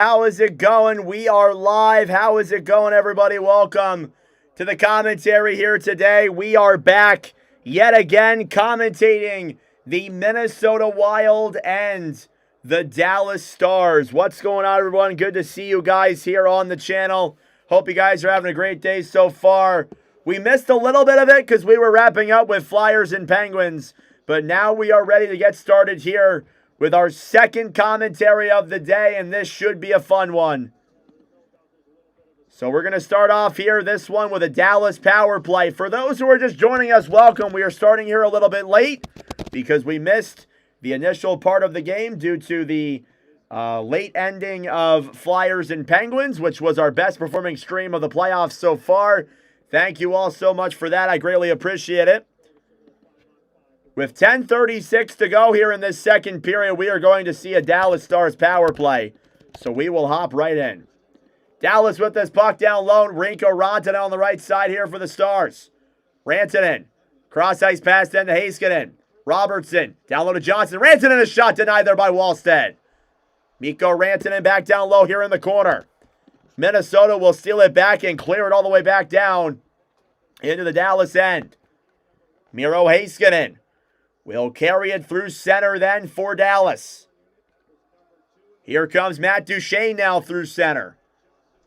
How is it going? We are live. How is it going, everybody? Welcome to the commentary here today. We are back yet again commentating the Minnesota Wild and the Dallas Stars. What's going on, everyone? Good to see you guys here on the channel. Hope you guys are having a great day so far. We missed a little bit of it because we were wrapping up with Flyers and Penguins, but now we are ready to get started here with our second commentary of the day, and this should be a fun one. So we're going to start off here, this one, with a Dallas power play. For those who are just joining us, welcome. We are starting here a little bit late because we missed the initial part of the game due to the late ending of Flyers and Penguins, which was our best performing stream of the playoffs so far. Thank you all so much for that. I greatly appreciate it. With 10:36 to go here in this second period, we are going to see a Dallas Stars power play. So we will hop right in. Dallas with this puck down low. Rinko Rantanen on the right side here for the Stars. Rantanen. Cross ice pass then to Heiskanen. Robertson. Down low to Johnston. Rantanen, a shot denied there by Wallstead. Mikko Rantanen back down low here in the corner. Minnesota will steal it back and clear it all the way back down into the Dallas end. Miro Heiskanen will carry it through center then for Dallas. Here comes Matt Duchain now through center.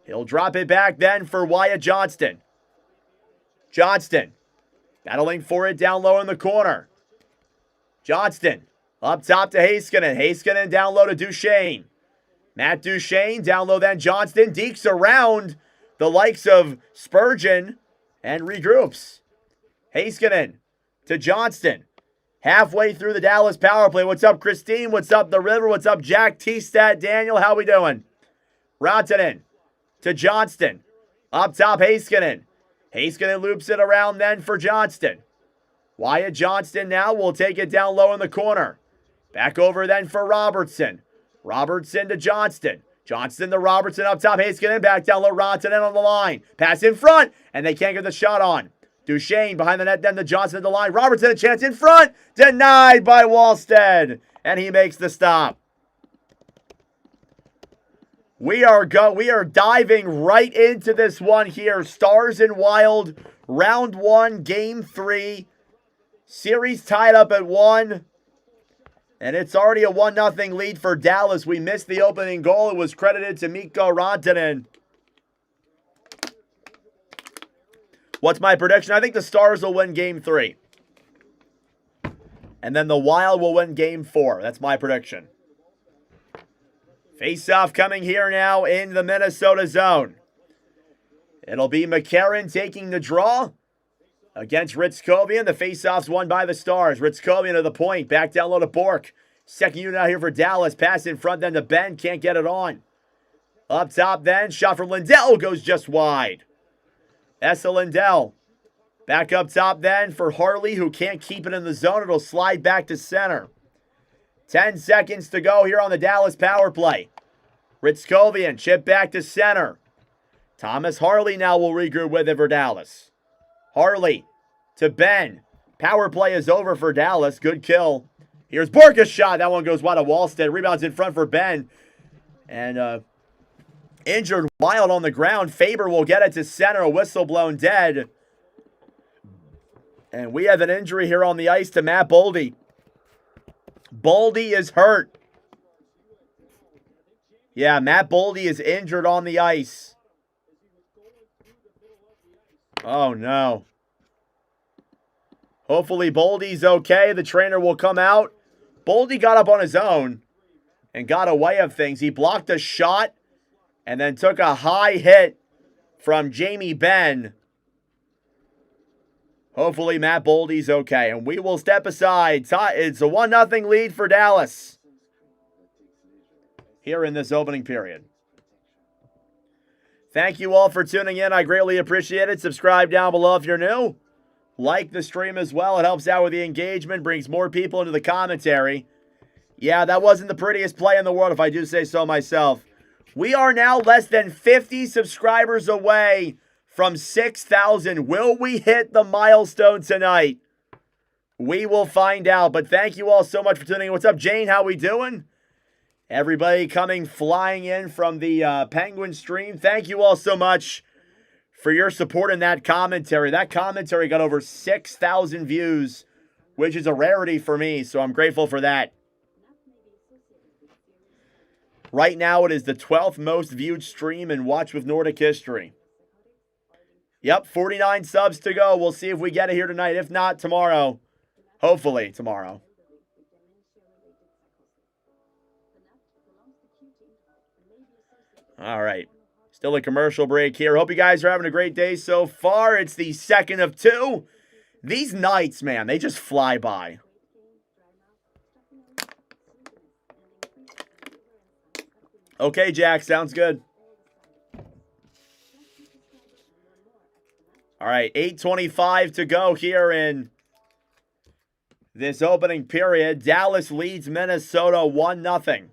He'll drop it back then for Wyatt Johnston. Johnston battling for it down low in the corner. Johnston up top to Heiskanen. Heiskanen down low to Duchain. Matt Duchain down low then Johnston. Dekes around the likes of Spurgeon and regroups. Heiskanen to Johnston. Halfway through the Dallas power play. What's up, Christine? What's up, The River? What's up, Jack T-Stat? Daniel, how we doing? Rantanen to Johnston. Up top, Heiskanen. Heiskanen loops it around then for Johnston. Wyatt Johnston now will take it down low in the corner. Back over then for Robertson. Robertson to Johnston. Johnston to Robertson up top. Heiskanen back down low. Rantanen on the line. Pass in front, and they can't get the shot on. Duchain behind the net, then to Johnston at the line. Robertson a chance in front. Denied by Wallstead. And he makes the stop. We are diving right into this one here. Stars and Wild, round one, game 3. Series tied up at 1. And it's already a 1-0 lead for Dallas. We missed the opening goal. It was credited to Mikko Rantanen. What's my prediction? I think the Stars will win game 3. And then the Wild will win game 4. That's my prediction. Face-off coming here now in the Minnesota zone. It'll be McCarron taking the draw against Ritzkovian. The face-off's won by the Stars. Ritzkovian to the point. Back down low to Bork. Second unit out here for Dallas. Pass in front then to Ben. Can't get it on. Up top then. Shot from Lindell goes just wide. Esa Lindell. Back up top then for Harley, who can't keep it in the zone. It'll slide back to center. 10 seconds to go here on the Dallas power play. Ritzkovian, chip back to center. Thomas Harley now will regroup with it for Dallas. Harley to Ben. Power play is over for Dallas. Good kill. Here's Borka's shot. That one goes wide to Wallstead. Rebounds in front for Ben. And injured Wild on the ground. Faber will get it to center. A whistle blown dead. And we have an injury here on the ice to Matt Boldy. Boldy is hurt. Yeah, Matt Boldy is injured on the ice. Oh, no. Hopefully Boldy's okay. The trainer will come out. Boldy got up on his own and got away of things. He blocked a shot and then took a high hit from Jamie Benn. Hopefully Matt Boldy's okay. And we will step aside. It's a 1-0 lead for Dallas here in this opening period. Thank you all for tuning in. I greatly appreciate it. Subscribe down below if you're new. Like the stream as well. It helps out with the engagement, brings more people into the commentary. Yeah, that wasn't the prettiest play in the world, if I do say so myself. We are now less than 50 subscribers away from 6,000. Will we hit the milestone tonight? We will find out. But thank you all so much for tuning in. What's up, Jane? How we doing? Everybody coming flying in from the Penguin stream. Thank you all so much for your support in that commentary. That commentary got over 6,000 views, which is a rarity for me, so I'm grateful for that. Right now, it is the 12th most viewed stream in Watch with Nordic history. Yep, 49 subs to go. We'll see if we get it here tonight. If not, tomorrow. Hopefully, tomorrow. All right. Still a commercial break here. Hope you guys are having a great day so far. It's the second of two. These nights, man, they just fly by. Okay, Jack, sounds good. All right, 8:25 to go here in this opening period. Dallas leads Minnesota 1-0.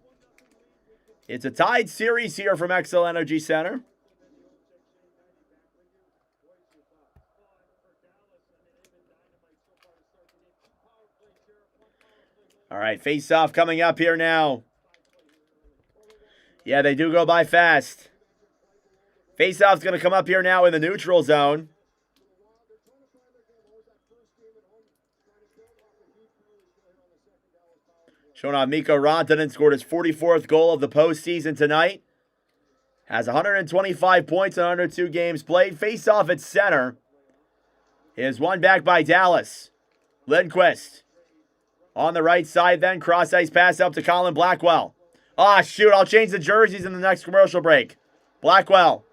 It's a tied series here from XL Energy Center. All right, face-off coming up here now. Yeah, they do go by fast. Face-off's going to come up here now in the neutral zone. Showing on Mikko Rantanen, scored his 44th goal of the postseason tonight. Has 125 points in 102 games played. Face-off at center is won back by Dallas. Lindquist on the right side then. Cross-ice pass up to Colin Blackwell. Ah, shoot, I'll change the jerseys in the next commercial break. Blackwell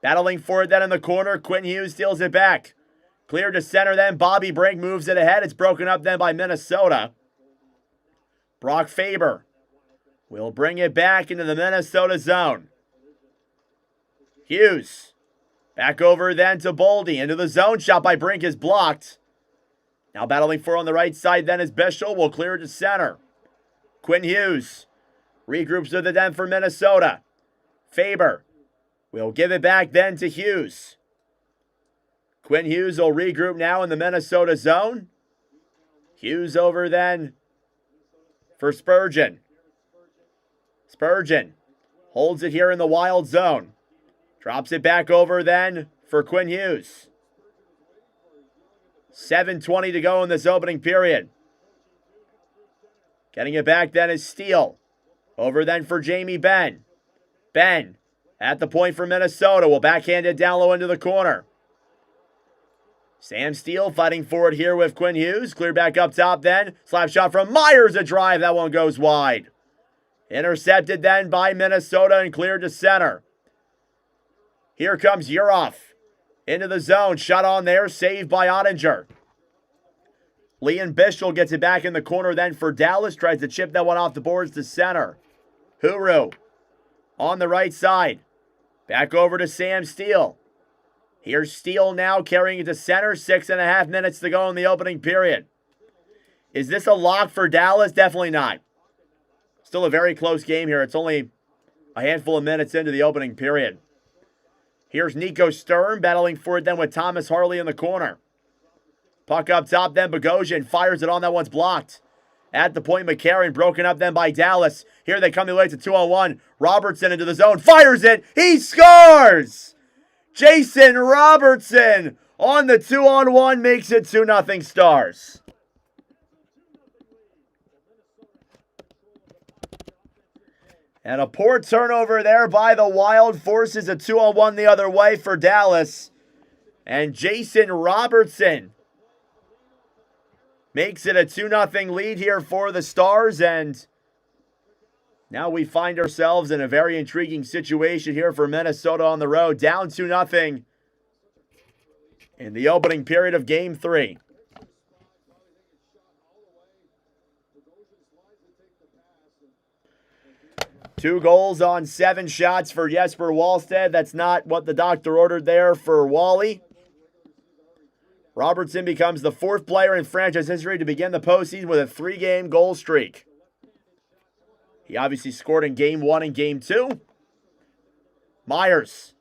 battling for it then in the corner. Quinn Hughes steals it back. Cleared to center then. Bobby Brink moves it ahead. It's broken up then by Minnesota. Brock Faber will bring it back into the Minnesota zone. Hughes back over then to Boldy. Into the zone. Shot by Brink is blocked. Now battling for on the right side then is Bischel. Will clear it to center. Quinn Hughes regroups with it then for Minnesota. Faber will give it back then to Hughes. Quinn Hughes will regroup now in the Minnesota zone. Hughes over then for Spurgeon. Spurgeon holds it here in the Wild zone. Drops it back over then for Quinn Hughes. 7:20 to go in this opening period. Getting it back then is Steele. Over then for Jamie Benn. Benn at the point for Minnesota. Will backhand it down low into the corner. Sam Steele fighting for it here with Quinn Hughes. Clear back up top then. Slap shot from Myers, a drive. That one goes wide. Intercepted then by Minnesota and cleared to center. Here comes Urhoff. Into the zone. Shot on there. Saved by Ottinger. Liam Bischel gets it back in the corner then for Dallas. Tries to chip that one off the boards to center. Huru on the right side. Back over to Sam Steele. Here's Steele now carrying it to center. 6.5 minutes to go in the opening period. Is this a lock for Dallas? Definitely not. Still a very close game here. It's only a handful of minutes into the opening period. Here's Nico Sturm battling for it then with Thomas Harley in the corner. Puck up top then. Bogosian fires it on. That one's blocked. At the point, McCarron broken up then by Dallas. Here they come the way to 2-on-1. Robertson into the zone. Fires it. He scores! Jason Robertson on the 2-on-1 makes it 2-0 Stars. And a poor turnover there by the Wild forces a 2-on-1 the other way for Dallas. And Jason Robertson makes it a 2-0 lead here for the Stars. And now we find ourselves in a very intriguing situation here for Minnesota on the road. Down 2-0 in the opening period of Game 3. Two goals on 7 shots for Jesper Wallstedt. That's not what the doctor ordered there for Wally. Robertson becomes the 4th player in franchise history to begin the postseason with a 3-game goal streak. He obviously scored in Game 1 and Game 2. Myers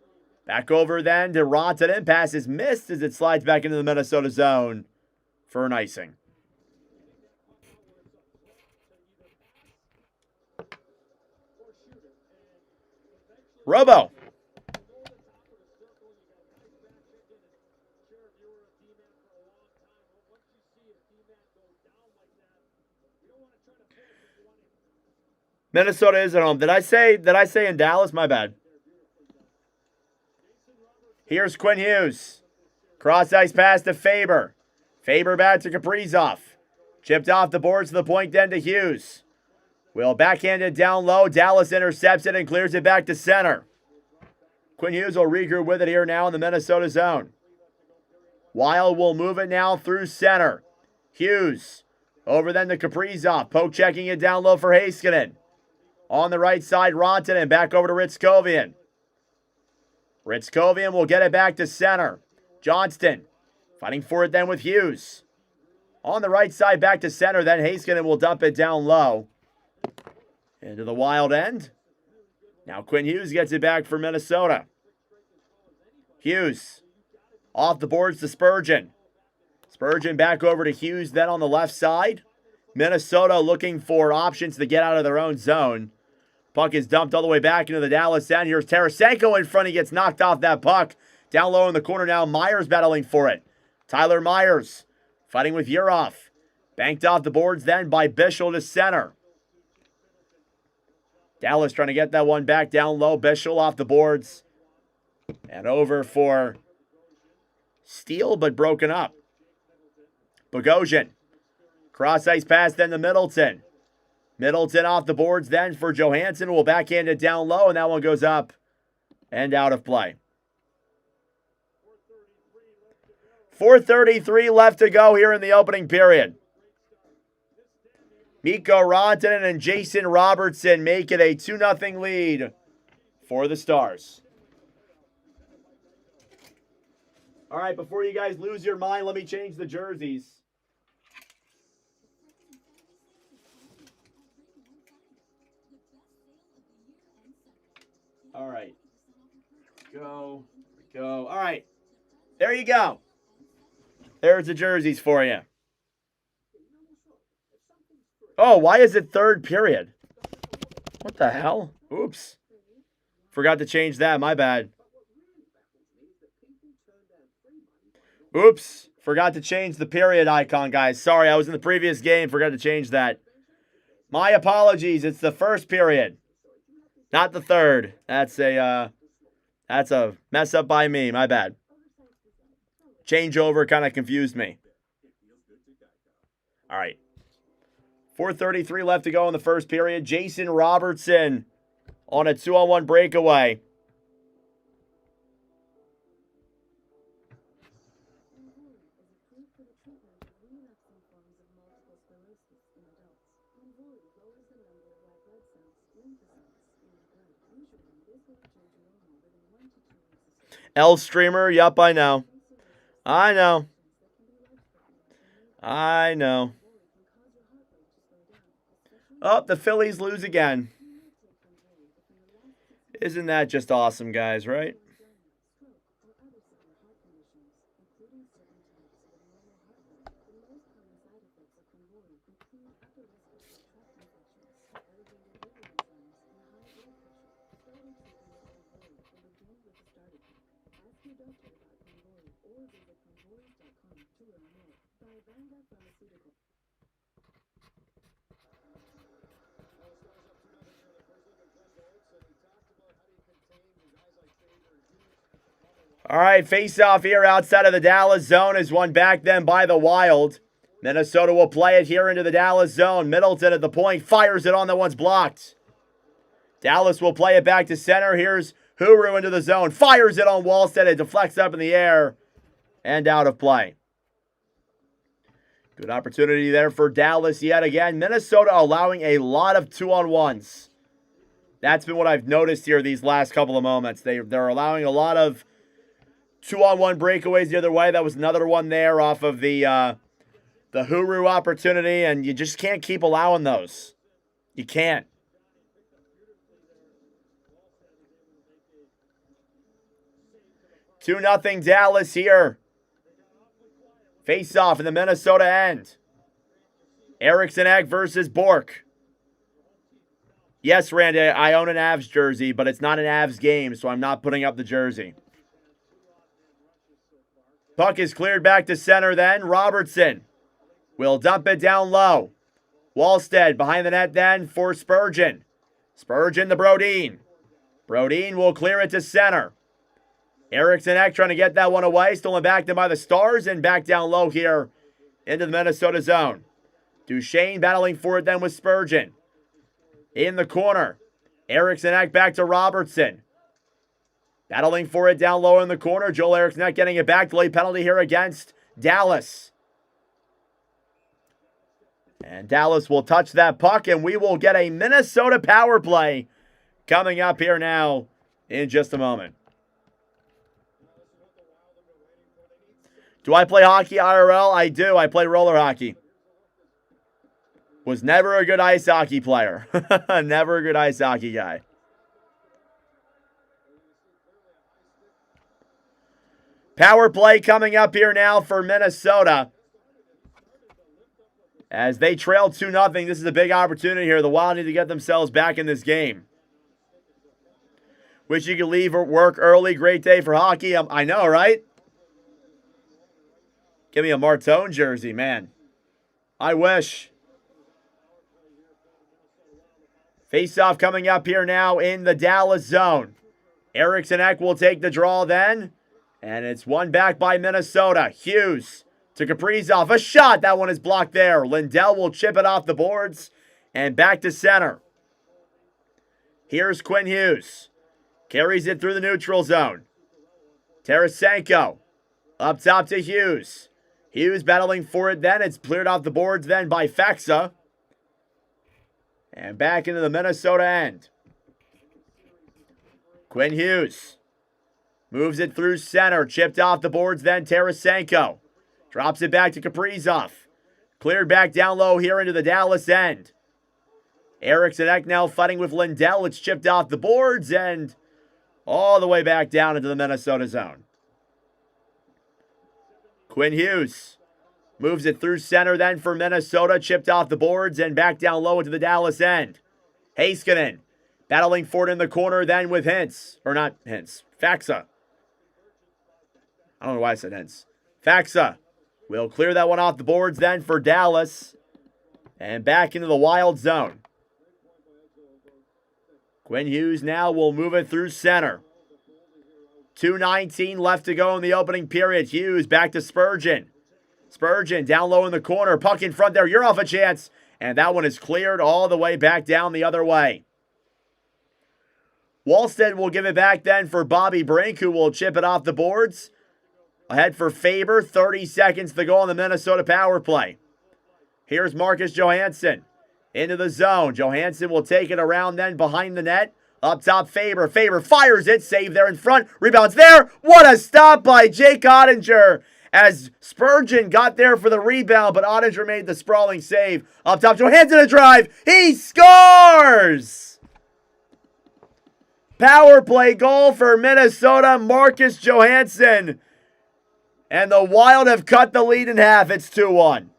back over then to Rantanen. Pass is missed as it slides back into the Minnesota zone for an icing. Robo. Minnesota is at home. Did I say in Dallas? My bad. Here's Quinn Hughes. Cross ice pass to Faber. Faber back to Kaprizov. Chipped off the boards to the point then to Hughes. Will backhand it down low. Dallas intercepts it and clears it back to center. Quinn Hughes will regroup with it here now in the Minnesota zone. Wild will move it now through center. Hughes over then to Kaprizov. Poke checking it down low for Heiskanen. On the right side, Rantanen back over to Ritzkovian. Ritzkovian will get it back to center. Johnston fighting for it then with Hughes. On the right side, back to center. Then Heiskanen will dump it down low. Into the Wild end. Now Quinn Hughes gets it back for Minnesota. Hughes off the boards to Spurgeon. Spurgeon back over to Hughes then on the left side. Minnesota looking for options to get out of their own zone. Puck is dumped all the way back into the Dallas end. Here's Tarasenko in front. He gets knocked off that puck. Down low in the corner now. Myers battling for it. Tyler Myers fighting with Yurov. Banked off the boards then by Bischel to center. Dallas trying to get that one back down low. Bischel off the boards. And over for Steele, but broken up. Bogosian. Cross ice pass then to Middleton. Middleton off the boards then for Johansson. Will backhand it down low, and that one goes up and out of play. 4:33 left to go here in the opening period. Mikko Rantanen and Jason Robertson make it a 2-0 lead for the Stars. All right, before you guys lose your mind, let me change the jerseys. All right. Go. All right. There you go. There's the jerseys for you. Oh, why is it third period? What the hell? Oops. Forgot to change that. My bad. Oops. Forgot to change the period icon, guys. Sorry, I was in the previous game. Forgot to change that. My apologies. It's the first period. Not the third. That's a mess up by me. My bad. Changeover kind of confused me. All right. 4:33 left to go in the first period. Jason Robertson on a 2-on-1 breakaway. L streamer, yup, I know. I know. Oh, the Phillies lose again. Isn't that just awesome, guys, right? All right, face-off here outside of the Dallas zone is won back then by the Wild. Minnesota will play it here into the Dallas zone. Middleton at the point, fires it on that one's blocked. Dallas will play it back to center. Here's Huru into the zone, fires it on Wallstead. It deflects up in the air and out of play. Good opportunity there for Dallas yet again. Minnesota allowing a lot of 2-on-1s. That's been what I've noticed here these last couple of moments. They're allowing a lot of 2-on-1 breakaways the other way. That was another one there off of the Huru opportunity, and you just can't keep allowing those. You can't. Two 2-0 Dallas here. Face off in the Minnesota end. Eriksson Ek versus Bork. Yes, Randy, I own an Avs jersey, but it's not an Avs game, so I'm not putting up the jersey. Puck is cleared back to center then. Robertson will dump it down low. Wallstead behind the net then for Spurgeon. Spurgeon to Brodin. Brodin will clear it to center. Eriksson Ek trying to get that one away. Stolen back then by the Stars and back down low here into the Minnesota zone. Duchain battling for it then with Spurgeon. In the corner. Eriksson Ek back to Robertson. Battling for it down low in the corner. Joel Eriksson Ek getting it back. Delay penalty here against Dallas. And Dallas will touch that puck, and we will get a Minnesota power play coming up here now in just a moment. Do I play hockey IRL? I do. I play roller hockey. Was never a good ice hockey player. Never a good ice hockey guy. Power play coming up here now for Minnesota. As they trail 2-0, this is a big opportunity here. The Wild need to get themselves back in this game. Wish you could leave work early. Great day for hockey. I know, right? Give me a Martone jersey, man. I wish. Face-off coming up here now in the Dallas zone. Eriksson Ek will take the draw then. And it's won back by Minnesota. Hughes to Kaprizov. A shot. That one is blocked there. Lindell will chip it off the boards. And back to center. Here's Quinn Hughes. Carries it through the neutral zone. Tarasenko. Up top to Hughes. Hughes battling for it then. It's cleared off the boards then by Faksa. And back into the Minnesota end. Quinn Hughes. Moves it through center. Chipped off the boards then. Tarasenko. Drops it back to Kaprizov. Cleared back down low here into the Dallas end. Eriksson Ek now fighting with Lindell. It's chipped off the boards and all the way back down into the Minnesota zone. Quinn Hughes moves it through center then for Minnesota. Chipped off the boards and back down low into the Dallas end. Heiskanen battling for it in the corner then with Hintz. Or not Hintz. Faksa. I don't know why I said Hintz. Faksa will clear that one off the boards then for Dallas. And back into the Wild zone. Quinn Hughes now will move it through center. 2:19 left to go in the opening period. Hughes back to Spurgeon. Spurgeon down low in the corner. Puck in front there. You're off a chance. And that one is cleared all the way back down the other way. Wallstead will give it back then for Bobby Brink, who will chip it off the boards. Ahead for Faber. 30 seconds to go on the Minnesota power play. Here's Marcus Johansson. Into the zone. Johansson will take it around then behind the net. Up top, Faber. Faber fires it. Save there in front. Rebounds there. What a stop by Jake Ottinger. As Spurgeon got there for the rebound, but Ottinger made the sprawling save. Up top, Johansson a drive. He scores! Power play goal for Minnesota. Marcus Johansson. And the Wild have cut the lead in half. It's 2-1.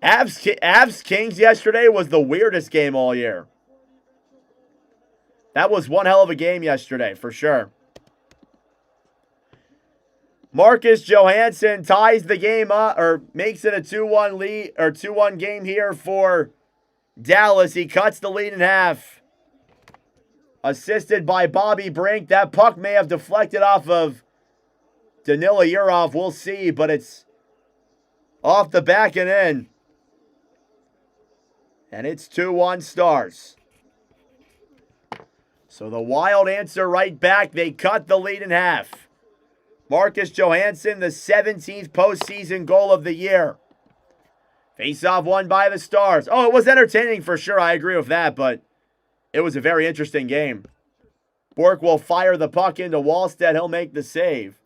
Avs Kings yesterday was the weirdest game all year. That was one hell of a game yesterday, for sure. Marcus Johansson ties the game up, or makes it a 2-1 lead, or 2-1 game here for Dallas. He cuts the lead in half. Assisted by Bobby Brink. That puck may have deflected off of Danila Yurov. We'll see, but it's off the back and in. And it's 2-1 Stars. So the Wild answer right back. They cut the lead in half. Marcus Johansson, the 17th postseason goal of the year. Face-off won by the Stars. Oh, it was entertaining for sure. I agree with that, but it was a very interesting game. Bork will fire the puck into Wallstead. He'll make the save.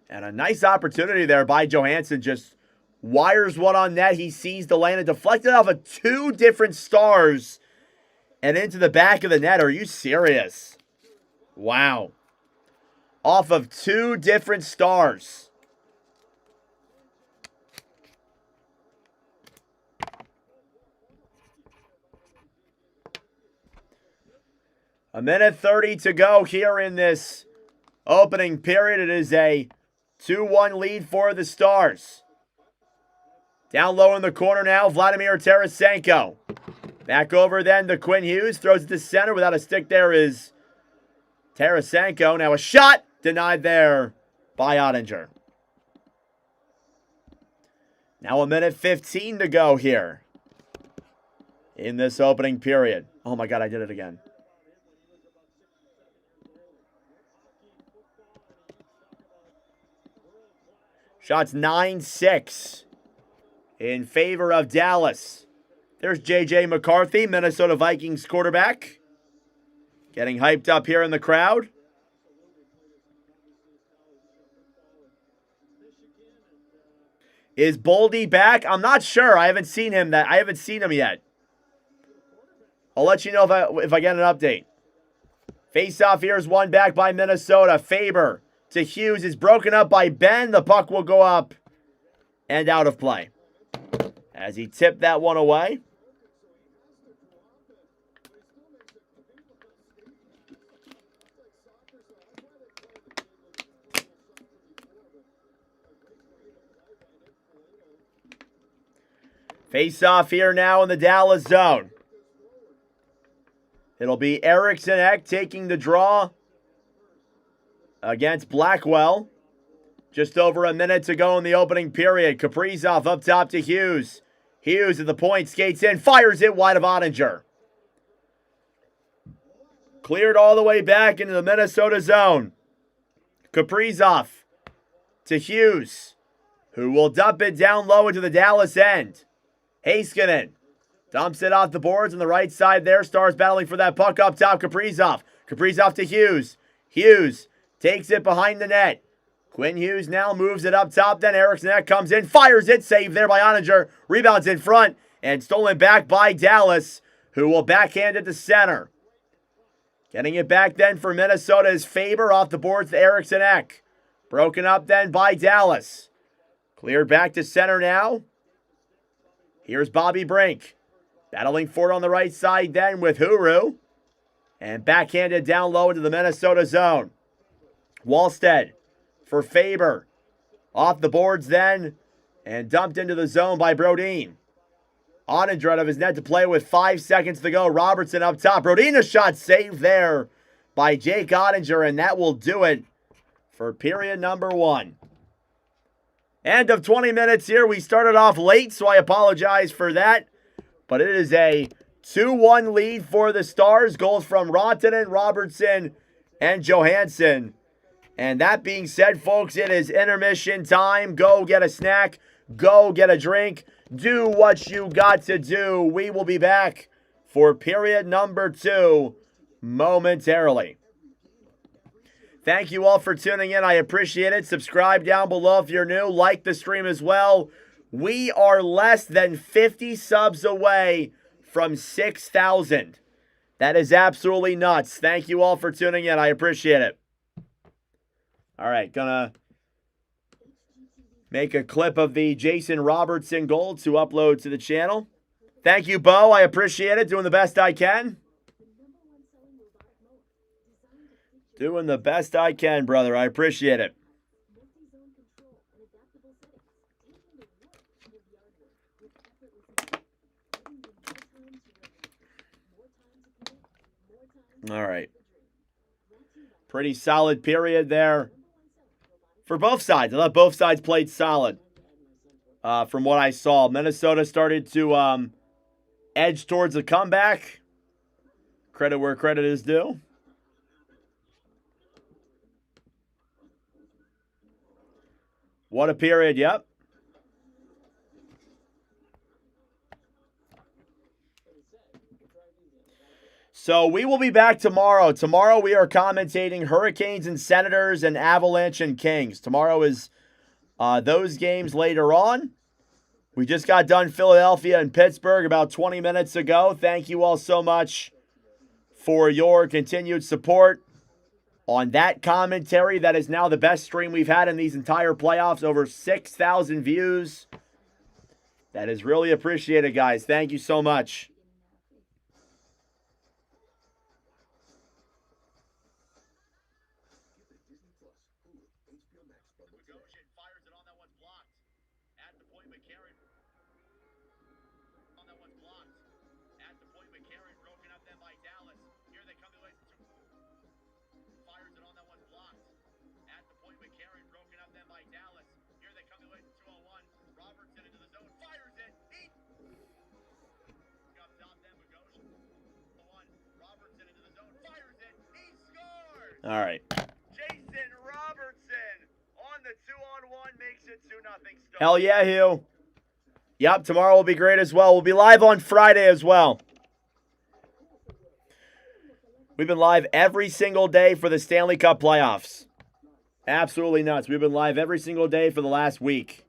And a nice opportunity there by Johansson. Just wires one on net. He sees the lane and deflected off of two different Stars and into the back of the net. Are you serious? Wow. off of 2 different stars. A minute 30 to go here in this opening period. It is a 2-1 lead for the Stars. Down low in the corner now, Vladimir Tarasenko. Back over then to Quinn Hughes. Throws it to center. Without a stick there is Tarasenko. Now a shot denied there by Ottinger. Now a minute 15 to go here in this opening period. Oh my God, I did it again. Shots 9-6 in favor of Dallas. There's J.J. McCarthy, Minnesota Vikings quarterback. Getting hyped up here in the crowd. Is Boldy back? I'm not sure. I haven't seen him yet. I'll let you know if I get an update. Face-off here is won back by Minnesota. Faber to Hughes is broken up by Ben. The puck will go up and out of play as he tipped that one away. Face-off here now in the Dallas zone. It'll be Eriksson Ek taking the draw against Blackwell. Just over a minute to go in the opening period. Kaprizov up top to Hughes. Hughes at the point, skates in, fires it wide of Ottinger. Cleared all the way back into the Minnesota zone. Kaprizov to Hughes, who will dump it down low into the Dallas end. Heiskanen dumps it off the boards on the right side there. Stars battling for that puck up top. Kaprizov. Kaprizov to Hughes. Hughes takes it behind the net. Quinn Hughes now moves it up top. Then Eriksson Ek comes in, fires it. Saved there by Ottinger. Rebounds in front and stolen back by Dallas, who will backhand it to center. Getting it back then for Minnesota is Faber off the boards to Eriksson Ek. Broken up then by Dallas. Cleared back to center now. Here's Bobby Brink. Battling for it on the right side then with Huru. And backhanded down low into the Minnesota zone. Wallstead for Faber. Off the boards then. And dumped into the zone by Brodin. Ottinger out of his net to play with 5 seconds to go. Robertson up top. Brodin, a shot saved there by Jake Ottinger. And that will do it for period number 1. End of 20 minutes here. We started off late, so I apologize for that. But it is a 2-1 lead for the Stars. Goals from Rantanen, Robertson, and Johansson. And that being said, folks, it is intermission time. Go get a snack. Go get a drink. Do what you got to do. We will be back for period number 2 momentarily. Thank you all for tuning in. I appreciate it. Subscribe down below if you're new. Like the stream as well. We are less than 50 subs away from 6,000. That is absolutely nuts. Thank you all for tuning in. I appreciate it. All right, gonna make a clip of the Jason Robertson goal to upload to the channel. Thank you, Bo. I appreciate it. Doing the best I can. Doing the best I can, brother. I appreciate it. All right. Pretty solid period there for both sides. I thought both sides played solid from what I saw. Minnesota started to edge towards a comeback. Credit where credit is due. What a period, yep. So we will be back tomorrow. Tomorrow we are commentating Hurricanes and Senators and Avalanche and Kings. Tomorrow is those games later on. We just got done Philadelphia and Pittsburgh about 20 minutes ago. Thank you all so much for your continued support on that commentary. That is now the best stream we've had in these entire playoffs. Over 6,000 views. That is really appreciated, guys. Thank you so much. All right. Jason Robertson on the 2-on-1 makes it 2-0. Hell yeah, Hugh. Yep, tomorrow will be great as well. We'll be live on Friday as well. We've been live every single day for the Stanley Cup playoffs. Absolutely nuts. We've been live every single day for the last week.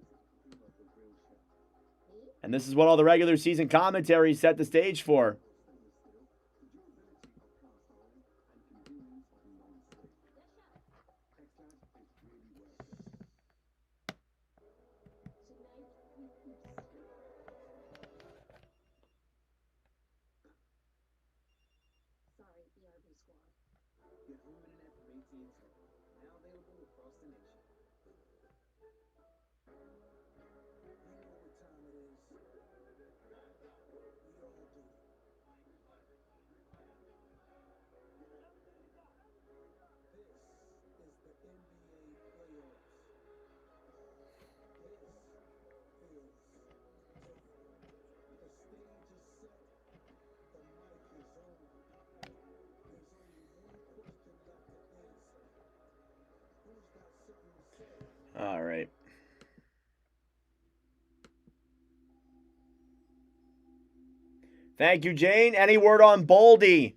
And this is what all the regular season commentaries set the stage for. All right. Thank you, Jane. Any word on Boldy?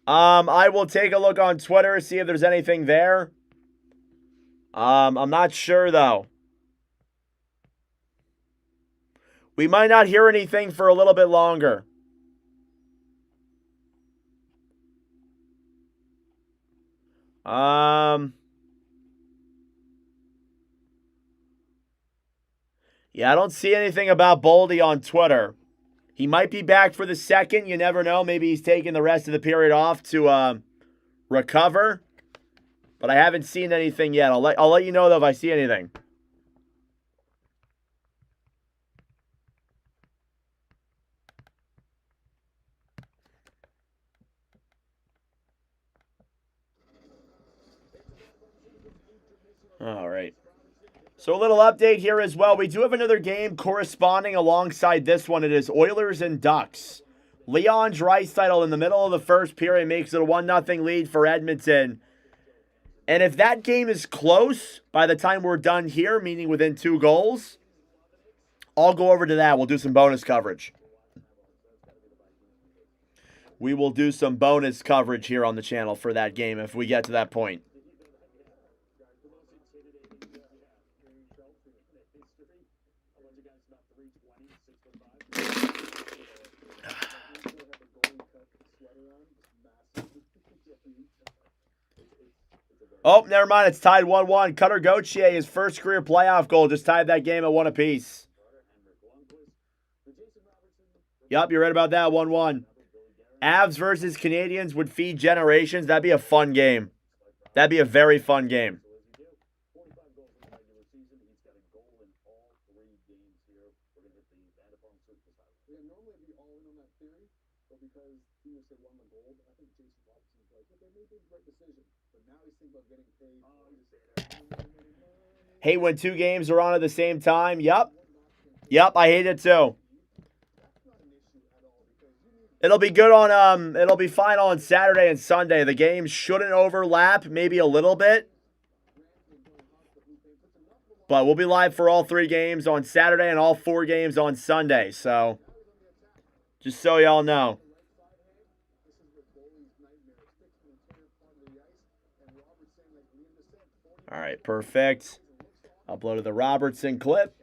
I will take a look on Twitter, see if there's anything there. I'm not sure, though. We might not hear anything for a little bit longer. Yeah, I don't see anything about Boldy on Twitter. He might be back for the second. You never know. Maybe he's taking the rest of the period off to recover. But I haven't seen anything yet. I'll let you know, though, if I see anything. All right. So a little update here as well. We do have another game corresponding alongside this one. It is Oilers and Ducks. Leon Draisaitl in the middle of the first period makes it a 1-0 lead for Edmonton. And if that game is close by the time we're done here, meaning within 2 goals, I'll go over to that. We'll do some bonus coverage. We will do some bonus coverage here on the channel for that game if we get to that point. Oh, never mind. It's tied 1-1. Cutter Gauthier, his first career playoff goal, just tied that game at 1 apiece. Yup, you're right about that. 1-1. Avs versus Canadians would feed generations. That'd be a fun game. That'd be a very fun game. Hate when 2 games are on at the same time. Yep, I hate it too. It'll be good on it'll be fine on Saturday and Sunday. The games shouldn't overlap, maybe a little bit. But we'll be live for all 3 games on Saturday and all 4 games on Sunday. So just so y'all know. All right, perfect. Uploaded the Robertson clip.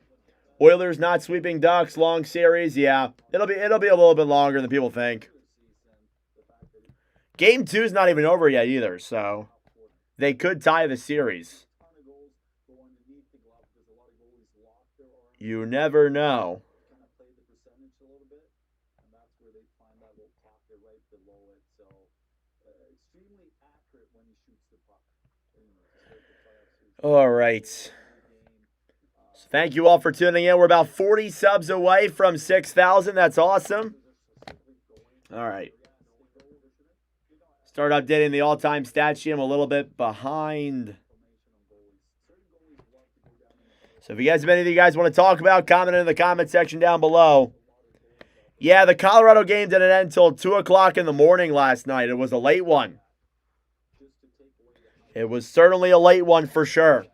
Oilers not sweeping Ducks, long series. Yeah, it'll be a little bit longer than people think. Game 2 is not even over yet either, so they could tie the series. You never know. All right. So thank you all for tuning in. We're about 40 subs away from 6,000. That's awesome. All right. Start updating the all-time stat sheet. I'm a little bit behind. So if you guys have anything you guys want to talk about, comment in the comment section down below. Yeah, the Colorado game didn't end until 2 o'clock in the morning last night. It was a late one. It was certainly a late one for sure.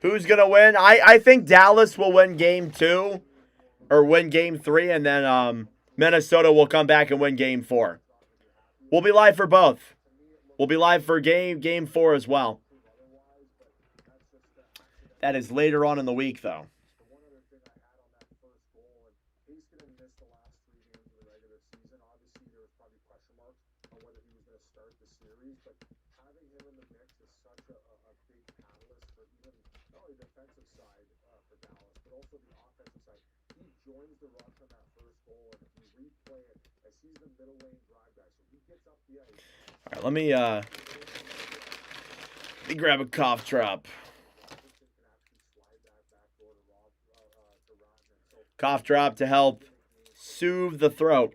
Who's going to win? I think Dallas will win game 2 or win game 3, and then Minnesota will come back and win game 4. We'll be live for both. We'll be live for game 4 as well. That is later on in the week, though. All right, let me grab a cough drop. Cough drop to help soothe the throat.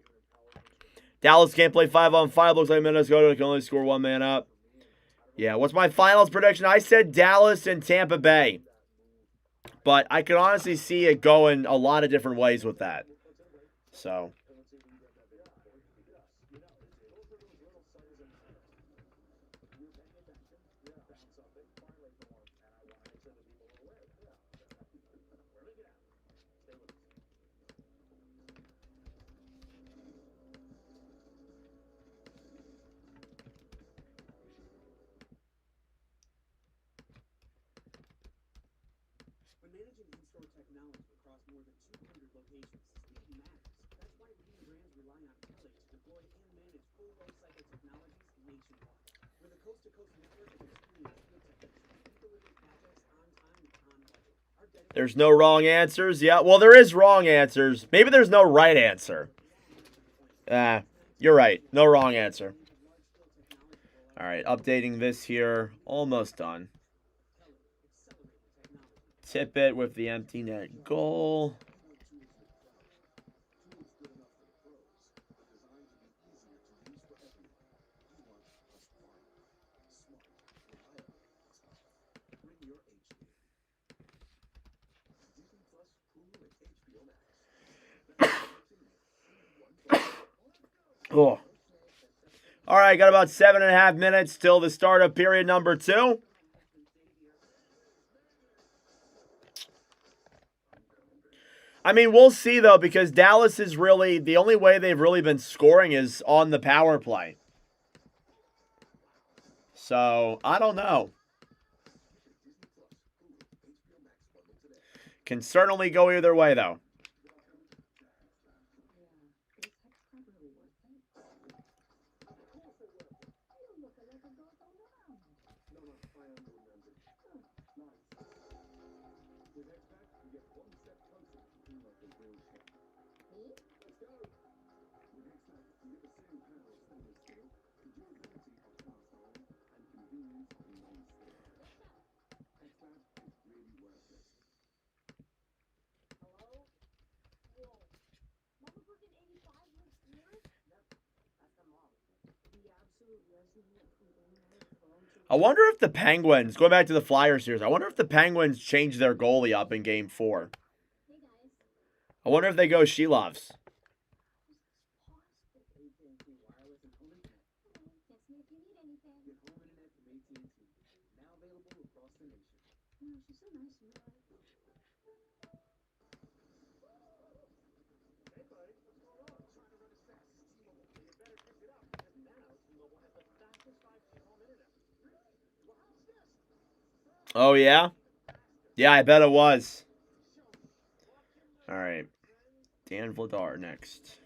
Dallas can't play 5-on-5. Looks like Minnesota can only score 1 man up. Yeah, what's my finals prediction? I said Dallas and Tampa Bay. But I can honestly see it going a lot of different ways with that. So... There's no wrong answers. Yeah, well, there is wrong answers. Maybe there's no right answer. You're right. No wrong answer. All right, updating this here. Almost done. Tippett with the empty net goal. Oh. All right, got about 7.5 minutes till the start of period number 2. I mean, we'll see, though, because Dallas is really, the only way they've really been scoring is on the power play. So, I don't know. Can certainly go either way, though. I wonder if the Penguins, going back to the Flyers series, I wonder if the Penguins change their goalie up in game 4. I wonder if they go Shilovs. Oh, yeah? Yeah, I bet it was. All right. Dan Vladar next.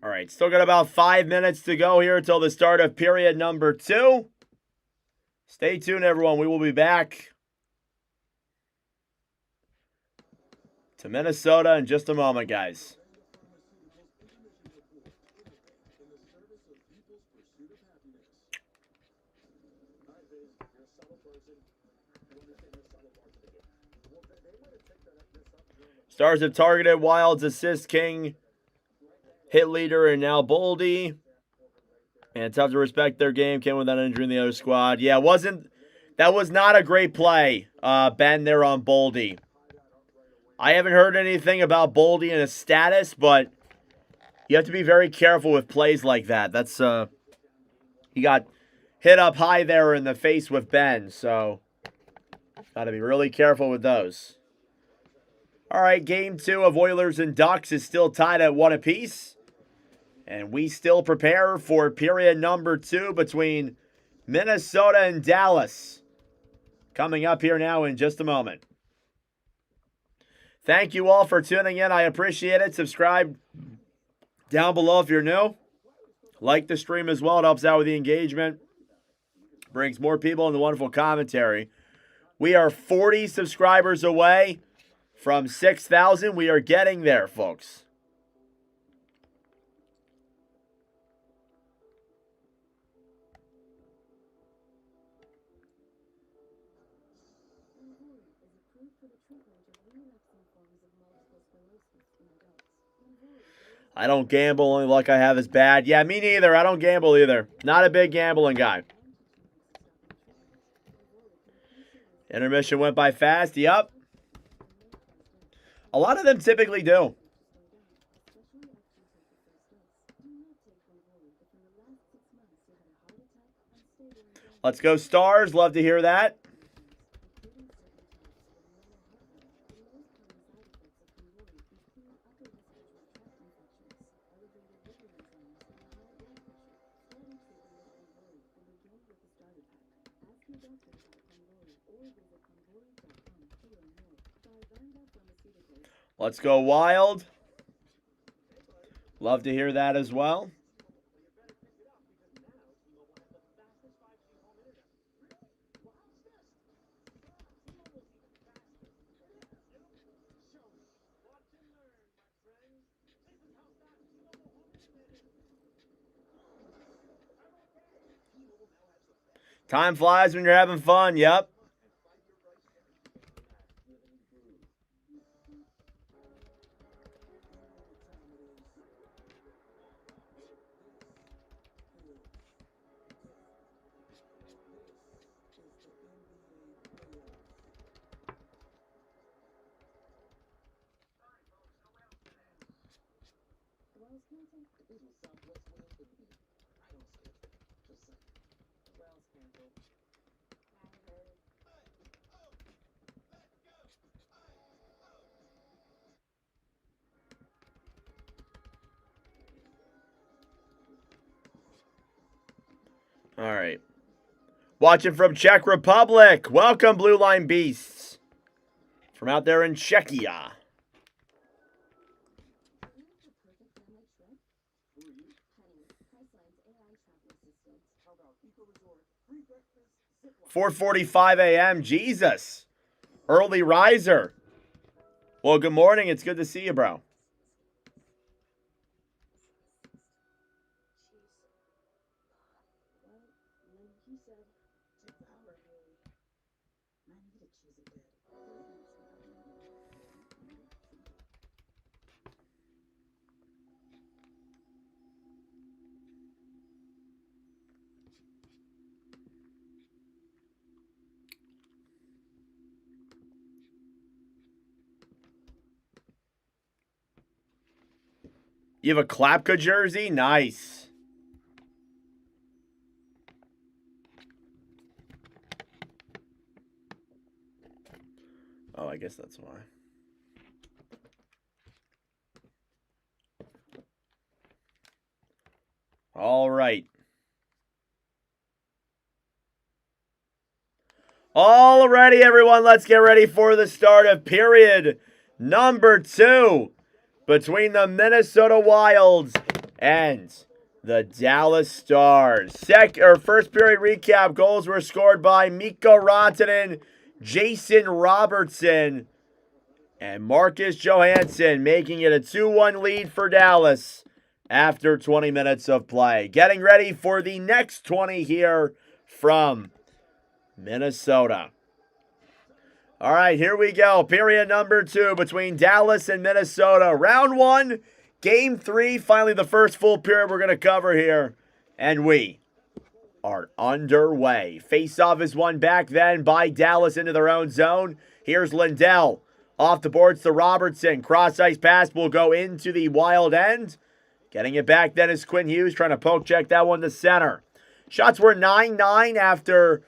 All right, still got about 5 minutes to go here until the start of period number 2. Stay tuned, everyone. We will be back to Minnesota in just a moment, guys. Stars have targeted Wild's assist king, hit leader, and now Boldy. And it's tough to respect their game. Came without injury in the other squad. Yeah, that was not a great play, Ben, there on Boldy. I haven't heard anything about Boldy and his status, but you have to be very careful with plays like that. That's he got hit up high there in the face with Ben, so got to be really careful with those. All right, game 2 of Oilers and Ducks is still tied at 1 apiece. And we still prepare for period number 2 between Minnesota and Dallas. Coming up here now in just a moment. Thank you all for tuning in. I appreciate it. Subscribe down below if you're new. Like the stream as well. It helps out with the engagement. Brings more people in the wonderful commentary. We are 40 subscribers away from 6,000. We are getting there, folks. I don't gamble. Only luck I have is bad. Yeah, me neither. I don't gamble either. Not a big gambling guy. Intermission went by fast. Yep. A lot of them typically do. Let's go Stars. Love to hear that. Let's go Wild. Love to hear that as well. Time flies when you're having fun. Yep. All right. Watching from Czech Republic. Welcome, Blue Line Beasts. From out there in Czechia. 4:45 a.m. Jesus. Early riser. Well, good morning. It's good to see you, bro. You have a Klapka jersey? Nice. Oh, I guess that's why. All right. Alrighty, everyone. Let's get ready for the start of period number 2 between the Minnesota Wilds and the Dallas Stars. First period recap. Goals were scored by Mikko Rantanen, Jason Robertson, and Marcus Johansson, making it a 2-1 lead for Dallas after 20 minutes of play. Getting ready for the next 20 here from Minnesota. All right, here we go. Period number 2 between Dallas and Minnesota. Round 1, game 3. Finally, the first full period we're going to cover here. And we are underway. Face-off is won back then by Dallas into their own zone. Here's Lindell. Off the boards to Robertson. Cross-ice pass will go into the Wild end. Getting it back then is Quinn Hughes trying to poke check that one to center. Shots were 9-9 after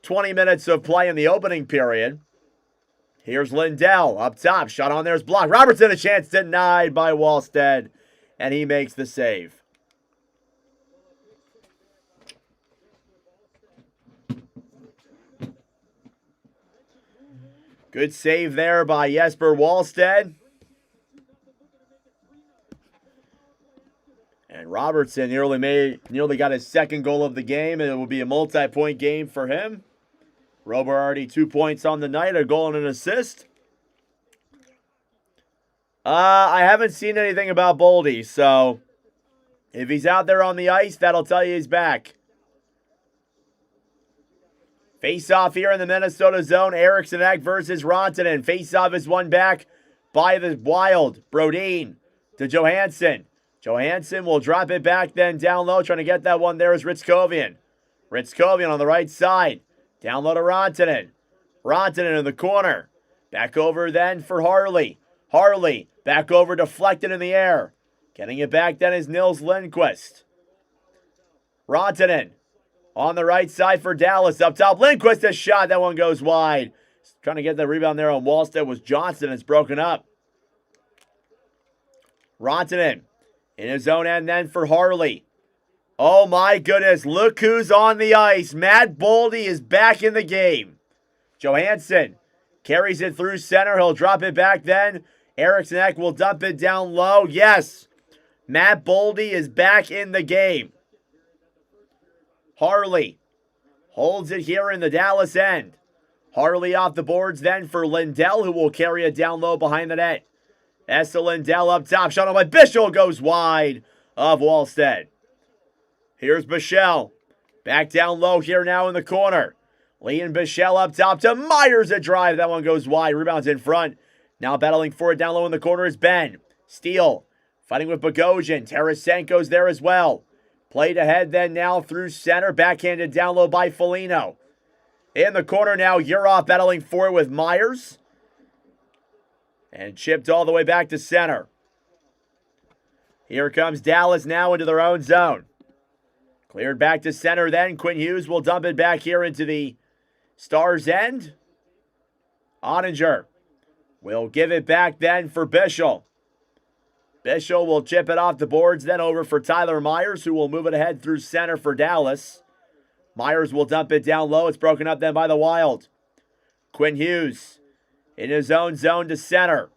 20 minutes of play in the opening period. Here's Lindell up top. Shot on there is blocked. Robertson a chance denied by Wallstead. And he makes the save. Good save there by Jesper Wallstead. And Robertson nearly got his second goal of the game, and it will be a multi-point game for him. Rober already 2 points on the night, a goal and an assist. I haven't seen anything about Boldy, so if he's out there on the ice, that'll tell you he's back. Face-off here in the Minnesota zone. Eriksson Ek versus Rantanen. Face-off is won back by the Wild. Brodin to Johansson. Johansson will drop it back then down low. Trying to get that one there is Ritzkovian. Ritzkovian on the right side. Down low to Rantanen. Rantanen in the corner. Back over then for Harley. Harley back over, deflected in the air. Getting it back then is Nils Lindquist. Rantanen on the right side for Dallas. Up top, Lindquist a shot. That one goes wide. Trying to get the rebound there on Wallstead was Johnston. It's broken up. Rantanen in his own end then for Harley. Oh my goodness, look who's on the ice. Matt Boldy is back in the game. Johansson carries it through center. He'll drop it back then. Eriksson Ek will dump it down low. Yes, Matt Boldy is back in the game. Harley holds it here in the Dallas end. Harley off the boards then for Lindell, who will carry it down low behind the net. Esa Lindell up top. Shot on by Bichel goes wide of Wallstead. Here's Bichel. Back down low here now in the corner. Liam Bichel up top to Myers a drive. That one goes wide. Rebounds in front. Now battling for it down low in the corner is Ben. Steele fighting with Bogosian. Tarasenko's there as well. Played ahead then now through center. Backhanded down low by Foligno. In the corner now, Urov battling for it with Myers. And chipped all the way back to center. Here comes Dallas now into their own zone. Cleared back to center then. Quinn Hughes will dump it back here into the Stars' end. Ottinger will give it back then for Bichel. Bichel will chip it off the boards, then over for Tyler Myers, who will move it ahead through center for Dallas. Myers will dump it down low. It's broken up then by the Wild. Quinn Hughes in his own zone to center.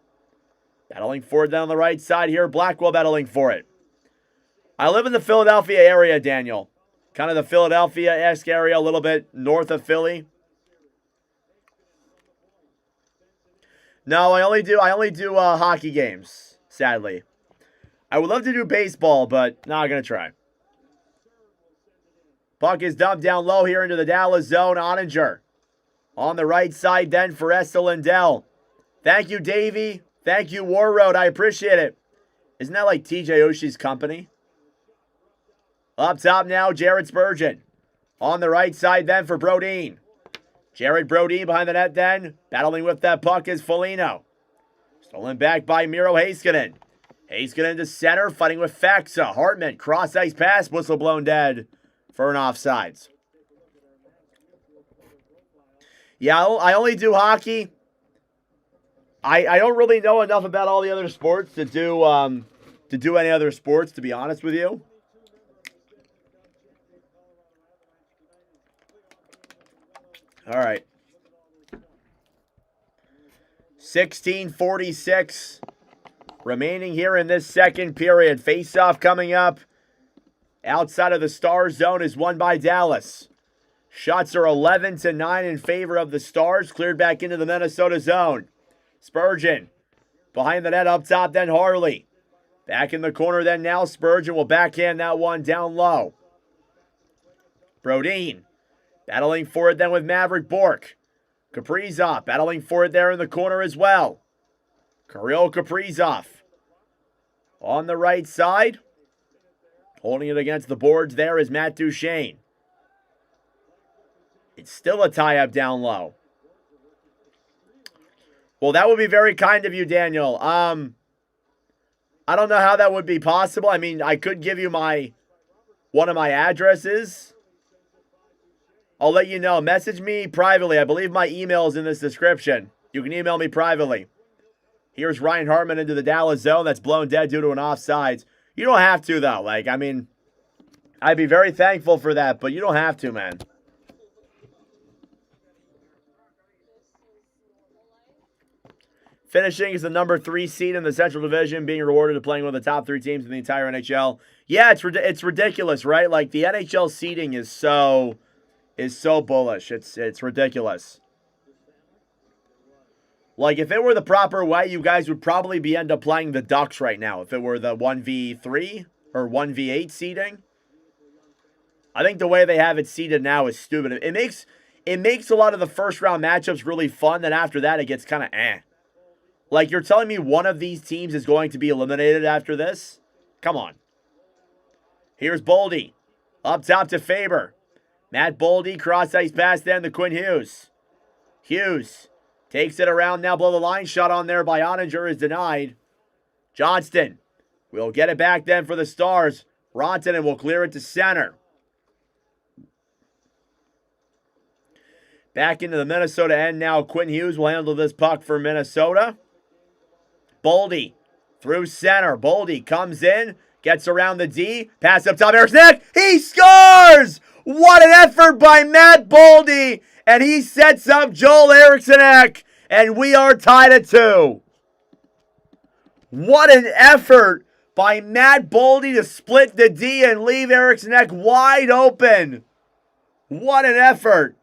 Battling for it down the right side here. Blackwell battling for it. I live in the Philadelphia area, Daniel. Kind of the Philadelphia-esque area, a little bit north of Philly. No, I only do hockey games, sadly. I would love to do baseball, but not going to try. Puck is dumped down low here into the Dallas zone. Oninger on the right side then for Esther Lindell. Thank you, Davey. Thank you, War Road. I appreciate it. Isn't that like TJ Oshie's company? Up top now, Jared Spurgeon. On the right side then for Brodeen. Jared Brodeen behind the net then. Battling with that puck is Foligno. Stolen back by Miro Heiskanen. Heiskanen to center, fighting with Faxa. Hartman, cross-ice pass, whistle blown dead for an offsides. Yeah, I only do hockey. I don't really know enough about all the other sports to do any other sports, to be honest with you. All right. 16:46 remaining here in this second period. Face-off coming up. Outside of the Stars zone is won by Dallas. Shots are 11-9 in favor of the Stars. Cleared back into the Minnesota zone. Spurgeon behind the net up top, then Harley. Back in the corner then now Spurgeon will backhand that one down low. Brodeen battling for it then with Maverick Bork. Kaprizov battling for it there in the corner as well. Kirill Kaprizov on the right side. Holding it against the boards there is Matt Duchain. It's still a tie-up down low. Well, that would be very kind of you, Daniel. I don't know how that would be possible. I mean, I could give you one of my addresses. I'll let you know. Message me privately. I believe my email is in this description. You can email me privately. Here's Ryan Hartman into the Dallas zone. That's blown dead due to an offsides. You don't have to, though. Like, I mean, I'd be very thankful for that, but you don't have to, man. Finishing is the number 3 seed in the Central Division, being rewarded to playing with the top 3 teams in the entire NHL. Yeah, it's ridiculous, right? Like, the NHL seeding is so bullish. It's ridiculous. Like, if it were the proper way, you guys would probably end up playing the Ducks right now. If it were the 1v3 or 1v8 seeding. I think the way they have it seeded now is stupid. It makes a lot of the first round matchups really fun. Then after that, it gets kind of eh. Like, you're telling me one of these teams is going to be eliminated after this? Come on. Here's Boldy. Up top to Faber. Matt Boldy, cross-ice pass then to Quinn Hughes. Hughes takes it around now below the line. Shot on there by Oninger is denied. Johnston will get it back then for the Stars. Rantanen will clear it to center. Back into the Minnesota end now. Quinn Hughes will handle this puck for Minnesota. Boldy through center. Boldy comes in, gets around the D, pass up top, Eriksson. He scores! What an effort by Matt Boldy, and he sets up Joel Eriksson, and we are tied at 2. What an effort by Matt Boldy to split the D and leave Eriksson wide open. What an effort.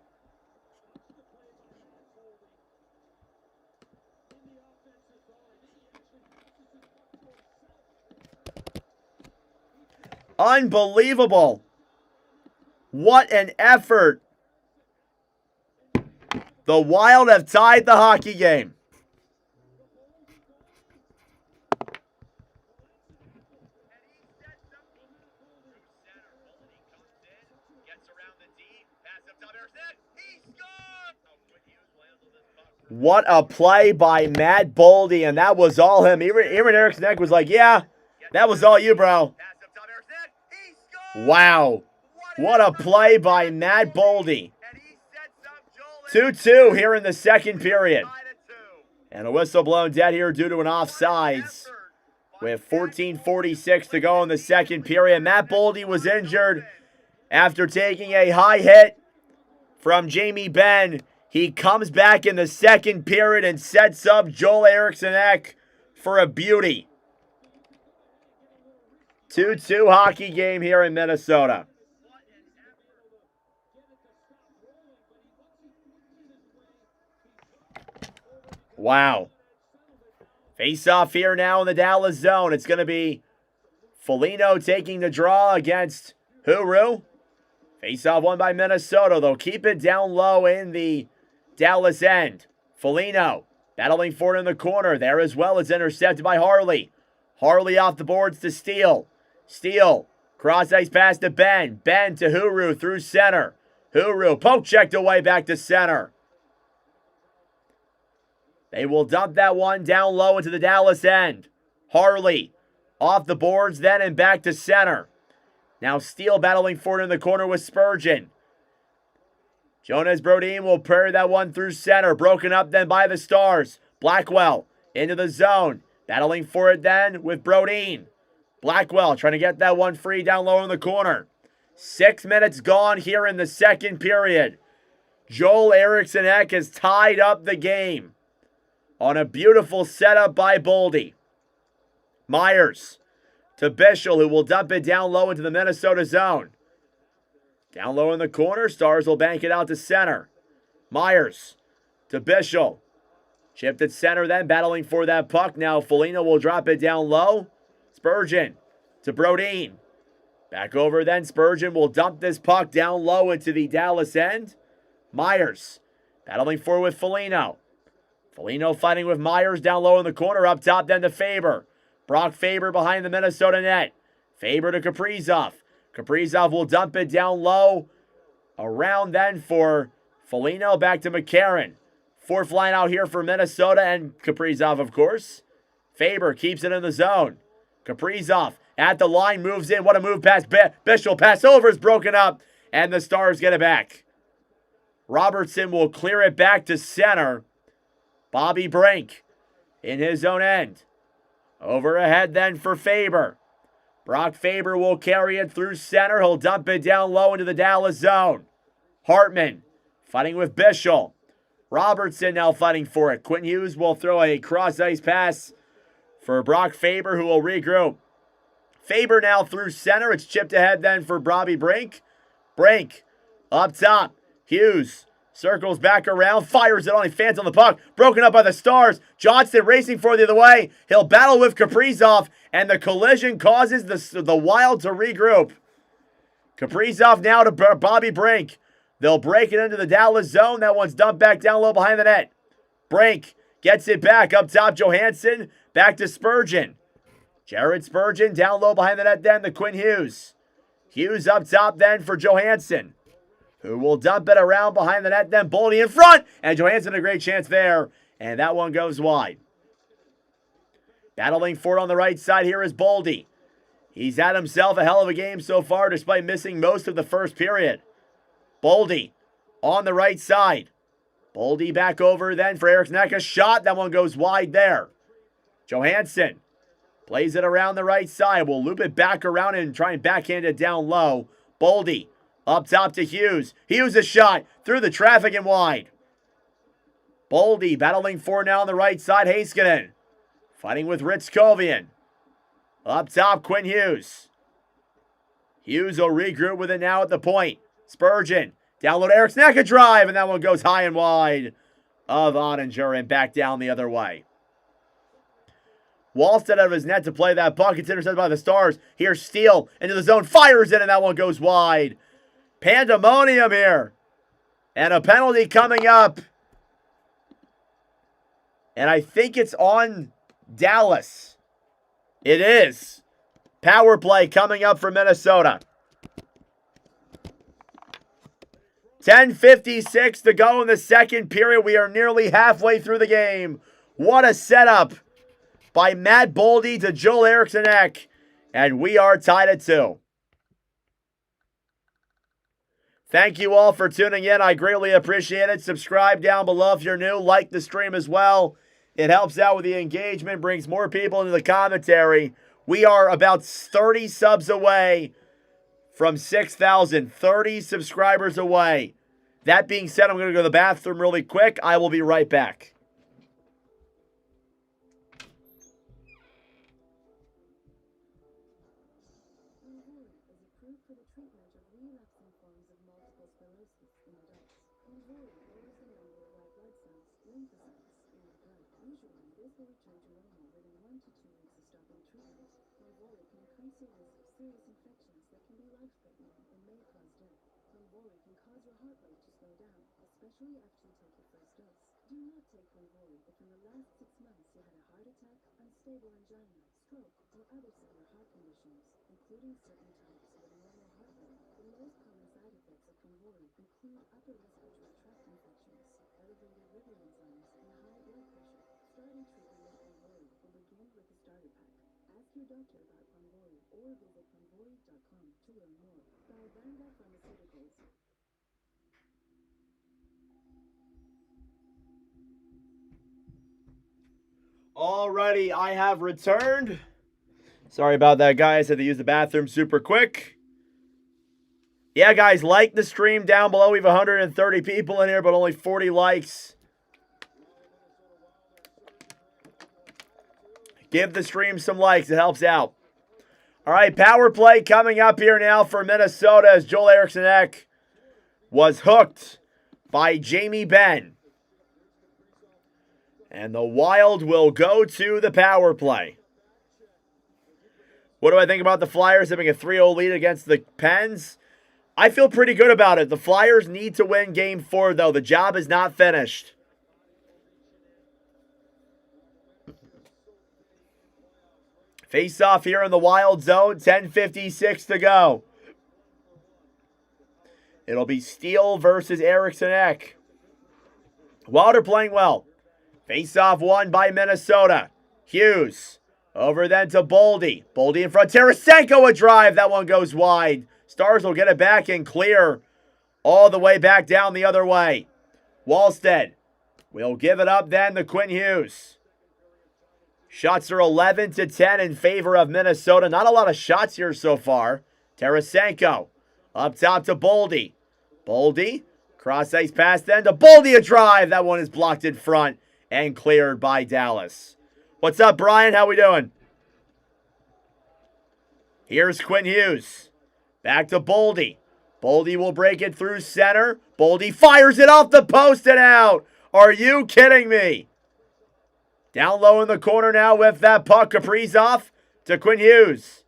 Unbelievable. What an effort. The Wild have tied the hockey game. What a play by Matt Boldy, and that was all him. Even Eriksson was like, yeah, that was all you, bro. Wow. What a play by Matt Boldy. 2-2 here in the second period. And a whistle blown dead here due to an offsides. With 14:46 to go in the second period. Matt Boldy was injured after taking a high hit from Jamie Benn. He comes back in the second period and sets up Joel Eriksson for a beauty. 2-2 hockey game here in Minnesota. Wow. Face-off here now in the Dallas zone. It's going to be Foligno taking the draw against Huru. Face-off won by Minnesota. They'll keep it down low in the Dallas end. Foligno battling for it in the corner. There as well. It's intercepted by Harley. Harley off the boards to Steele. Steele, cross-ice pass to Ben. Ben to Huru through center. Huru, poke checked away back to center. They will dump that one down low into the Dallas end. Harley off the boards then and back to center. Now Steele battling for it in the corner with Spurgeon. Jonas Brodin will parry that one through center. Broken up then by the Stars. Blackwell into the zone. Battling for it then with Brodin. Blackwell trying to get that one free down low in the corner. 6 minutes gone here in the second period. Joel Eriksson-Ek has tied up the game on a beautiful setup by Boldy. Myers to Bischel, who will dump it down low into the Minnesota zone. Down low in the corner, Stars will bank it out to center. Myers to Bischel. Chipped at center then, battling for that puck. Now Foligno will drop it down low. Spurgeon to Brodin. Back over then, Spurgeon will dump this puck down low into the Dallas end. Myers battling for with Foligno. Foligno fighting with Myers down low in the corner. Up top then to Faber. Brock Faber behind the Minnesota net. Faber to Kaprizov. Kaprizov will dump it down low. Around then for Foligno. Back to McCarron. Fourth line out here for Minnesota and Kaprizov, of course. Faber keeps it in the zone. Kaprizov at the line, moves in. What a move past Bischel. Pass over is broken up, and the Stars get it back. Robertson will clear it back to center. Bobby Brink in his own end. Over ahead then for Faber. Brock Faber will carry it through center. He'll dump it down low into the Dallas zone. Hartman fighting with Bischel. Robertson now fighting for it. Quinn Hughes will throw a cross-ice pass for Brock Faber, who will regroup. Faber now through center. It's chipped ahead then for Bobby Brink. Brink up top. Hughes circles back around, fires it on, he fans on the puck. Broken up by the Stars. Johnston racing for the other way. He'll battle with Kaprizov, and the collision causes the Wild to regroup. Kaprizov now to Bobby Brink. They'll break it into the Dallas zone. That one's dumped back down low behind the net. Brink gets it back up top. Johansson back to Spurgeon. Jared Spurgeon down low behind the net then to Quinn Hughes. Hughes up top then for Johansson, who will dump it around behind the net then. Boldy in front, and Johansson a great chance there, and that one goes wide. Battling for it on the right side here is Boldy. He's had himself a hell of a game so far despite missing most of the first period. Boldy on the right side. Boldy back over then for Eriksson-Ek. A shot. That one goes wide there. Johansson plays it around the right side. We'll loop it back around and try and backhand it down low. Boldy up top to Hughes. Hughes a shot through the traffic and wide. Boldy battling for now on the right side. Heiskanen fighting with Ritskovian. Up top, Quinn Hughes. Hughes will regroup with it now at the point. Spurgeon, download Eriksson-Ek, a drive, and that one goes high and wide of Ottinger and back down the other way. Wallstead out of his net to play that puck. It's intercepted by the Stars. Here's Steele into the zone, fires it, and that one goes wide. Pandemonium here. And a penalty coming up. And I think it's on Dallas. It is. Power play coming up for Minnesota. 10:56 to go in the second period. We are nearly halfway through the game. What a setup by Matt Boldy to Joel Eriksson-Ek. And we are tied at 2. Thank you all for tuning in. I greatly appreciate it. Subscribe down below if you're new. Like the stream as well. It helps out with the engagement, brings more people into the commentary. We are about 30 subs away from 6,000. 30 subscribers away. That being said, I'm going to go to the bathroom really quick. I will be right back. approved for the treatment of relapsing forms of multiple sclerosis in adults. Ponvory lowers the number of white blood cells, lymphocytes, in the blood. Usually, this will return to normal within 1 to 2 weeks of stopping treatment. Ponvory can increase your risk of serious infections that can be life-threatening and may cause death. Ponvory can cause your heart rate to slow down, especially after you take your first dose. Do not take Ponvory if in the last 6 months you had a heart attack, unstable angina, stroke, or other severe heart conditions, including certain types of abnormal heart rate. The most common side effects of Ponvory include upper respiratory tract infections, elevated liver enzymes, and high blood pressure. Starting treatment with Ponvory will begin with the starter pack. Ask your doctor about Ponvory or visit ponvory.com to learn more. By Vanda Pharmaceuticals. Alrighty, I have returned. Sorry about that, guys. Had to use the bathroom super quick. Yeah, guys, like the stream down below. We have 130 people in here, but only 40 likes. Give the stream some likes. It helps out. All right, power play coming up here now for Minnesota as Joel Eriksson-Ek was hooked by Jamie Benn. And the Wild will go to the power play. What do I think about the Flyers having a 3-0 lead against the Pens? I feel pretty good about it. The Flyers need to win Game 4, though. The job is not finished. Face-off here in the Wild zone. 10:56 to go. It'll be Steele versus Eriksson-Ek. Wild are playing well. Face-off won by Minnesota. Hughes. Over then to Boldy. Boldy in front. Tarasenko a drive. That one goes wide. Stars will get it back and clear all the way back down the other way. Wallstead will give it up then to Quinn Hughes. Shots are 11-10 in favor of Minnesota. Not a lot of shots here so far. Tarasenko up top to Boldy. Boldy. Cross-ice pass then to Boldy a drive. That one is blocked in front and cleared by Dallas. What's up, Brian? How we doing? Here's Quinn Hughes. Back to Boldy. Boldy will break it through center. Boldy fires it off the post and out. Are you kidding me? Down low in the corner now with that puck. Kaprizov to Quinn Hughes.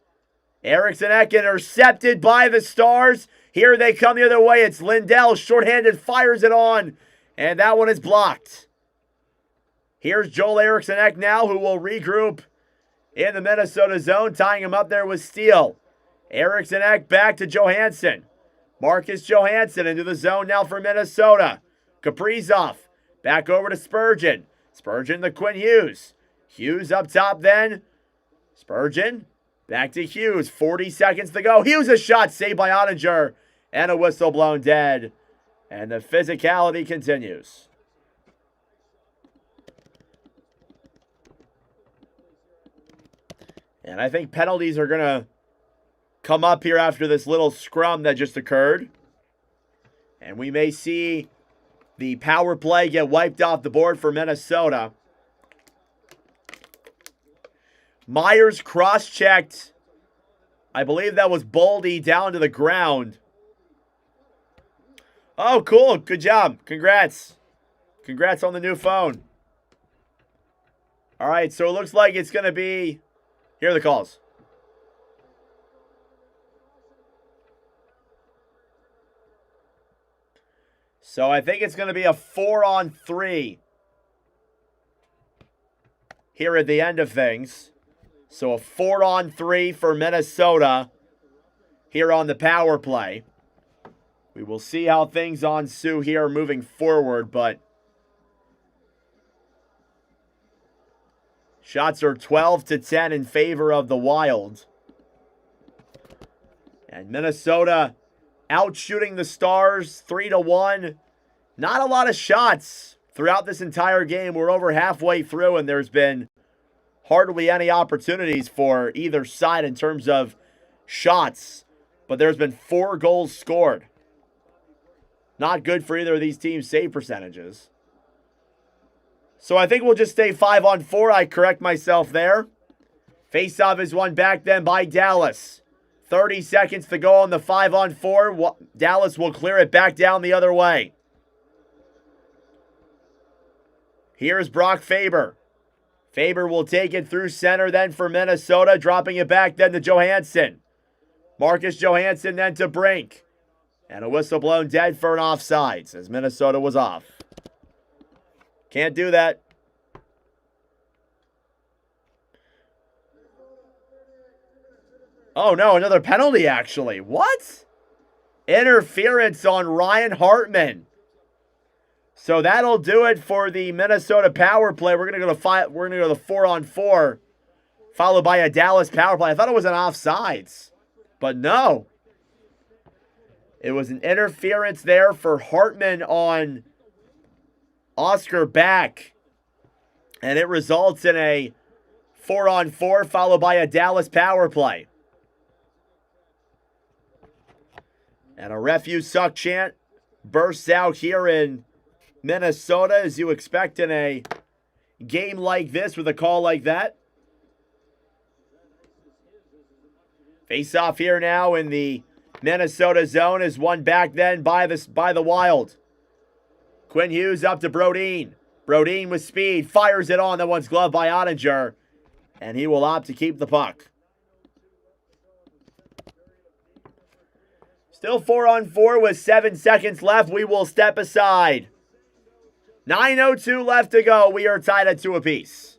Eriksson-Ek intercepted by the Stars. Here they come the other way. It's Lindell. Shorthanded, fires it on. And that one is blocked. Here's Joel Eriksson-Ek now, who will regroup in the Minnesota zone, tying him up there with Steele. Eriksson-Ek back to Johansson. Marcus Johansson into the zone now for Minnesota. Kaprizov back over to Spurgeon. Spurgeon to Quinn Hughes. Hughes up top then. Spurgeon back to Hughes. 40 seconds to go. Hughes a shot saved by Ottinger. And a whistle blown dead. And the physicality continues. And I think penalties are going to come up here after this little scrum that just occurred. And we may see the power play get wiped off the board for Minnesota. Myers cross-checked. I believe that was Boldy down to the ground. Oh, cool. Good job. Congrats. Congrats on the new phone. All right, so it looks like it's going to be... Here are the calls. So I think it's going to be a 4-on-3 here at the end of things. So a 4-on-3 for Minnesota here on the power play. We will see how things ensue here moving forward, but shots are 12-10 in favor of the Wild. And Minnesota out shooting the Stars 3-1. Not a lot of shots throughout this entire game. We're over halfway through, and there's been hardly any opportunities for either side in terms of shots. But there's been 4 goals scored. Not good for either of these teams' save percentages. So I think we'll just stay 5-on-4. I correct myself there. Faceoff is won back then by Dallas. 30 seconds to go on the 5-on-4. Dallas will clear it back down the other way. Here's Brock Faber. Faber will take it through center then for Minnesota, dropping it back then to Johansson. Marcus Johansson then to Brink. And a whistle blown dead for an offsides as Minnesota was off. Can't do that. Oh no, another penalty actually. What? Interference on Ryan Hartman. So that'll do it for the Minnesota power play. We're gonna go to the 4-on-4, followed by a Dallas power play. I thought it was an offsides, but no. It was an interference there for Hartman on Oscar Back. And it results in a 4-on-4, followed by a Dallas power play. And a ref you suck chant bursts out here in Minnesota, as you expect in a game like this with a call like that. Face off here now in the Minnesota zone is won back then by the Wild. Quinn Hughes up to Brodin. Brodin with speed, fires it on. That one's gloved by Ottinger, and he will opt to keep the puck. Still 4-on-4 with 7 seconds left. We will step aside. 9:02 left to go. We are tied at 2 apiece.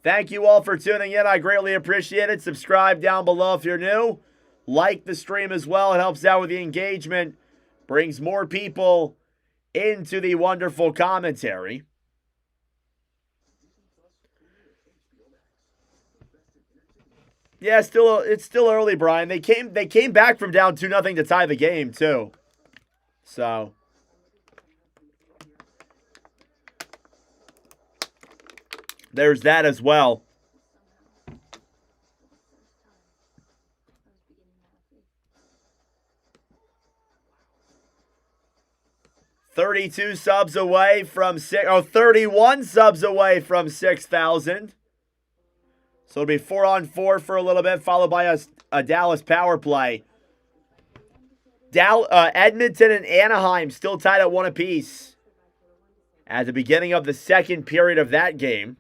Thank you all for tuning in. I greatly appreciate it. Subscribe down below if you're new. Like the stream as well. It helps out with the engagement. Brings more people into the wonderful commentary. Yeah, it's still early, Brian. They came back from down 2-0 to tie the game too. So there's that as well. $32 subs away from 31 subs away from 6,000. So it'll be 4-on-4 for a little bit, followed by a Dallas power play. Edmonton and Anaheim still tied at 1 apiece at the beginning of the second period of that game.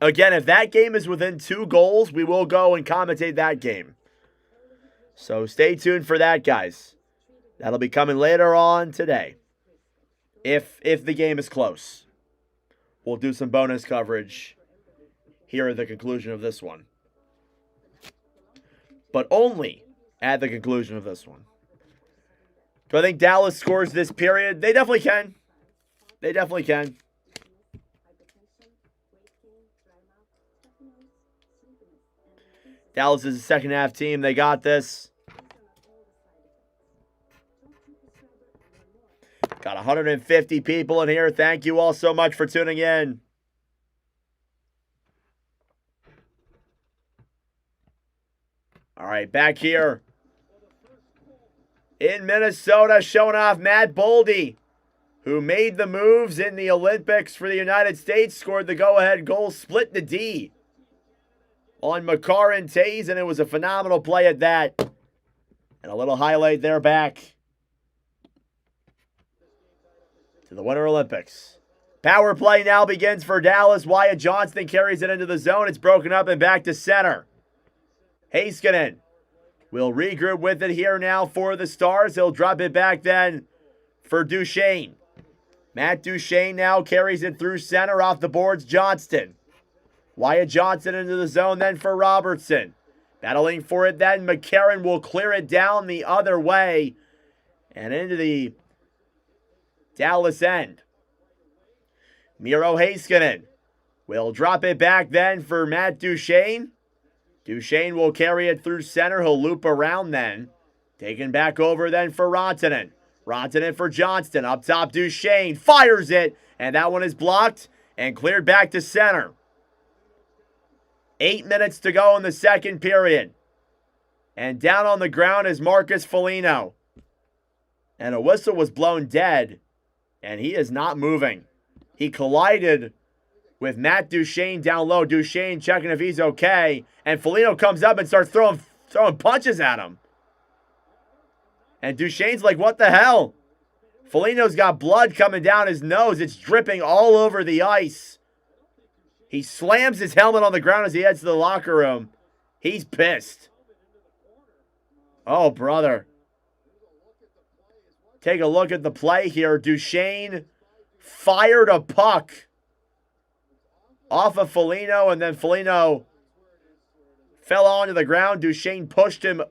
Again, if that game is within 2 goals, we will go and commentate that game. So stay tuned for that, guys. That'll be coming later on today. If the game is close, we'll do some bonus coverage here at the conclusion of this one. But only at the conclusion of this one. Do I think Dallas scores this period? They definitely can. They definitely can. Dallas is a second half team. They got this. Got 150 people in here. Thank you all so much for tuning in. All right, back here in Minnesota, showing off Matt Boldy, who made the moves in the Olympics for the United States, scored the go-ahead goal, split the D on Makar and Taze, and it was a phenomenal play at that. And a little highlight there back to the Winter Olympics. Power play now begins for Dallas. Wyatt Johnston carries it into the zone. It's broken up and back to center. Heiskanen will regroup with it here now for the Stars. He'll drop it back then for Duchain. Matt Duchain now carries it through center off the boards. Johnston. Wyatt Johnston into the zone then for Robertson. Battling for it then. McCarron will clear it down the other way and into the Dallas end. Miro Heiskanen will drop it back then for Matt Duchain. Duchain will carry it through center. He'll loop around then. Taken back over then for Rantanen. Rantanen for Johnston. Up top, Duchain fires it. And that one is blocked and cleared back to center. 8 minutes to go in the second period. And down on the ground is Marcus Foligno. And a whistle was blown dead. And he is not moving. He collided with Matt Duchain down low. Duchain checking if he's okay. And Foligno comes up and starts throwing Throwing punches at him. And Duchain's like, what the hell? Foligno's got blood coming down his nose. It's dripping all over the ice. He slams his helmet on the ground as he heads to the locker room. He's pissed. Oh, brother. Take a look at the play here. Duchain fired a puck off of Foligno, and then Foligno fell onto the ground. Duchain pushed him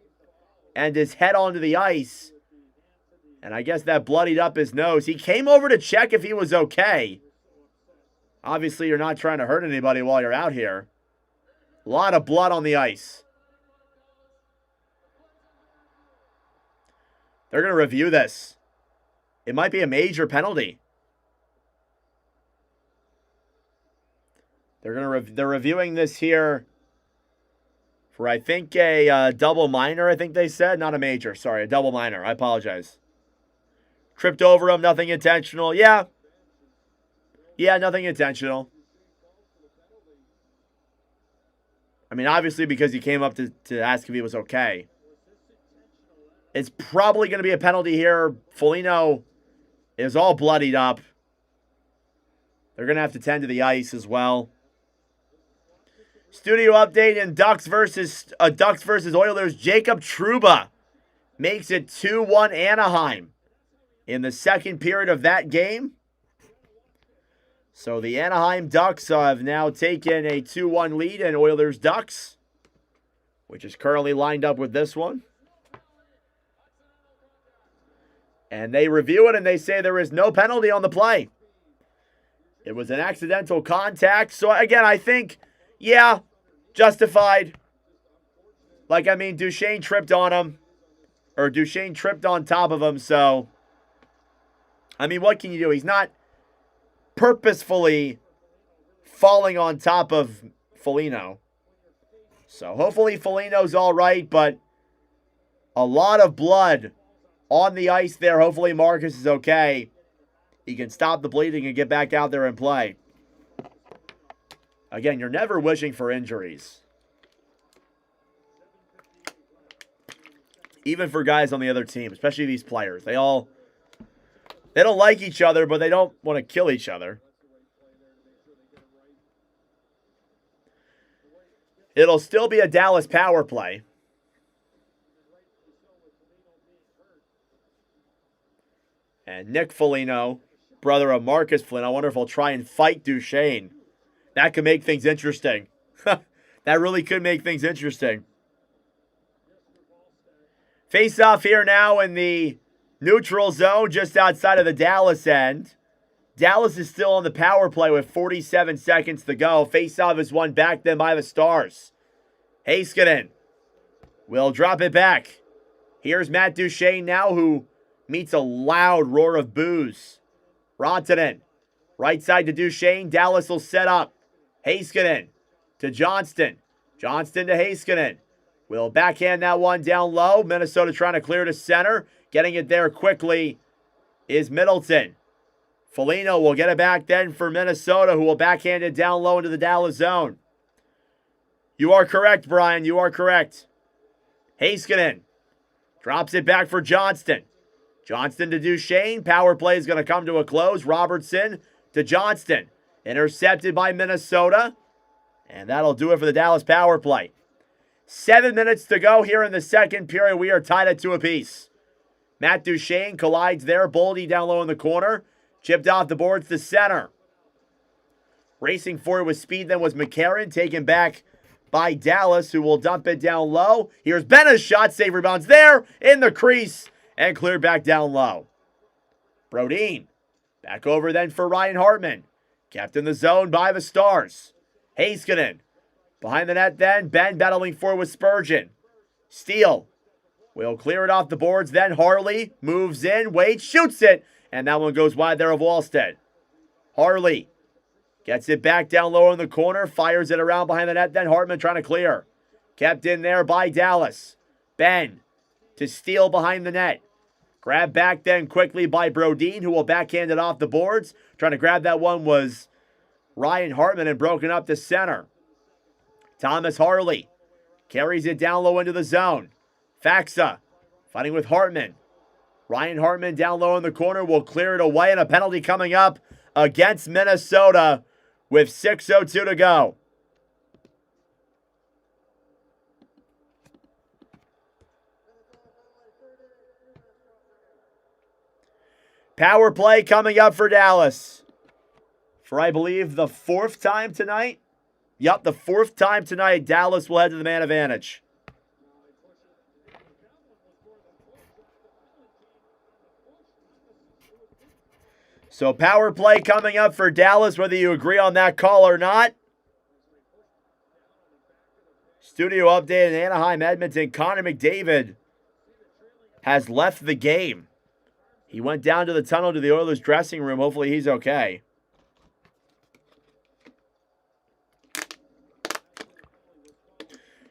and his head onto the ice. And I guess that bloodied up his nose. He came over to check if he was okay. Obviously, you're not trying to hurt anybody while you're out here. A lot of blood on the ice. They're going to review this. It might be a major penalty. They're reviewing this here for, I think, a double minor, I think they said. Not a major, sorry, a double minor. I apologize. Tripped over him, nothing intentional. Yeah, nothing intentional. I mean, obviously because he came up to ask if he was okay. It's probably going to be a penalty here. Foligno is all bloodied up. They're going to have to tend to the ice as well. Studio update in Ducks versus Oilers. Jacob Trouba makes it 2-1 Anaheim in the second period of that game. So the Anaheim Ducks have now taken a 2-1 lead in Oilers Ducks, which is currently lined up with this one. And they review it and they say there is no penalty on the play. It was an accidental contact. So again, I think, yeah, justified. Like, I mean, Duchain tripped on him. Or Duchain tripped on top of him. So, I mean, what can you do? He's not purposefully falling on top of Foligno. So hopefully Foligno's all right, but a lot of blood on the ice there. Hopefully Marcus is okay. He can stop the bleeding and get back out there and play. Again, you're never wishing for injuries. Even for guys on the other team, especially these players. They don't like each other, but they don't want to kill each other. It'll still be a Dallas power play. And Nick Foligno, brother of Marcus Flynn, I wonder if he'll try and fight Duchain. That could make things interesting. That really could make things interesting. Face off here now in the neutral zone just outside of the Dallas end. Dallas is still on the power play with 47 seconds to go. Face off is won back then by the Stars. Heiskanen will drop it back. Here's Matt Duchain now, who meets a loud roar of boos. Rantanen, right side to Duchain. Dallas will set up. Heiskanen to Johnston. Johnston to Heiskanen. Will backhand that one down low. Minnesota trying to clear to center. Getting it there quickly is Middleton. Foligno will get it back then for Minnesota, who will backhand it down low into the Dallas zone. You are correct, Brian. You are correct. Heiskanen drops it back for Johnston. Johnston to Duchain. Power play is going to come to a close. Robertson to Johnston. Intercepted by Minnesota. And that'll do it for the Dallas power play. 7 minutes to go here in the second period. We are tied at 2 apiece. Matt Duchain collides there. Boldy down low in the corner. Chipped off the boards to center. Racing for it with speed then was McCarron. Taken back by Dallas, who will dump it down low. Here's Benna's shot. Save rebounds there in the crease. And cleared back down low. Brodin. Back over then for Ryan Hartman. Kept in the zone by the Stars. Heiskanen. Behind the net then. Ben battling forward with Spurgeon. Steele will clear it off the boards. Then Harley moves in. Waits. Shoots it. And that one goes wide there of Wallstead. Harley gets it back down low in the corner. Fires it around behind the net. Then Hartman trying to clear. Kept in there by Dallas. Ben to Steele behind the net. Grabbed back then quickly by Brodin, who will backhand it off the boards. Trying to grab that one was Ryan Hartman and broken up to center. Thomas Harley Carries it down low into the zone. Faxa fighting with Hartman. Ryan Hartman down low in the corner will clear it away, and a penalty coming up against Minnesota with 6:02 to go. Power play coming up for Dallas. For, I believe, the 4th time tonight. Yep, the 4th time tonight, Dallas will head to the man advantage. So power play coming up for Dallas, whether you agree on that call or not. Studio update in Anaheim, Edmonton. Connor McDavid has left the game. He went down to the tunnel to the Oilers dressing room. Hopefully he's okay.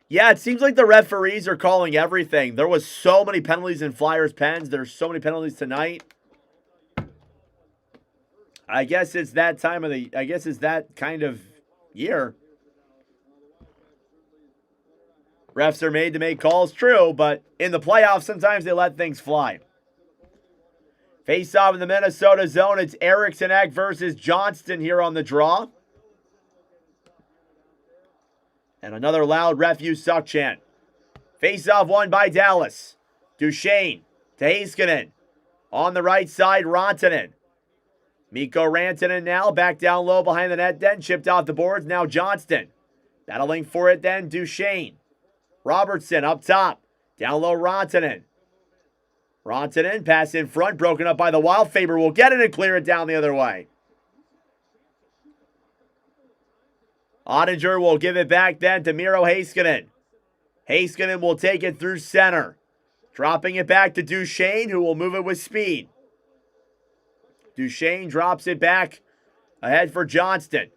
Yeah, it seems like the referees are calling everything. There was so many penalties in Flyers pens. There's so many penalties tonight. I guess it's that time of the, I guess it's that kind of year. Refs are made to make calls, true, but in the playoffs, sometimes they let things fly. Face off in the Minnesota zone. It's Eriksson Ek versus Johnston here on the draw. And another loud ref you suck chant. Face off won by Dallas. Duchain to Heiskanen. On the right side, Rantanen. Mikko Rantanen now back down low behind the net then. Chipped off the boards. Now Johnston. Battling for it then. Duchain. Robertson up top. Down low Rantanen. Rantanen, pass in front, broken up by the Wild. Faber will get it and clear it down the other way. Ottinger will give it back then to Miro Heiskanen. Heiskanen will take it through center. Dropping it back to Duchain, who will move it with speed. Duchain drops it back ahead for Johnston.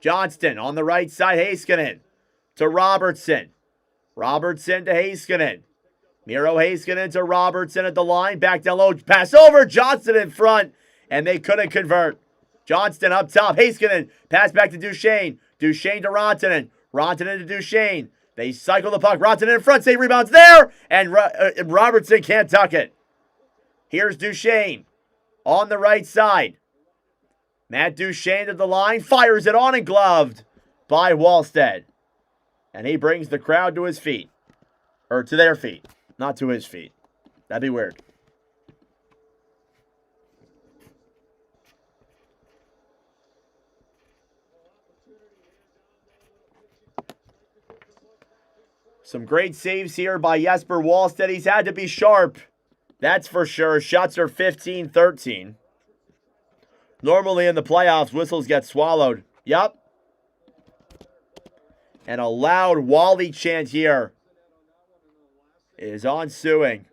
Johnston on the right side, Heiskanen to Robertson. Robertson to Heiskanen. Miro Heiskanen to Robertson at the line. Back down low. Pass over. Johnston in front. And they couldn't convert. Johnston up top. Heiskanen. Pass back to Duchain. Duchain to Rantanen. Rantanen to Duchain. They cycle the puck. Rantanen in front. Save rebounds there. And Robertson can't tuck it. Here's Duchain. On the right side. Matt Duchain to the line. Fires it on and gloved by Wallstead. And he brings the crowd to his feet. Or to their feet. Not to his feet. That'd be weird. Some great saves here by Jesper Wallstedt. He's had to be sharp. That's for sure. Shots are 15-13. Normally in the playoffs, whistles get swallowed. Yep. And a loud Wally chant here is ensuing.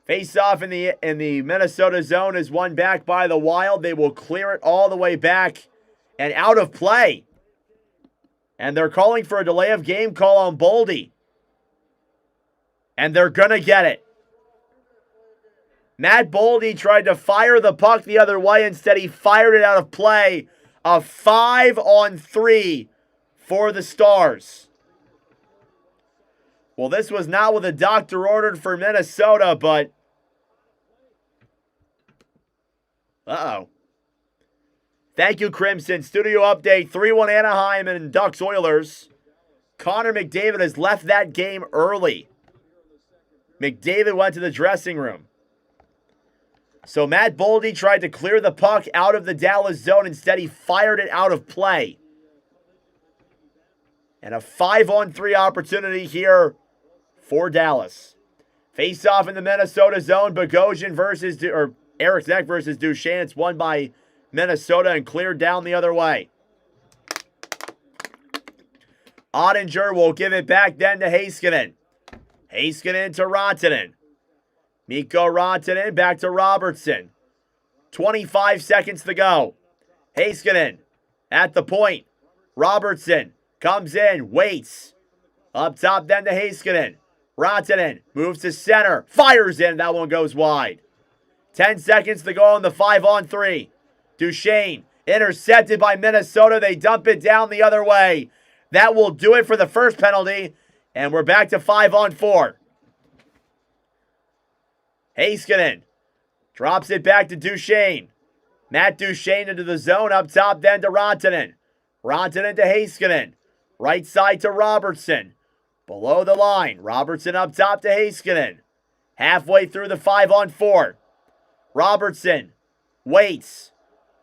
Face off in the Minnesota zone is won back by the Wild. They will clear it all the way back and out of play. And they're calling for a delay of game call on Boldy. And they're going to get it. Matt Boldy tried to fire the puck the other way. Instead, he fired it out of play. A 5-on-3 for the Stars. Well, this was not what the doctor ordered for Minnesota, but... Uh-oh. Thank you, Crimson. Studio update, 3-1 Anaheim and Ducks Oilers. Connor McDavid has left that game early. McDavid went to the dressing room. So Matt Boldy tried to clear the puck out of the Dallas zone. Instead, he fired it out of play. And a 5-on-3 opportunity here for Dallas. Face off in the Minnesota zone. Bogosian versus, or Eriksson Ek versus Duchain. It's won by Minnesota and cleared down the other way. Ottinger will give it back then to Heiskanen. Heiskanen to Rantanen. Mikko Rantanen back to Robertson. 25 seconds to go. Heiskanen at the point. Robertson comes in, waits. Up top then to Heiskanen. Rantanen moves to center, fires in. That one goes wide. 10 seconds to go on the 5-on-3. Duchain Intercepted by Minnesota. They dump it down the other way. That will do it for the first penalty. And we're back to 5-on-4. Heiskanen drops it back to Duchain. Matt Duchain into the zone. Up top then to Rantanen. Rantanen to Heiskanen. Right side to Robertson. Below the line. Robertson up top to Heiskanen. Halfway through the 5-on-4. Robertson waits.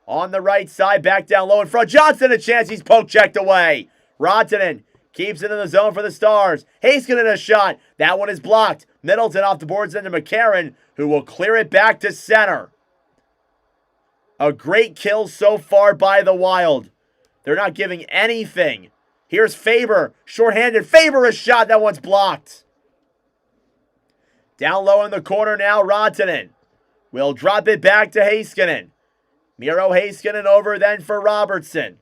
On the right side, back down low in front. Johnston a chance. He's poke checked away. Rantanen keeps it in the zone for the Stars. Heiskanen a shot. That one is blocked. Middleton off the boards into McCarron, who will clear it back to center. A great kill so far by the Wild. They're not giving anything. Here's Faber. Shorthanded. Faber a shot. That one's blocked. Down low in the corner now, Rantanen will drop it back to Heiskanen. Miro Heiskanen over then for Robertson.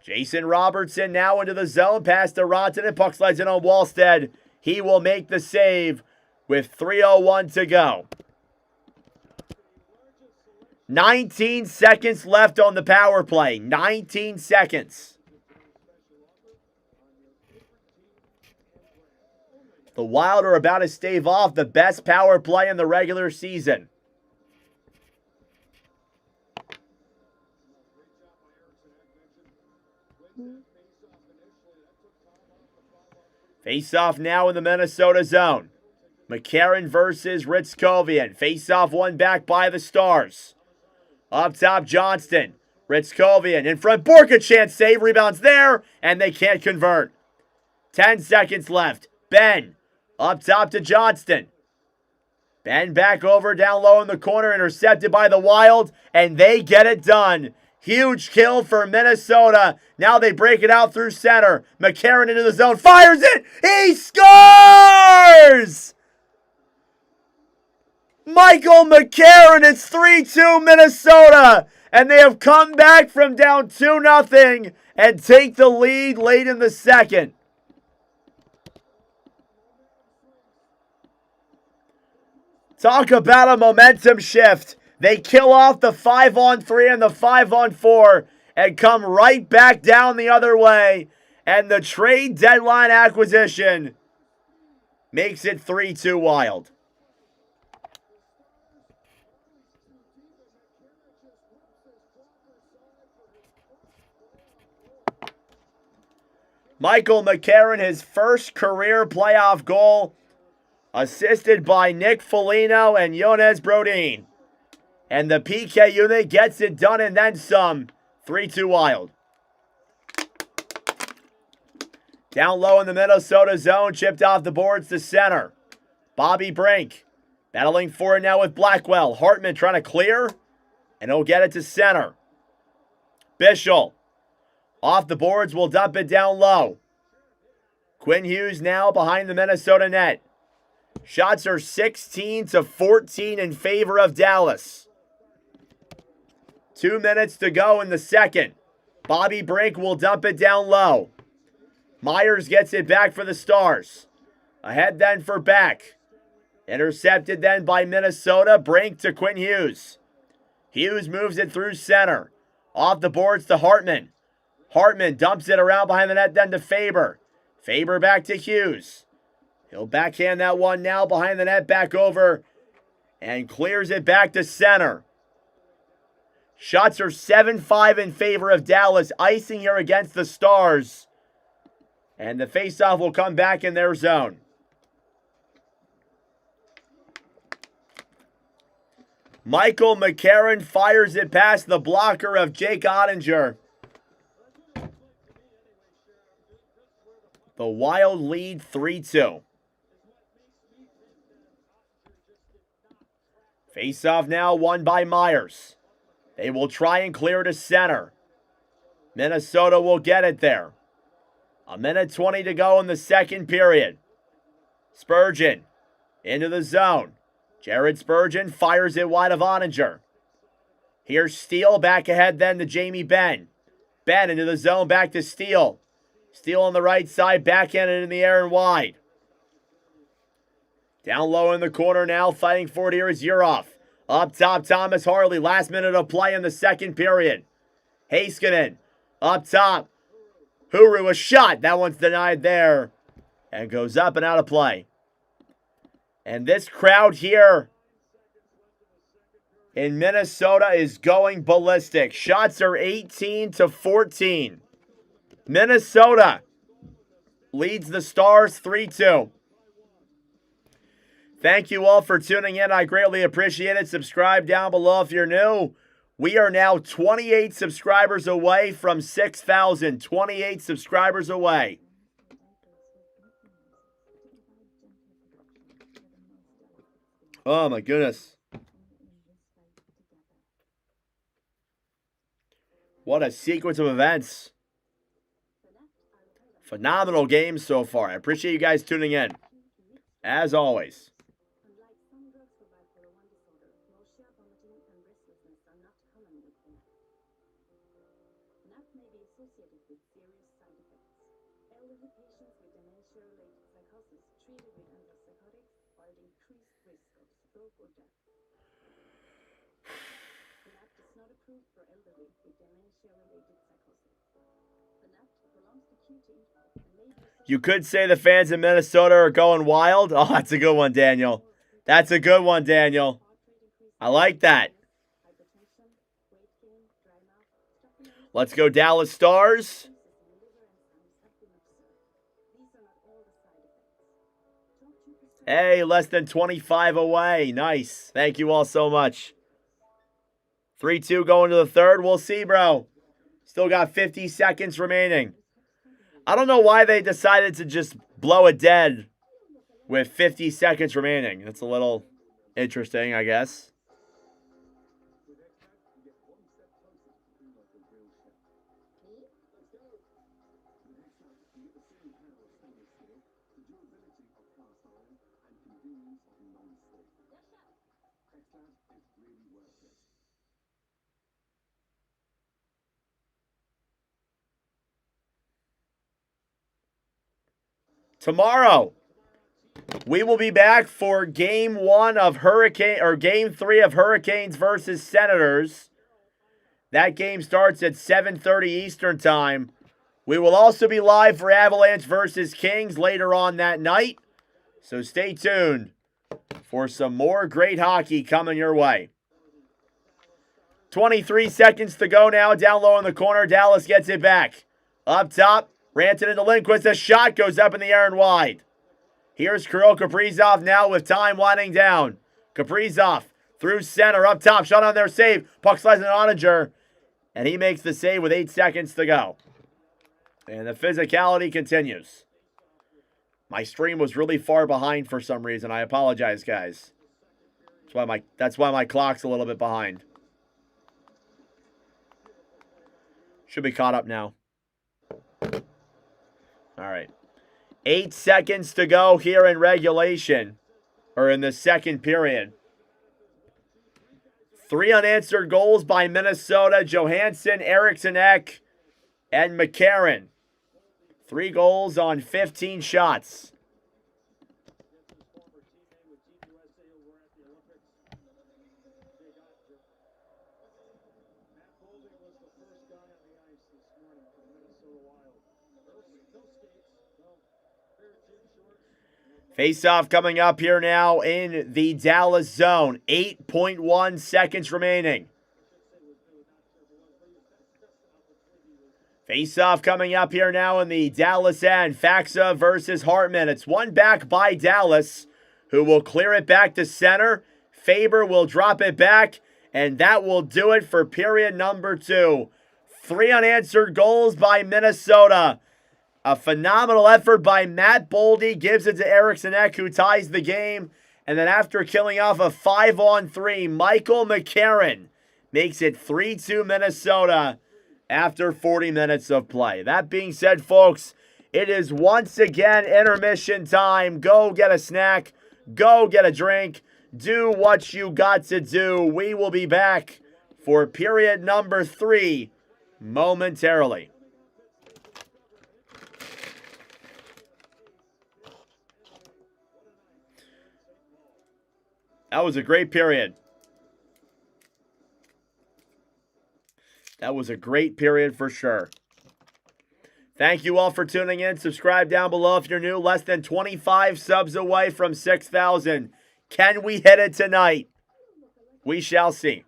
Jason Robertson now into the zone. Pass to Rantanen. Puck slides in on Wallstead. He will make the save with 3:01 to go. 19 seconds left on the power play. 19 seconds. The Wild are about to stave off the best power play in the regular season. Face-off now in the Minnesota zone. McCarron versus Ritzkovian. Face-off won back by the Stars. Up top, Johnston. Ritzkovian in front. Borka chance save. Rebounds there, and they can't convert. 10 seconds left. Ben up top to Johnston. Ben back over down low in the corner. Intercepted by the Wild, and they get it done. Huge kill for Minnesota. Now they break it out through center. McCarron into the zone. Fires it. He scores! Michael McCarron. It's 3-2 Minnesota. And they have come back from down 2-0 and take the lead late in the second. Talk about a momentum shift. They kill off the 5-on-3 and the 5-on-4 and come right back down the other way. And the trade deadline acquisition makes it 3-2 Wild. Michael McCarron, his first career playoff goal, assisted by Nick Foligno and Jonas Brodin. And the PK unit gets it done and then some. 3-2 Wild. Down low in the Minnesota zone, chipped off the boards to center. Bobby Brink battling for it now with Blackwell. Hartman trying to clear, and he'll get it to center. Bischel off the boards, will dump it down low. Quinn Hughes now behind the Minnesota net. Shots are 16-14 in favor of Dallas. 2 minutes to go in the second. Bobby Brink will dump it down low. Myers gets it back for the Stars. Ahead then for Beck. Intercepted then by Minnesota. Brink to Quinn Hughes. Hughes moves it through center. Off the boards to Hartman. Hartman dumps it around behind the net then to Faber. Faber back to Hughes. He'll backhand that one now behind the net, back over, and clears it back to center. Shots are 7-5 in favor of Dallas. Icing here against the Stars. And the faceoff will come back in their zone. Michael McCarron fires it past the blocker of Jake Ottinger. The Wild lead 3-2. Face-off now won by Myers. They will try and clear to center. Minnesota will get it there. 1:20 to go in the second period. Spurgeon into the zone. Jared Spurgeon fires it wide of Ottinger. Here's Steele back ahead then to Jamie Benn. Benn into the zone back to Steele. Steele on the right side, backhanded in the air and wide. Down low in the corner now, fighting for it here is Urhoff. Up top, Thomas Harley. Last minute of play in the second period. Heiskanen. Up top. Huru, a shot. That one's denied there. And goes up and out of play. And this crowd here in Minnesota is going ballistic. Shots are 18-14. Minnesota leads the Stars 3-2. Thank you all for tuning in. I greatly appreciate it. Subscribe down below if you're new. We are now 28 subscribers away from 6,000. 28 subscribers away. Oh my goodness. What a sequence of events. Phenomenal game so far. I appreciate you guys tuning in. As always. You could say the fans in Minnesota are going wild. Oh, that's a good one, Daniel. That's a good one, Daniel. I like that. Let's go Dallas Stars. Hey, less than 25 away. Nice. Thank you all so much. 3-2 going to the third. We'll see, bro. Still got 50 seconds remaining. I don't know why they decided to just blow it dead with 50 seconds remaining. That's a little interesting, I guess. Tomorrow, we will be back for game 3 of Hurricanes versus Senators. That game starts at 7:30 Eastern Time. We will also be live for Avalanche versus Kings later on that night. So stay tuned for some more great hockey coming your way. 23 seconds to go now. Down low in the corner, Dallas gets it back. Up top, Rantanen to Lindquist. A shot goes up in the air and wide. Here's Kirill Kaprizov now with time winding down. Kaprizov through center, up top. Shot on their save. Puck slides in Oettinger. And he makes the save with 8 seconds to go. And the physicality continues. My stream was really far behind for some reason. I apologize, guys. That's why my clock's a little bit behind. Should be caught up now. All right. 8 seconds to go here in regulation, or in the second period. 3 unanswered goals by Minnesota. Johansson, Eriksson Ek, and McCarron. 3 goals on 15 shots. Face-off coming up here now in the Dallas zone. 8.1 seconds remaining. Face-off coming up here now in the Dallas end. Faxa versus Hartman. It's one back by Dallas, who will clear it back to center. Faber will drop it back, and that will do it for period number 2. 3 unanswered goals by Minnesota. A phenomenal effort by Matt Boldy, gives it to Eriksson Ek, who ties the game. And then after killing off a 5-on-3, Michael McCarron makes it 3-2 Minnesota after 40 minutes of play. That being said, folks, it is once again intermission time. Go get a snack. Go get a drink. Do what you got to do. We will be back for period number 3 momentarily. That was a great period. That was a great period for sure. Thank you all for tuning in. Subscribe down below if you're new. Less than 25 subs away from 6,000. Can we hit it tonight? We shall see.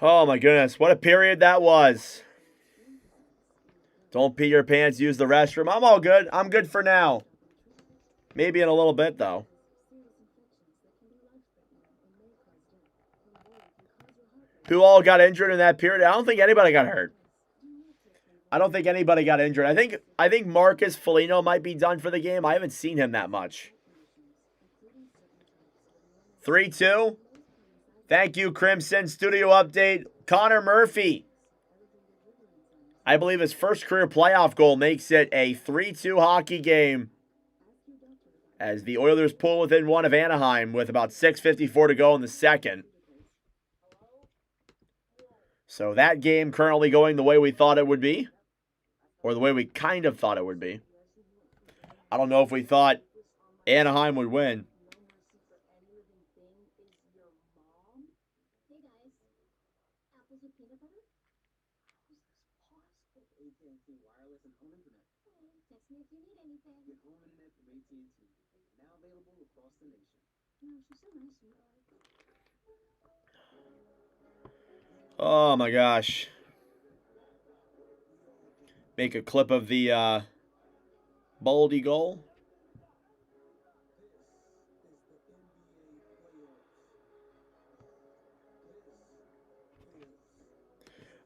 Oh my goodness, what a period that was. Don't pee your pants, use the restroom. I'm all good. I'm good for now. Maybe in a little bit, though. Who all got injured in that period? I don't think anybody got hurt. I don't think anybody got injured. I think Marcus Foligno might be done for the game. I haven't seen him that much. 3-2. Thank you, Crimson. Studio update. Connor Murphy. I believe his first career playoff goal makes it a 3-2 hockey game as the Oilers pull within one of Anaheim with about 6:54 to go in the second. So that game currently going the way we thought it would be, or the way we kind of thought it would be. I don't know if we thought Anaheim would win. Oh my gosh. Make a clip of the Baldy goal.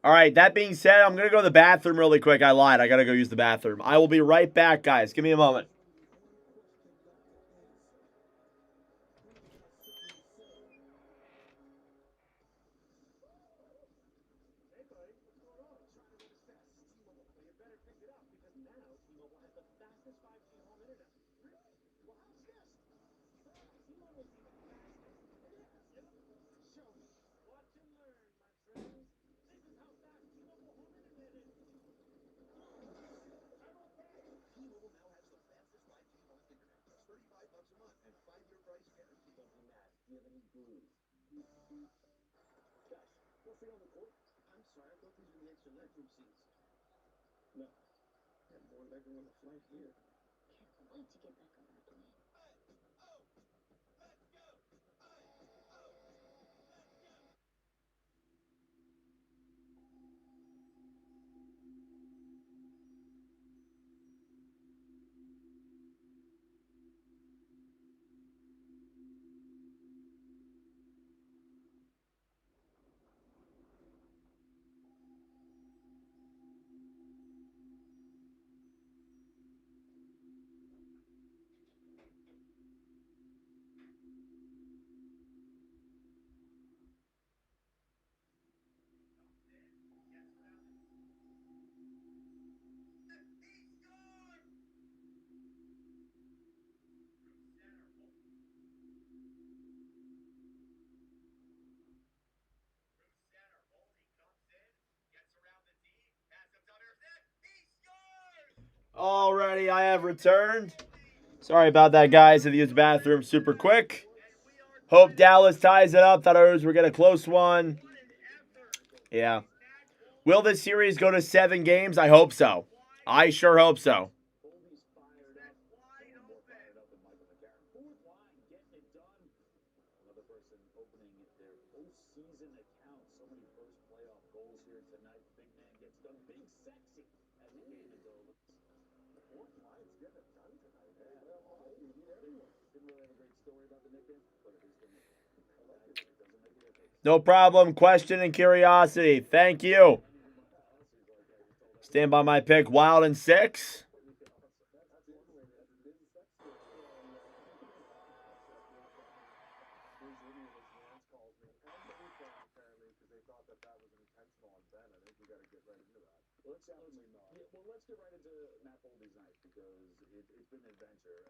All right, that being said, I'm going to go to the bathroom really quick. I lied. I got to go use the bathroom. I will be right back, guys. Give me a moment. Alrighty, I have returned. Sorry about that, guys. I had to use the bathroom super quick. Hope Dallas ties it up. Thought ours were get a close one. Yeah. Will this series go to 7 games? I hope so. I sure hope so. No problem. Question and curiosity. Thank you. Stand by my pick. Wild and 6. Definitely not. Yeah, well, let's get right into Matt Boldy's night because it's been an adventure.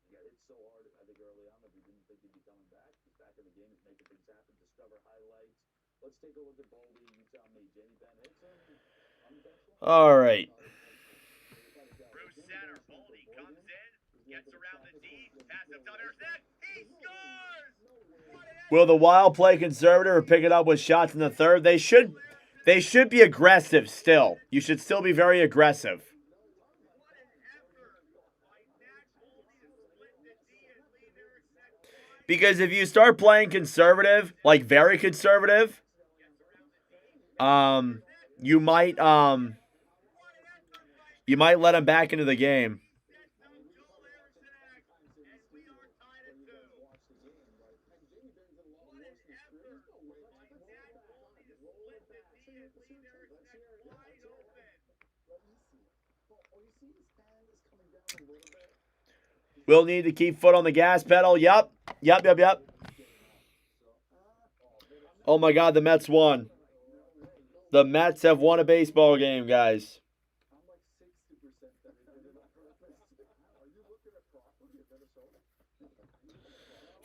He got hit so hard, I think, early on that we didn't think he'd be coming back. He's back in the game. He's making things happen. Discover highlights. Let's take a look at Boldy. You tell me. Jamie Benn hits him unintentionally? All right. Through center. Boldy comes in, gets around the D, pass up top intercept. He scores! Will the Wild play conservative or pick it up with shots in the third? They should be aggressive still. You should still be very aggressive. Because if you start playing conservative, like very conservative, you might let him back into the game. We'll need to keep foot on the gas pedal. Yep. Oh my God, the Mets won. The Mets have won a baseball game, guys.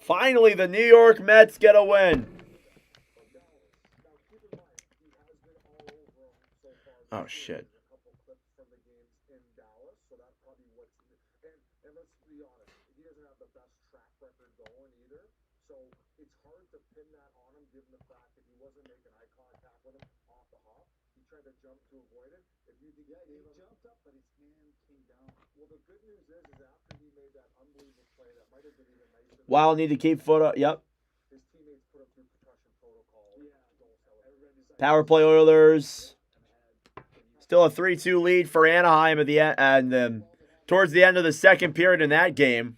Finally, the New York Mets get a win. Oh, shit. Wild need to keep foot up. Yep. Power play Oilers. Still a 3-2 lead for Anaheim at the end, and towards the end of the second period in that game.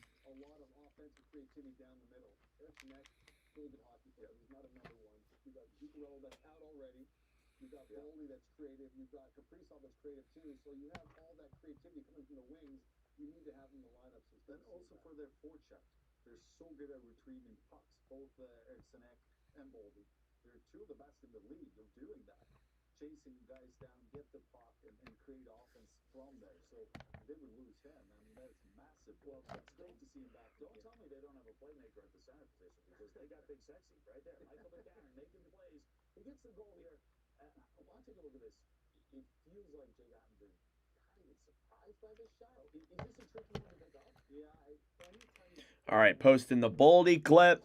All right, posting the Boldy clip.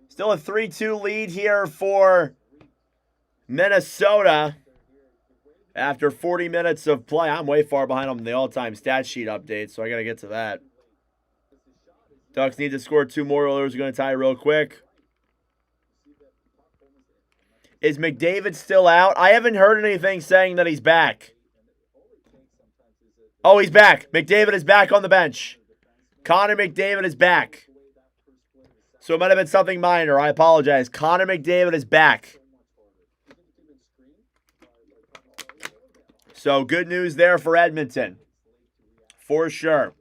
Still a 3-2 lead here for Minnesota after 40 minutes of play. I'm way far behind on the all-time stat sheet update, so I got to get to that. Ducks need to score 2 more. Oilers are going to tie real quick. Is McDavid still out? I haven't heard anything saying that he's back. Oh, he's back. McDavid is back on the bench. Connor McDavid is back. So it might have been something minor. I apologize. Connor McDavid is back. So good news there for Edmonton. For sure.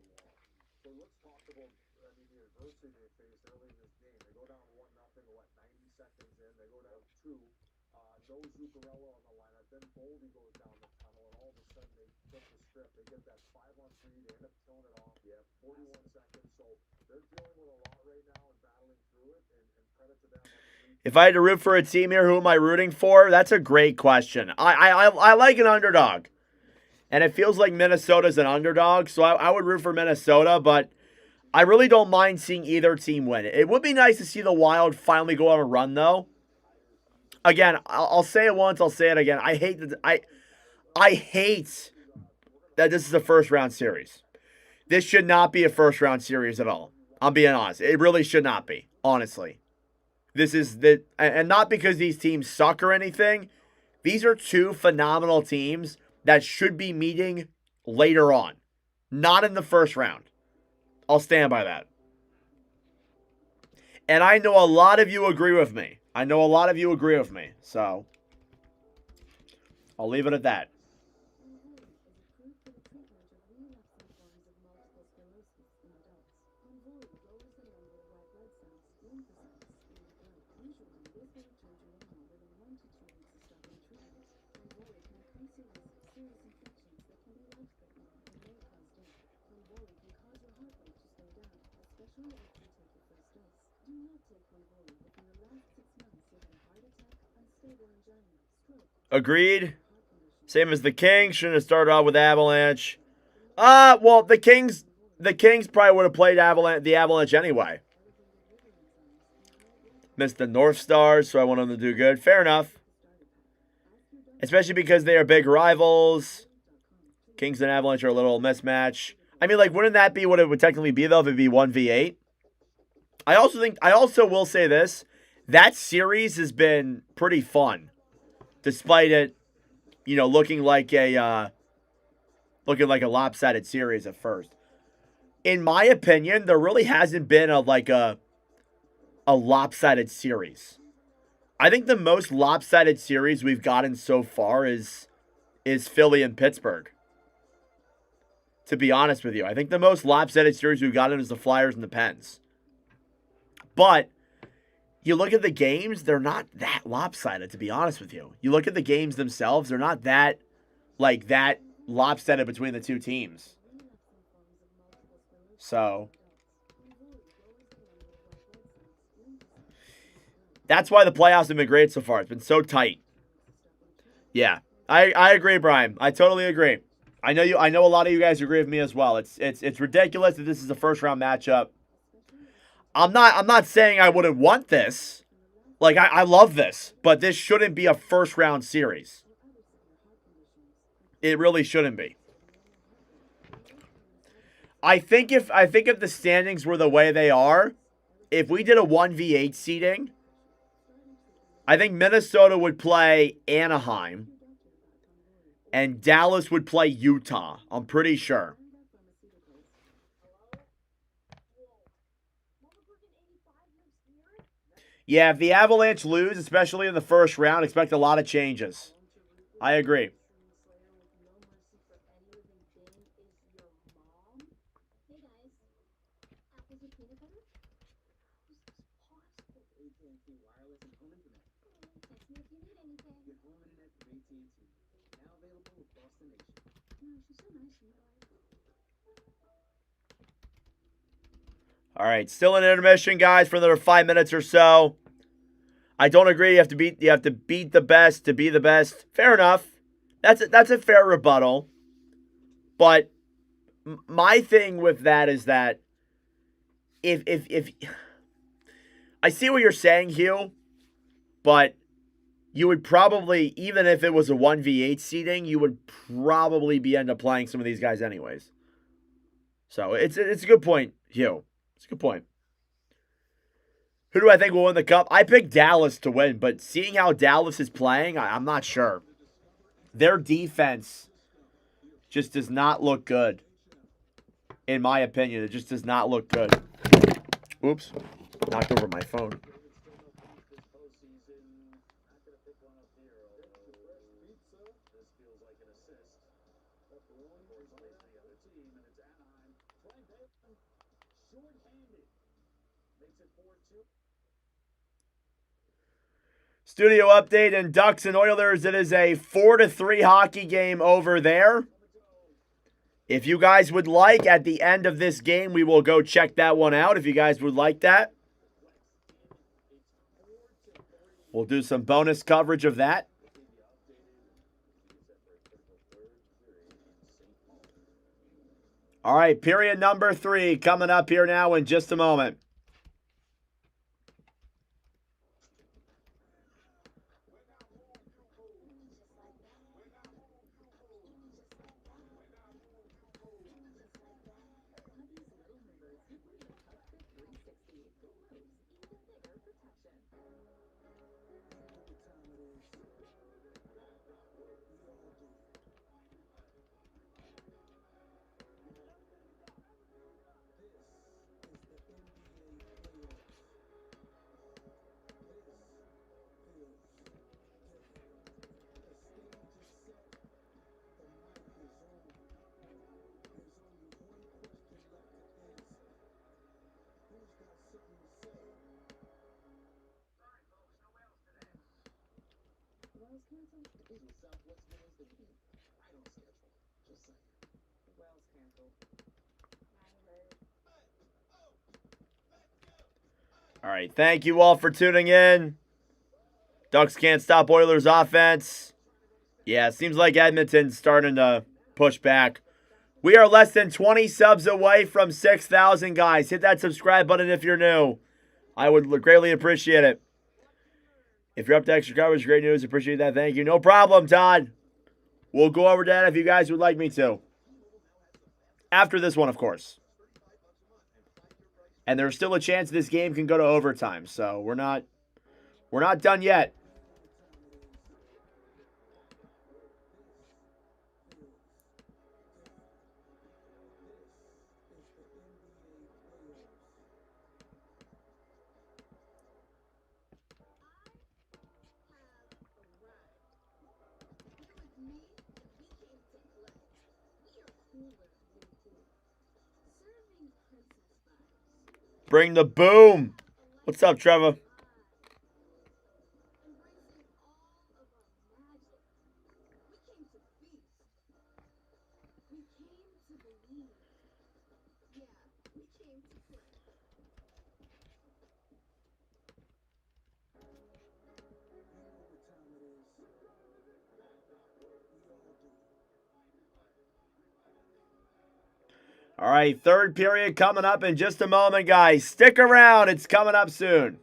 If I had to root for a team here, who am I rooting for? That's a great question. I like an underdog. And it feels like Minnesota's an underdog, so I would root for Minnesota, but I really don't mind seeing either team win. It would be nice to see the Wild finally go on a run, though. Again, I'll say it once, I'll say it again. I hate that this is a first-round series. This should not be a first-round series at all. I'm being honest. It really should not be, honestly. And not because these teams suck or anything. These are two phenomenal teams that should be meeting later on, not in the first round. I'll stand by that. And I know a lot of you agree with me. So I'll leave it at that. serious infections that can be life-threatening and may cause death. Convoli can cause your heart rate to slow down, especially after you take your first dose. Do not take Convoli if in the last 6 months you had a heart attack, unstable angina, stroke. Agreed. Same as the Kings. Shouldn't have started off with Avalanche. Well, the Kings probably would have played the Avalanche anyway. Missed the North Stars, so I want them to do good. Fair enough. Especially because they are big rivals. Kings and Avalanche are a little mismatch. I mean, like, wouldn't that be what it would technically be, though, if it'd be 1v8? I also will say this. That series has been pretty fun. Despite it, you know, looking like a lopsided series at first. In my opinion, there really hasn't been a lopsided series. I think the most lopsided series we've gotten so far is Philly and Pittsburgh. To be honest with you, I think the most lopsided series we've gotten is the Flyers and the Pens. But you look at the games, they're not that lopsided, to be honest with you. You look at the games themselves, they're not that lopsided between the two teams. So that's why the playoffs have been great so far. It's been so tight. Yeah, I agree, Brian. I totally agree. I know a lot of you guys agree with me as well. It's ridiculous that this is a first round matchup. I'm not saying I wouldn't want this. Like, I love this, but this shouldn't be a first round series. It really shouldn't be. I think if the standings were the way they are, if we did a 1v8 seeding, I think Minnesota would play Anaheim and Dallas would play Utah. I'm pretty sure. Yeah, if the Avalanche lose, especially in the first round, expect a lot of changes. I agree. All right, still in intermission, guys, for another 5 minutes or so. I don't agree. You have to beat the best to be the best. Fair enough. That's a fair rebuttal. But my thing with that is that if I see what you're saying, Hugh, but you would probably, even if it was a 1v8 seeding, you would probably end up playing some of these guys anyways. So it's a good point, Hugh. It's a good point. Who do I think will win the cup? I picked Dallas to win, but seeing how Dallas is playing, I'm not sure. Their defense just does not look good. In my opinion, it just does not look good. Oops. Knocked over my phone. Studio update in Ducks and Oilers. It is a 4-3 hockey game over there. If you guys would like, at the end of this game, we will go check that one out if you guys would like that. We'll do some bonus coverage of that. All right, period number 3 coming up here now in just a moment. canceled? Is the Southwest Wednesday? Right on schedule. Just saying. The well's canceled. I heard. All right, thank you all for tuning in. Ducks can't stop Oilers offense. Yeah, it seems like Edmonton's starting to push back. We are less than 20 subs away from 6,000, guys. Hit that subscribe button if you're new. I would greatly appreciate it. If you're up to extra coverage, great news. Appreciate that. Thank you. No problem, Todd. We'll go over that if you guys would like me to. After this one, of course. And there's still a chance this game can go to overtime. So we're not done yet. Bring the boom. What's up, Trevor? All right, third period coming up in just a moment, guys. Stick around. It's coming up soon.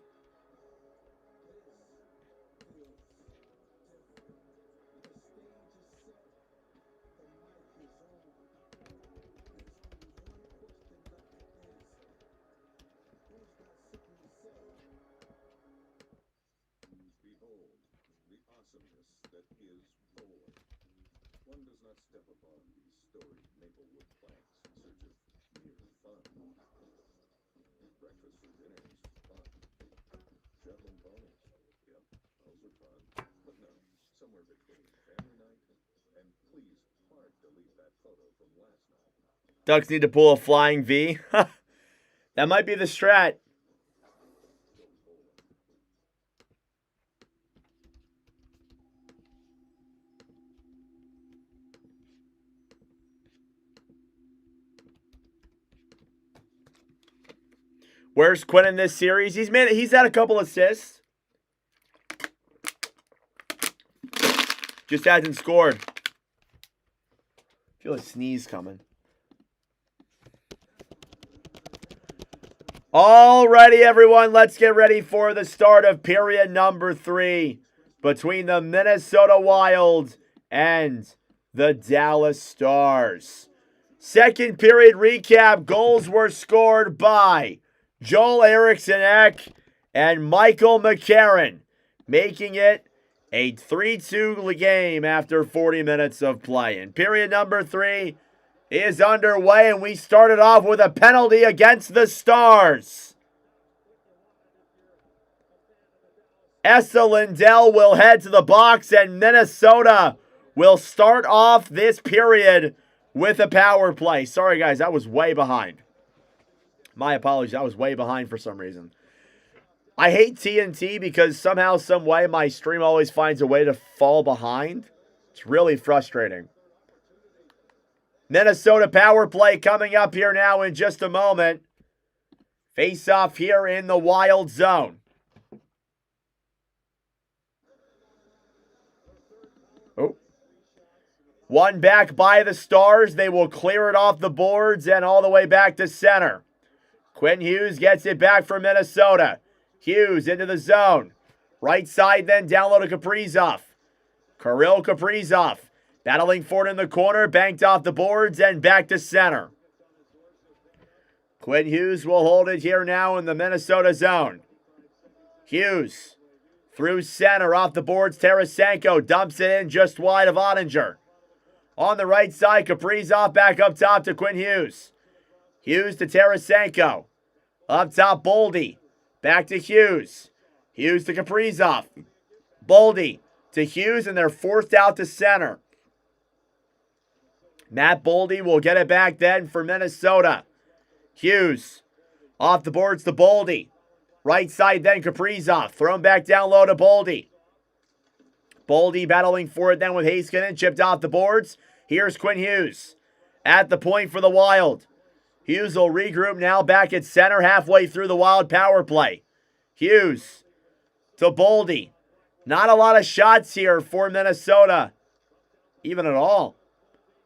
Behold, the awesomeness that is bowling. One does not step upon these storied Maplewood planks in search of mere fun. Breakfast for dinner is fun. Shuttling ponies, yep, those are fun. But no, somewhere between family night and please, Clark, delete that photo from last night. Ducks need to pull a flying V. That might be the strat. Where's Quinn in this series? He's had a couple assists. Just hasn't scored. I feel a sneeze coming. Alrighty, everyone. Let's get ready for the start of period number 3 between the Minnesota Wild and the Dallas Stars. Second period recap. Goals were scored by Joel Eriksson-Ek and Michael McCarron, making it a 3-2 game after 40 minutes of play. And period number 3 is underway, and we started off with a penalty against the Stars. Esa Lindell will head to the box, and Minnesota will start off this period with a power play. Sorry, guys, I was way behind. My apologies, I was way behind for some reason. I hate TNT because somehow, some way, my stream always finds a way to fall behind. It's really frustrating. Minnesota power play coming up here now in just a moment. Face off here in the Wild zone. Oh. One back by the Stars. They will clear it off the boards and all the way back to center. Quinn Hughes gets it back for Minnesota. Hughes into the zone. Right side then down low to Kaprizov. Kirill Kaprizov battling for it in the corner. Banked off the boards and back to center. Quinn Hughes will hold it here now in the Minnesota zone. Hughes through center off the boards. Tarasenko dumps it in just wide of Ottinger. On the right side, Kaprizov back up top to Quinn Hughes. Hughes to Tarasenko. Up top, Boldy. Back to Hughes. Hughes to Kaprizov. Boldy to Hughes, and they're forced out to center. Matt Boldy will get it back then for Minnesota. Hughes off the boards to Boldy. Right side then Kaprizov. Thrown back down low to Boldy. Boldy battling for it then with Heiskanen, chipped off the boards. Here's Quinn Hughes at the point for the Wild. Hughes will regroup now back at center halfway through the Wild power play. Hughes to Boldy. Not a lot of shots here for Minnesota, even at all.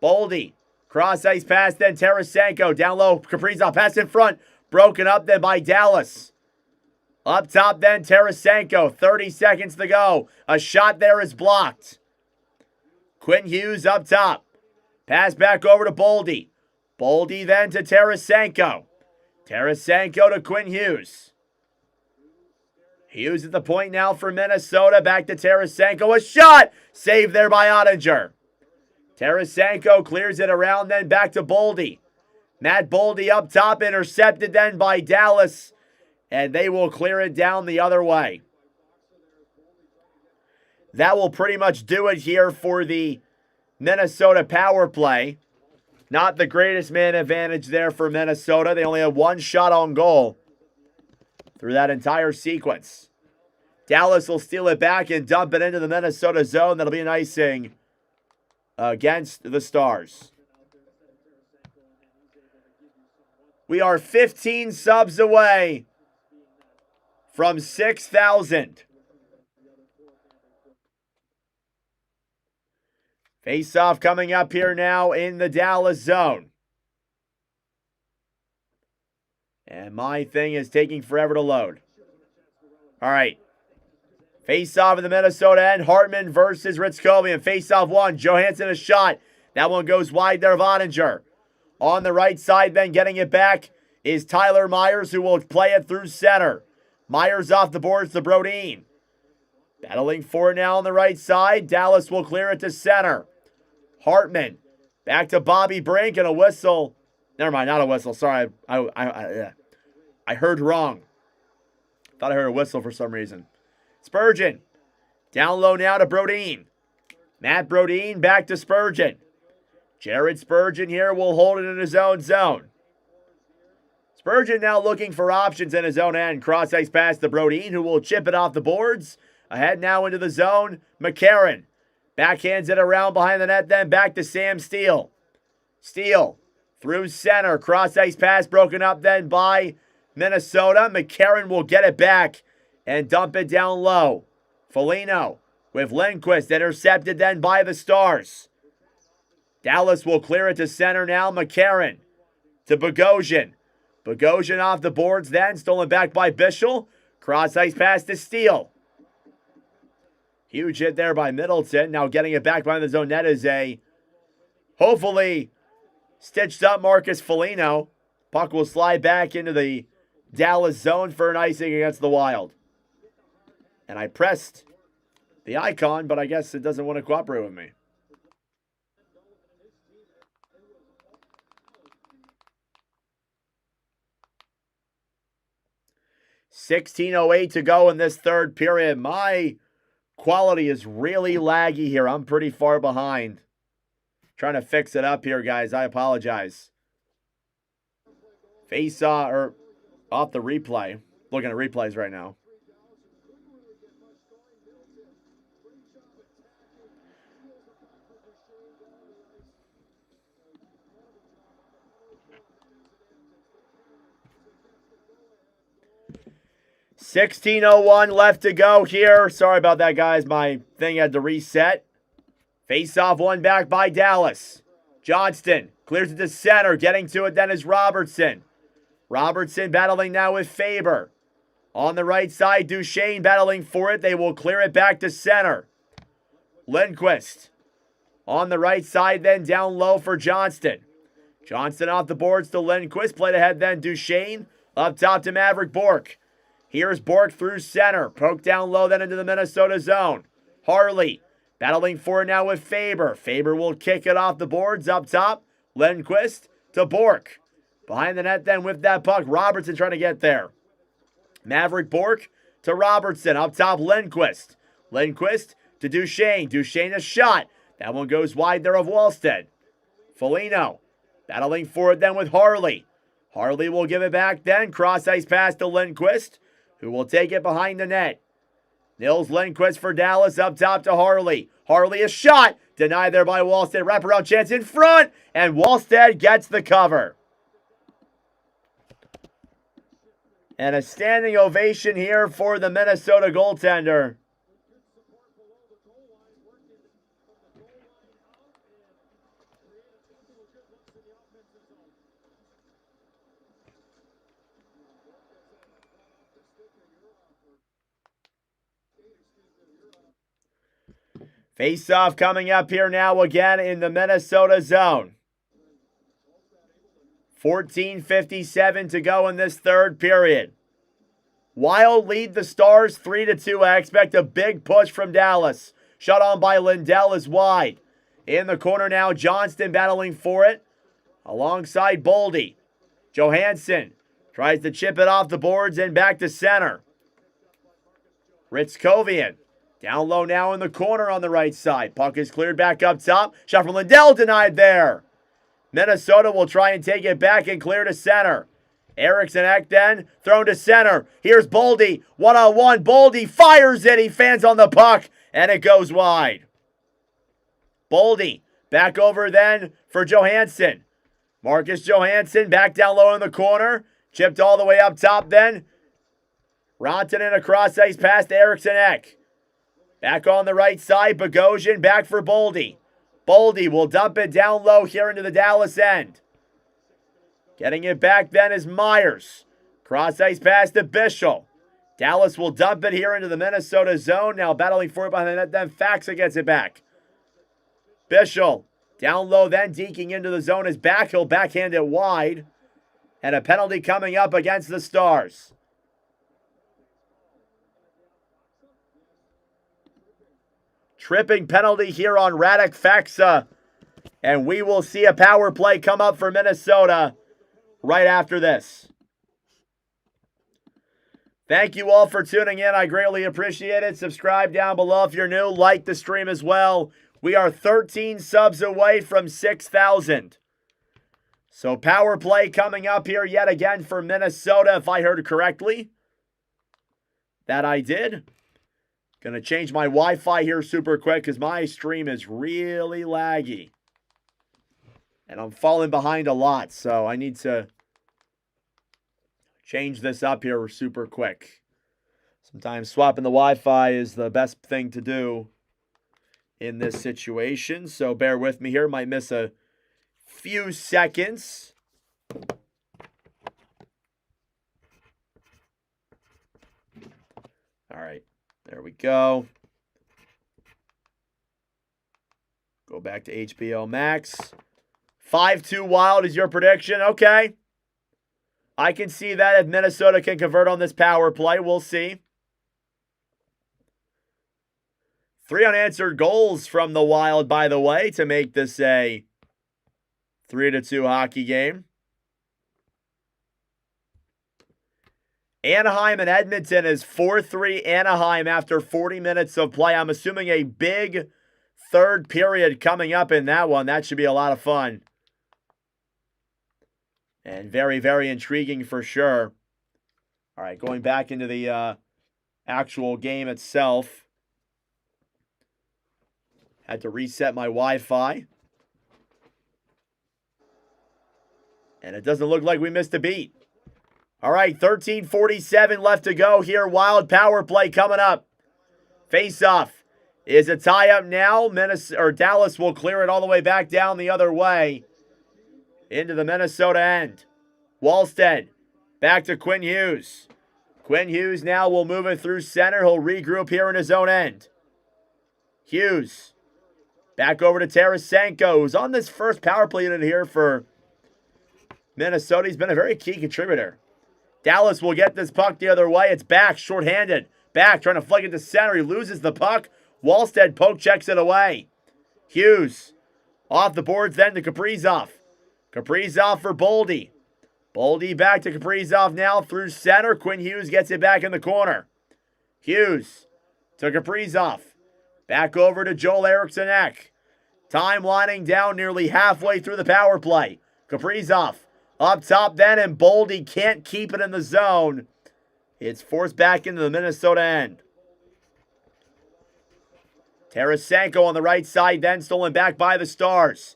Boldy, cross ice pass, then Tarasenko. Down low, Kaprizov pass in front. Broken up then by Dallas. Up top then Tarasenko. 30 seconds to go. A shot there is blocked. Quinn Hughes up top. Pass back over to Boldy. Boldy then to Tarasenko. Tarasenko to Quinn Hughes. Hughes at the point now for Minnesota. Back to Tarasenko. A shot! Saved there by Ottinger. Tarasenko clears it around, then back to Boldy. Matt Boldy up top, intercepted then by Dallas. And they will clear it down the other way. That will pretty much do it here for the Minnesota power play. Not the greatest man advantage there for Minnesota. They only have one shot on goal through that entire sequence. Dallas will steal it back and dump it into the Minnesota zone. That'll be an icing against the Stars. We are 15 subs away from 6,000. Face-off coming up here now in the Dallas zone. And my thing is taking forever to load. All right. Face-off in the Minnesota end. Hartman versus Ritzkovian. Face-off one. Johansson a shot. That one goes wide there of Ottinger. On the right side then getting it back is Tyler Myers, who will play it through center. Myers off the boards to Brodin. Battling for it now on the right side. Dallas will clear it to center. Hartman back to Bobby Brink and a whistle. Never mind, not a whistle. Sorry, I heard wrong. Thought I heard a whistle for some reason. Spurgeon down low now to Brodin. Matt Brodin back to Spurgeon. Jared Spurgeon here will hold it in his own zone. Spurgeon now looking for options in his own end. Cross ice pass to Brodin, who will chip it off the boards. Ahead now into the zone. McCarron backhands it around behind the net, then back to Sam Steele. Steele through center. Cross ice pass broken up then by Minnesota. McCarron will get it back and dump it down low. Foligno with Lindquist, intercepted then by the Stars. Dallas will clear it to center now. McCarron to Bogosian. Bogosian off the boards then, stolen back by Bischel. Cross ice pass to Steele. Huge hit there by Middleton. Now getting it back behind the zone net is a hopefully stitched up Marcus Foligno. Puck will slide back into the Dallas zone for an icing against the Wild. And I pressed the icon, but I guess it doesn't want to cooperate with me. $16:08 to go in this third period. My quality is really laggy here. I'm pretty far behind. Trying to fix it up here, guys. I apologize. Face-off, or off the replay. Looking at replays right now. $16:01 left to go here. Sorry about that, guys. My thing had to reset. Face-off one back by Dallas. Johnston clears it to center. Getting to it then is Robertson. Robertson battling now with Faber. On the right side, Duchain battling for it. They will clear it back to center. Lindquist. On the right side then down low for Johnston. Johnston off the boards to Lindquist. Played ahead then Duchain. Up top to Maverick Bourque. Here's Bourque through center. Poke down low then into the Minnesota zone. Harley battling for it now with Faber. Faber will kick it off the boards up top. Lindquist to Bourque. Behind the net then with that puck. Robertson trying to get there. Maverick Bourque to Robertson. Up top Lindquist. Lindquist to Duchain. Duchain a shot. That one goes wide there of Wallstead. Foligno battling for it then with Harley. Harley will give it back then. Cross ice pass to Lindquist, who will take it behind the net. Nils Lindquist for Dallas up top to Harley. Harley a shot. Denied there by Wallstead. Wraparound chance in front. And Wallstead gets the cover. And a standing ovation here for the Minnesota goaltender. Face-off coming up here now again in the Minnesota zone. 14:57 to go in this third period. Wild lead the Stars 3-2. I expect a big push from Dallas. Shut on by Lindell is wide. In the corner now, Johnston battling for it. Alongside Boldy. Johansson tries to chip it off the boards and back to center. Ritzkovian. Down low now in the corner on the right side. Puck is cleared back up top. Shot from Lindell denied there. Minnesota will try and take it back and clear to center. Eriksson Ek then thrown to center. Here's Boldy. One-on-one. Boldy fires it. He fans on the puck and it goes wide. Boldy back over then for Johansson. Marcus Johansson back down low in the corner. Chipped all the way up top then. Rantanen across ice past Eriksson Ek. Back on the right side, Bogosian back for Boldy. Boldy will dump it down low here into the Dallas end. Getting it back then is Myers. Cross ice pass to Bischel. Dallas will dump it here into the Minnesota zone. Now battling for it behind the net, then Faxa gets it back. Bischel down low then, deking into the zone is back. He'll backhand it wide. And a penalty coming up against the Stars. Tripping penalty here on Radek Faxa. And we will see a power play come up for Minnesota right after this. Thank you all for tuning in. I greatly appreciate it. Subscribe down below if you're new. Like the stream as well. We are 13 subs away from 6,000. So power play coming up here yet again for Minnesota, if I heard correctly. That I did. Gonna change my Wi-Fi here super quick because my stream is really laggy. And I'm falling behind a lot, so I need to change this up here super quick. Sometimes swapping the Wi-Fi is the best thing to do in this situation. So bear with me here. Might miss a few seconds. All right. There we go. Go back to HBO Max. 5-2 Wild is your prediction. Okay. I can see that if Minnesota can convert on this power play. We'll see. 3 unanswered goals from the Wild, by the way, to make this a 3-2 hockey game. Anaheim and Edmonton is 4-3 Anaheim after 40 minutes of play. I'm assuming a big third period coming up in that one. That should be a lot of fun. And very, very intriguing for sure. All right, going back into the actual game itself. Had to reset my Wi-Fi. And it doesn't look like we missed a beat. All right, 13:47 left to go here. Wild power play coming up. Face-off is a tie-up now. Dallas will clear it all the way back down the other way into the Minnesota end. Wallstead back to Quinn Hughes. Quinn Hughes now will move it through center. He'll regroup here in his own end. Hughes back over to Tarasenko, who's on this first power play unit here for Minnesota. He's been a very key contributor. Dallas will get this puck the other way. It's back, shorthanded. Back, trying to flick it to center. He loses the puck. Wallstead poke checks it away. Hughes off the boards then to Kaprizov. Kaprizov for Boldy. Boldy back to Kaprizov now through center. Quinn Hughes gets it back in the corner. Hughes to Kaprizov. Back over to Joel Eriksson Ek. Time winding down nearly halfway through the power play. Kaprizov up top then, and Boldy can't keep it in the zone. It's forced back into the Minnesota end. Tarasenko on the right side, then stolen back by the Stars.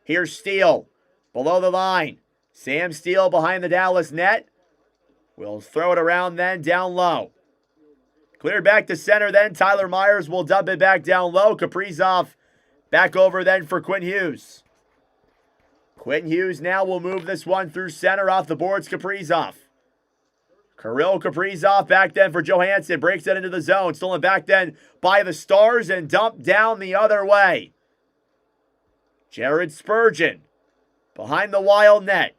Here's Steele, below the line. Sam Steele behind the Dallas net. Will throw it around then, down low. Cleared back to center then. Tyler Myers will dump it back down low. Kaprizov back over then for Quinn Hughes. Quinn Hughes now will move this one through center off the boards. Kaprizov. Kirill Kaprizov back then for Johansson. Breaks it into the zone. Stolen back then by the Stars and dumped down the other way. Jared Spurgeon behind the Wild net.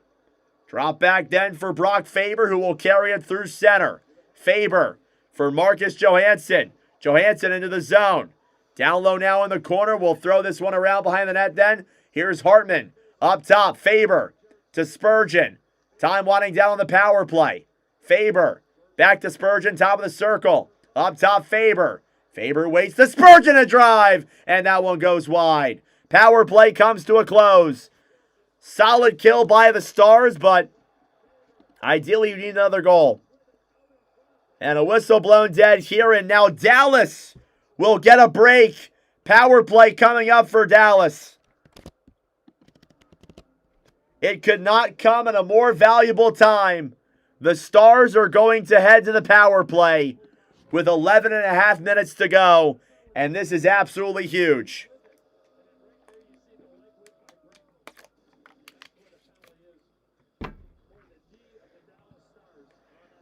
Drop back then for Brock Faber, who will carry it through center. Faber for Marcus Johansson. Johansson into the zone. Down low now in the corner. We'll throw this one around behind the net then. Here's Hartman. Up top, Faber to Spurgeon. Time winding down on the power play. Faber back to Spurgeon, top of the circle. Up top, Faber. Faber waits to Spurgeon a drive, and that one goes wide. Power play comes to a close. Solid kill by the Stars, but ideally you need another goal. And a whistle blown dead here, and now Dallas will get a break. Power play coming up for Dallas. It could not come at a more valuable time. The Stars are going to head to the power play with 11 and a half minutes to go, and this is absolutely huge.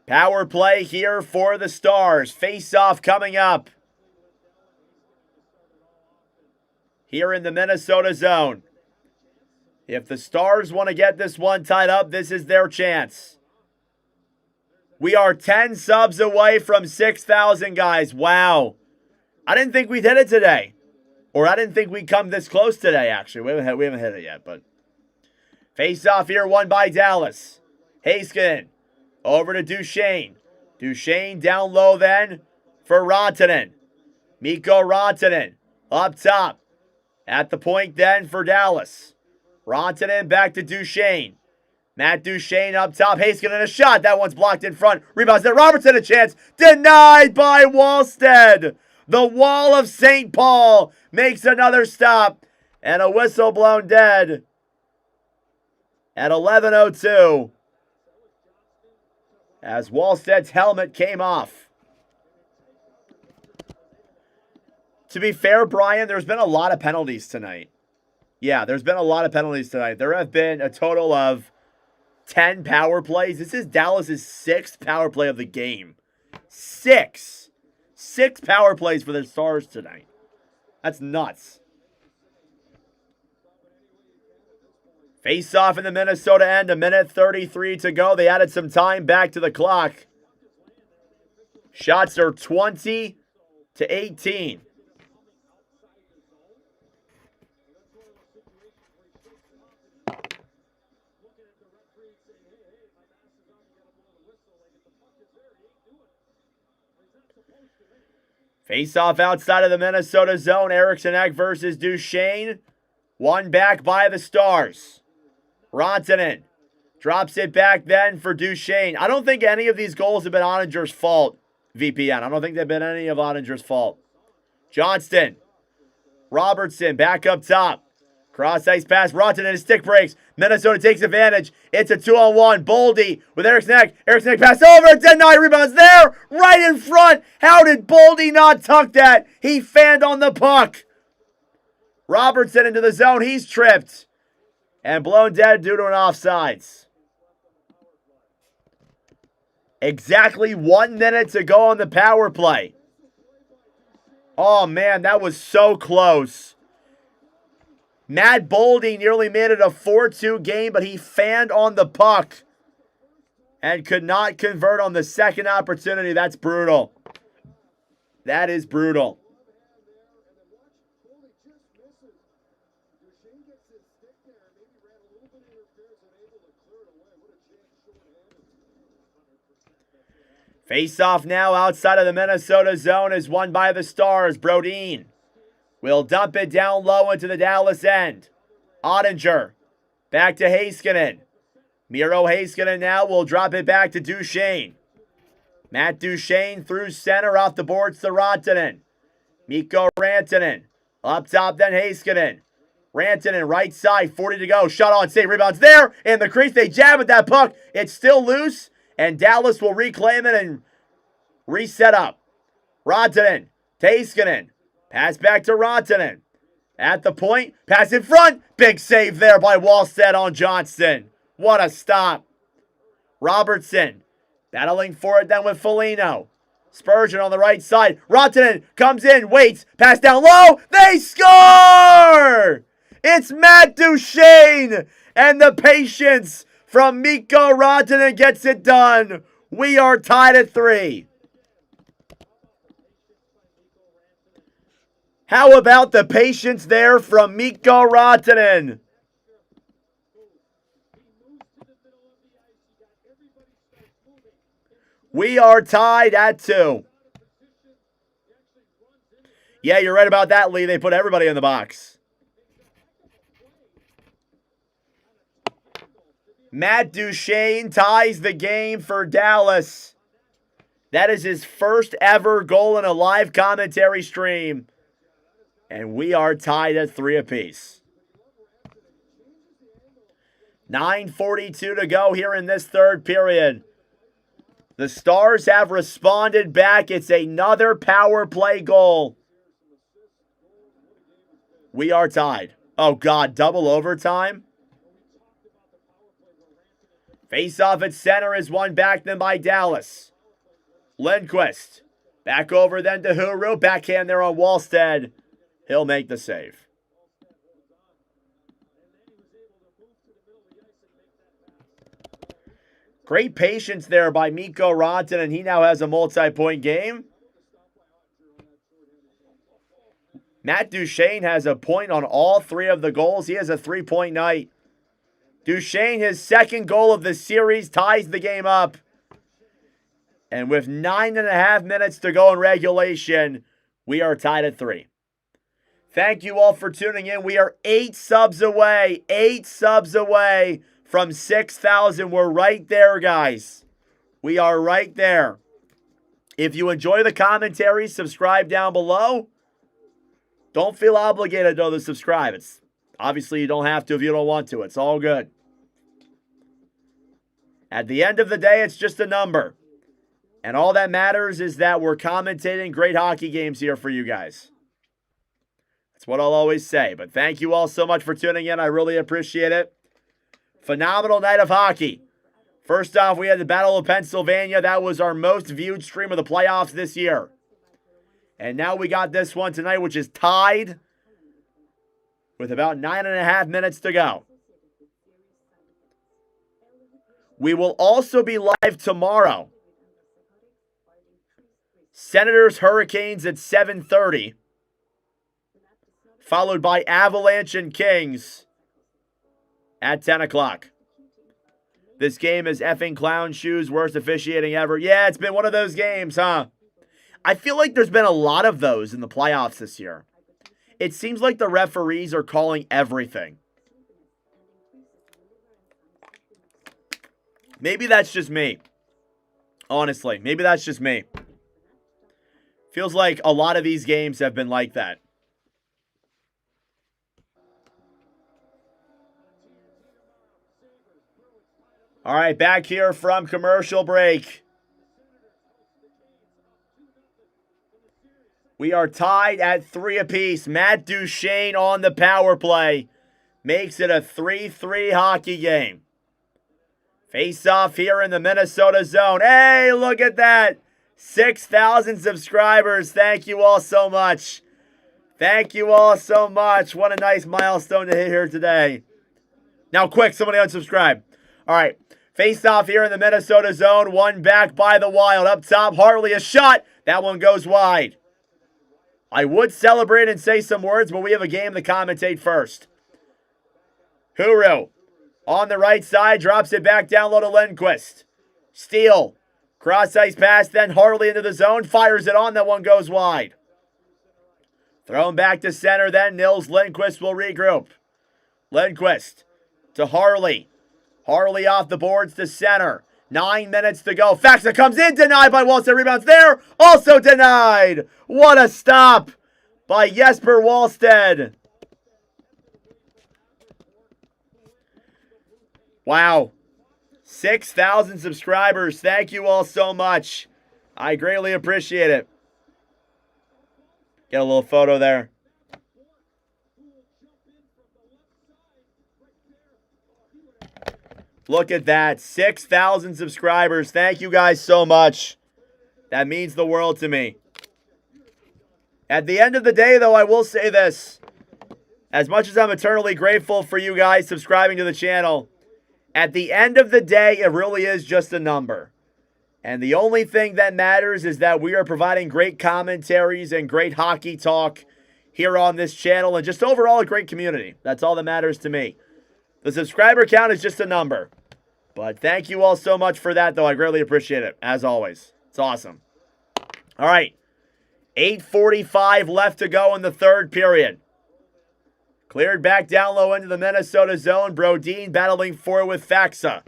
Power play here for the Stars. Face-off coming up here in the Minnesota zone. If the Stars want to get this one tied up, this is their chance. We are 10 subs away from 6,000, guys. Wow. I didn't think we'd hit it today. Or I didn't think we'd come this close today, actually. We haven't hit it yet, but face-off here won by Dallas. Heiskanen. Over to Duchain. Duchain down low then for Rantanen. Mikko Rantanen up top. At the point then for Dallas. Rantanen back to Duchain. Matt Duchain up top. Heiskanen a shot. That one's blocked in front. Rebounds to Robertson, a chance. Denied by Wallstead. The Wall of St. Paul makes another stop. And a whistle blown dead at 11:02. As Wallstead's helmet came off. To be fair, Brian, there's been a lot of penalties tonight. Yeah, there's been a lot of penalties tonight. There have been a total of 10 power plays. This is Dallas's 6th power play of the game. 6 power plays for the Stars tonight. That's nuts. Face-off in the Minnesota end, 1:33 to go. They added some time back to the clock. Shots are 20-18. Face-off outside of the Minnesota zone. Eriksson Ek versus Duchain. One back by the Stars. Rantanen drops it back then for Duchain. I don't think any of these goals have been Ottinger's fault, VPN. I don't think they've been any of Ottinger's fault. Johnston. Robertson back up top. Cross ice pass. Rantanen, his stick breaks. Minnesota takes advantage. It's a 2-on-1. Boldy with Eriksson Ek. Eriksson Ek pass over. Denied. Rebounds there. Right in front. How did Boldy not tuck that? He fanned on the puck. Robertson into the zone. He's tripped. And blown dead due to an offsides. Exactly 1 minute to go on the power play. Oh, man, that was so close. Matt Boldy nearly made it a 4-2 game, but he fanned on the puck and could not convert on the second opportunity. That's brutal. That is brutal. Face-off now outside of the Minnesota zone is won by the Stars. Brodin will dump it down low into the Dallas end. Ottinger back to Heiskanen. Miro Heiskanen now will drop it back to Duchain. Matt Duchain through center off the boards to Rantanen. Mikko Rantanen. Up top, then Heiskanen. Rantanen, right side, 40 to go. Shot on save, rebounds there. In the crease, they jab at that puck. It's still loose, and Dallas will reclaim it and reset up. Rantanen, Heiskanen. Pass back to Rantanen. At the point, pass in front. Big save there by Wallstead on Johnston. What a stop. Robertson, battling for it then with Foligno. Spurgeon on the right side. Rantanen comes in, waits, pass down low. They score! It's Matt Duchain, and the patience from Mikko Rantanen gets it done. We are tied at 3. How about the patience there from Mikko Rantanen? We are tied at 2. Yeah, you're right about that, Lee. They put everybody in the box. Matt Duchain ties the game for Dallas. That is his first ever goal in a live commentary stream. And we are tied at 3 apiece. 9:42 to go here in this third period. The Stars have responded back. It's another power play goal. We are tied. Oh, God, double overtime? Face-off at center is won back then by Dallas. Lindquist. Back over then to Huru. Backhand there on Wallstead. He'll make the save. Great patience there by Mikko Rantanen, and he now has a multi-point game. Matt Duchain has a point on all 3 of the goals. He has a 3-point night. Duchain, his second goal of the series, ties the game up. And with 9.5 minutes to go in regulation, we are tied at 3. Thank you all for tuning in. We are 8 subs away. 8 subs away from 6,000. We're right there, guys. We are right there. If you enjoy the commentary, subscribe down below. Don't feel obligated, though, to subscribe. It's obviously, you don't have to if you don't want to. It's all good. At the end of the day, it's just a number. And all that matters is that we're commentating great hockey games here for you guys. That's what I'll always say. But thank you all so much for tuning in. I really appreciate it. Phenomenal night of hockey. First off, we had the Battle of Pennsylvania. That was our most viewed stream of the playoffs this year. And now we got this one tonight, which is tied with about 9.5 minutes to go. We will also be live tomorrow. Senators Hurricanes at 7:30. Followed by Avalanche and Kings at 10 o'clock. This game is effing clown shoes, worst officiating ever. Yeah, it's been one of those games, huh? I feel like there's been a lot of those in the playoffs this year. It seems like the referees are calling everything. Maybe that's just me. Honestly, maybe that's just me. Feels like a lot of these games have been like that. All right, back here from commercial break. We are tied at 3 apiece. Matt Duchain on the power play makes it a 3-3 hockey game. Face off here in the Minnesota zone. Hey, look at that. 6,000 subscribers. Thank you all so much. Thank you all so much. What a nice milestone to hit here today. Now, quick, somebody unsubscribe. All right. Face off here in the Minnesota zone. One back by the Wild. Up top, Hartley, a shot. That one goes wide. I would celebrate and say some words, but we have a game to commentate first. Huru on the right side, drops it back down low to Lindquist. Steele, cross-ice pass, then Hartley into the zone, fires it on, that one goes wide. Thrown back to center, then Nils Lindquist will regroup. Lindquist to Hartley. Hartley off the boards to center. 9 minutes to go. Faxa comes in, denied by Walton. Rebounds there, also denied. What a stop by Jesper Wallstead. Wow. 6,000 subscribers. Thank you all so much. I greatly appreciate it. Get a little photo there. Look at that. 6,000 subscribers. Thank you guys so much. That means the world to me. At the end of the day, though, I will say this. As much as I'm eternally grateful for you guys subscribing to the channel, at the end of the day, it really is just a number. And the only thing that matters is that we are providing great commentaries and great hockey talk here on this channel and just overall a great community. That's all that matters to me. The subscriber count is just a number. But thank you all so much for that, though. I greatly appreciate it, as always. It's awesome. All right. 8:45 left to go in the third period. Cleared back down low into the Minnesota zone. Brodin battling forward with Faxa.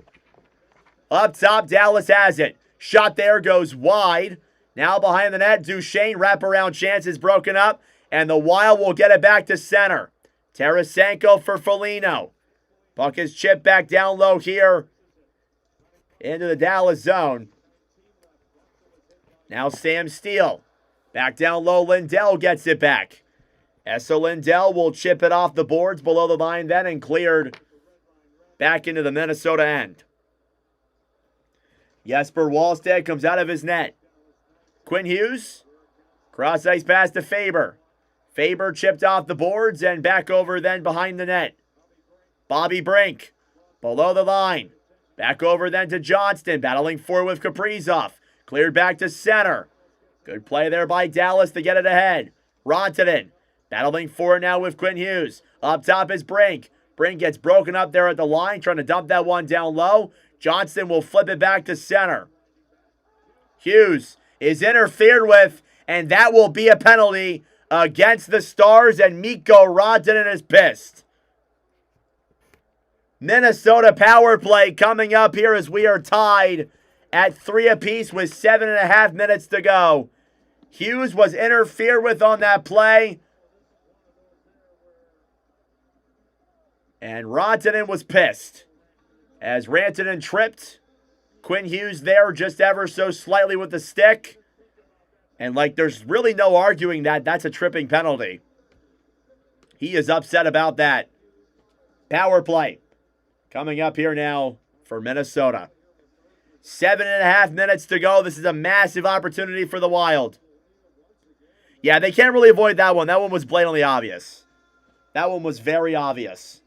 Up top, Dallas has it. Shot there goes wide. Now behind the net, Duchain. Wraparound chance is broken up. And the Wild will get it back to center. Tarasenko for Foligno. Puck is chipped back down low here into the Dallas zone. Now Sam Steele. Back down low, Lindell gets it back. Esa Lindell will chip it off the boards below the line then and cleared back into the Minnesota end. Jesper Wallstead comes out of his net. Quinn Hughes. Cross ice pass to Faber. Faber chipped off the boards and back over then behind the net. Bobby Brink. Below the line. Back over then to Johnston. Battling forward with Kaprizov. Cleared back to center. Good play there by Dallas to get it ahead. Rantanen. Battling forward now with Quinn Hughes. Up top is Brink. Brink gets broken up there at the line. Trying to dump that one down low. Johnston will flip it back to center. Hughes is interfered with. And that will be a penalty against the Stars. And Mikko Rantanen is pissed. Minnesota power play coming up here as we are tied at 3 apiece with 7.5 minutes to go. Hughes was interfered with on that play. And Rantanen was pissed. As Rantanen tripped Quinn Hughes there just ever so slightly with the stick. And like there's really no arguing that that's a tripping penalty. He is upset about that. Power play coming up here now for Minnesota. 7.5 minutes to go. This is a massive opportunity for the Wild. Yeah, they can't really avoid that one. That one was blatantly obvious. That one was very obvious.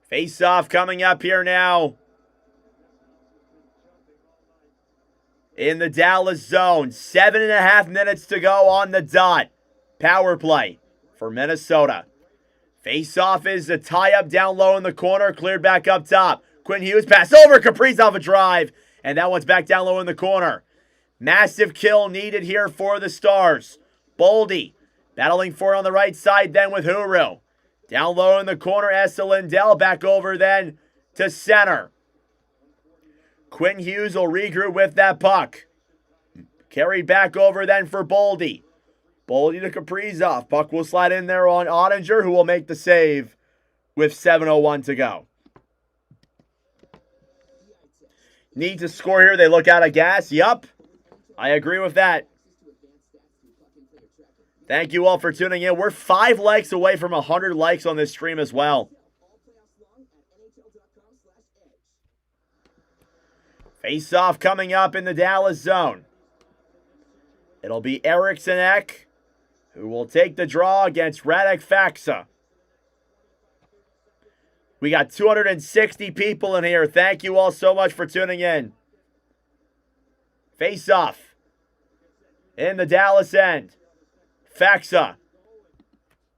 Face-off coming up here now in the Dallas zone. 7.5 minutes to go on the dot. Power play for Minnesota. Face-off is a tie-up down low in the corner. Cleared back up top. Quinn Hughes pass over. Kaprizov a drive. And that one's back down low in the corner. Massive kill needed here for the Stars. Boldy battling for it on the right side then with Huru. Down low in the corner, Esa Lindell back over then to center. Quinn Hughes will regroup with that puck. Carried back over then for Boldy. Boldy to Kaprizov. Puck will slide in there on Ottinger, who will make the save with 7:01 to go. Need to score here. They look out of gas. Yup. I agree with that. Thank you all for tuning in. We're 5 likes away from 100 likes on this stream as well. Face-off coming up in the Dallas zone. It'll be Eriksson Ek, who will take the draw against Radek Faxa. We got 260 people in here. Thank you all so much for tuning in. Face-off in the Dallas end. Faxa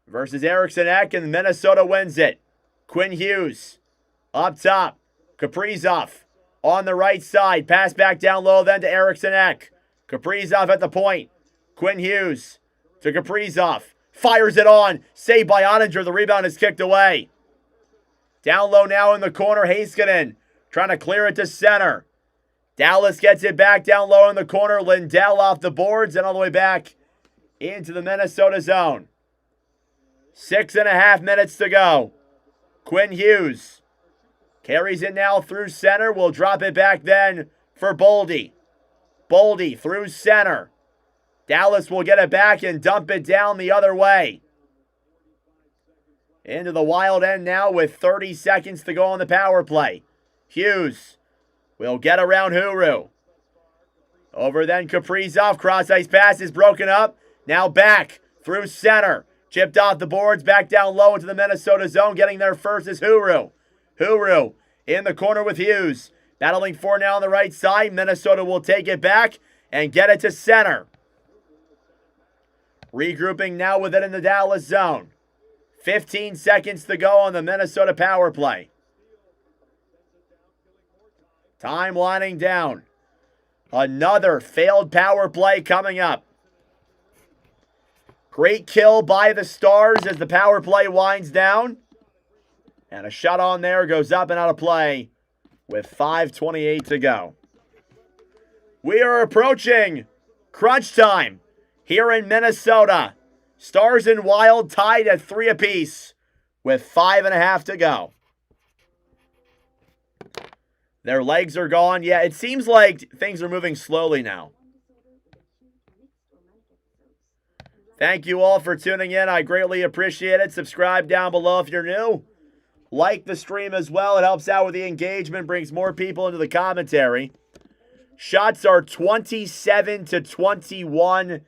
versus Eriksson Ek, and Minnesota wins it. Quinn Hughes up top. Kaprizov on the right side. Pass back down low then to Eriksson Ek. Kaprizov at the point. Quinn Hughes to Kaprizov. Fires it on. Saved by Ottinger. The rebound is kicked away. Down low now in the corner, Heiskanen trying to clear it to center. Dallas gets it back down low in the corner. Lindell off the boards and all the way back into the Minnesota zone. 6.5 minutes to go. Quinn Hughes carries it now through center. We'll drop it back then for Boldy. Boldy through center. Dallas will get it back and dump it down the other way. Into the wild end now with 30 seconds to go on the power play. Hughes will get around Huru. Over then Kaprizov. Cross ice pass is broken up. Now back through center. Chipped off the boards. Back down low into the Minnesota zone. Getting there first is Huru. Huru in the corner with Hughes. Battling for now on the right side. Minnesota will take it back and get it to center. Regrouping now with it in the Dallas zone. 15 seconds to go on the Minnesota power play. Time winding down. Another failed power play coming up. Great kill by the Stars as the power play winds down. And a shot on there goes up and out of play with 5:28 to go. We are approaching crunch time here in Minnesota. Stars and Wild tied at 3 apiece with 5.5 to go. Their legs are gone. Yeah, it seems like things are moving slowly now. Thank you all for tuning in. I greatly appreciate it. Subscribe down below if you're new. Like the stream as well. It helps out with the engagement, brings more people into the commentary. Shots are 27-21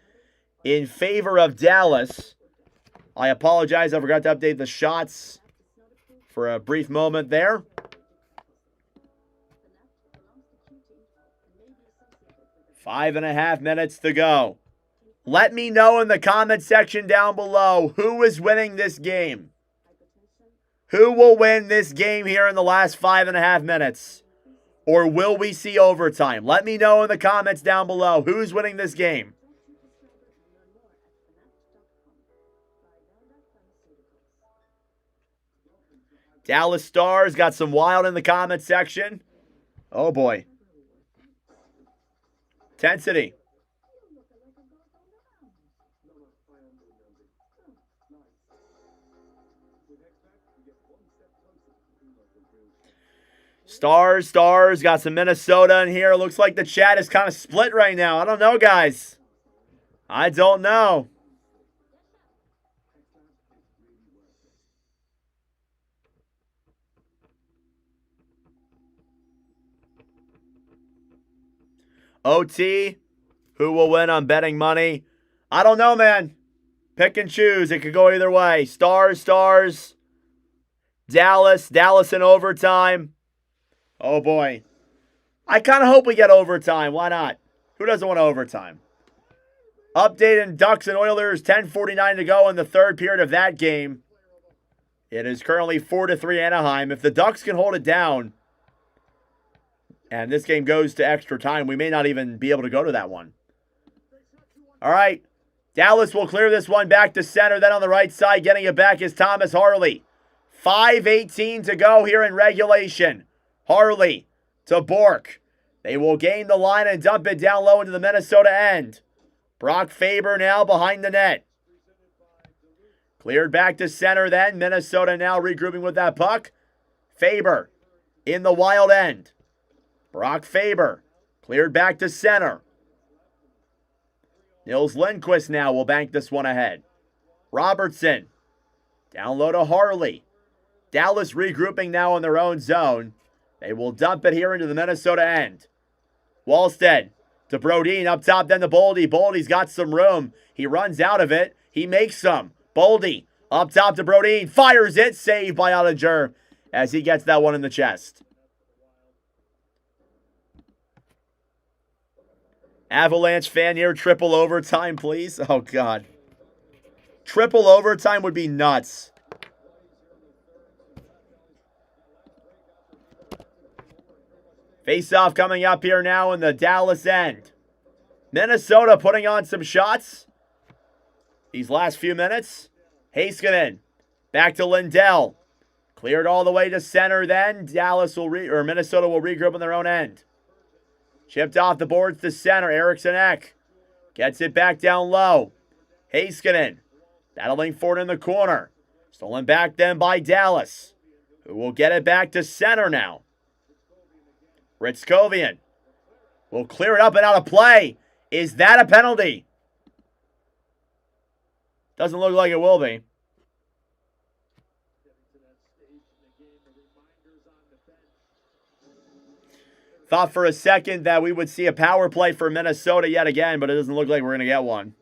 in favor of Dallas. I apologize. I forgot to update the shots for a brief moment there. Five and a half minutes to go. Let me know in the comment section down below who is winning this game. Who will win this game here in the last 5.5 minutes? Or will we see overtime? Let me know in the comments down below who's winning this game. Dallas Stars got some wild in the comment section. Oh boy. Intensity. Stars got some Minnesota in here. Looks like the chat is kind of split right now. I don't know, guys. I don't know. OT, who will win on betting money? I don't know, man. Pick and choose. It could go either way. Stars. Dallas in overtime. Oh, boy. I kind of hope we get overtime. Why not? Who doesn't want overtime? Update in Ducks and Oilers. 10:49 to go in the third period of that game. It is currently 4-3 Anaheim. If the Ducks can hold it down, and this game goes to extra time, we may not even be able to go to that one. All right. Dallas will clear this one back to center. Then on the right side, getting it back is Thomas Harley. 5:18 to go here in regulation. Harley to Bork. They will gain the line and dump it down low into the Minnesota end. Brock Faber now behind the net. Cleared back to center then. Minnesota now regrouping with that puck. Faber in the wild end. Brock Faber cleared back to center. Nils Lindquist now will bank this one ahead. Robertson down low to Harley. Dallas regrouping now in their own zone. They will dump it here into the Minnesota end. Wallstead to Brodin up top, then to Boldy. Boldy's got some room. He runs out of it. He makes some. Boldy up top to Brodin. Fires it. Saved by Ottinger as he gets that one in the chest. Avalanche fan here. Triple overtime, please. Oh, God. Triple overtime would be nuts. Face-off coming up here now in the Dallas end. Minnesota putting on some shots these last few minutes. Heiskanen back to Lindell. Cleared all the way to center then. Minnesota will regroup on their own end. Chipped off the boards to center. Eriksson Ek gets it back down low. Heiskanen battling for it in the corner. Stolen back then by Dallas, who will get it back to center now. Ritzkovian will clear it up and out of play. Is that a penalty? Doesn't look like it will be. Thought for a second that we would see a power play for Minnesota yet again, but it doesn't look like we're going to get one.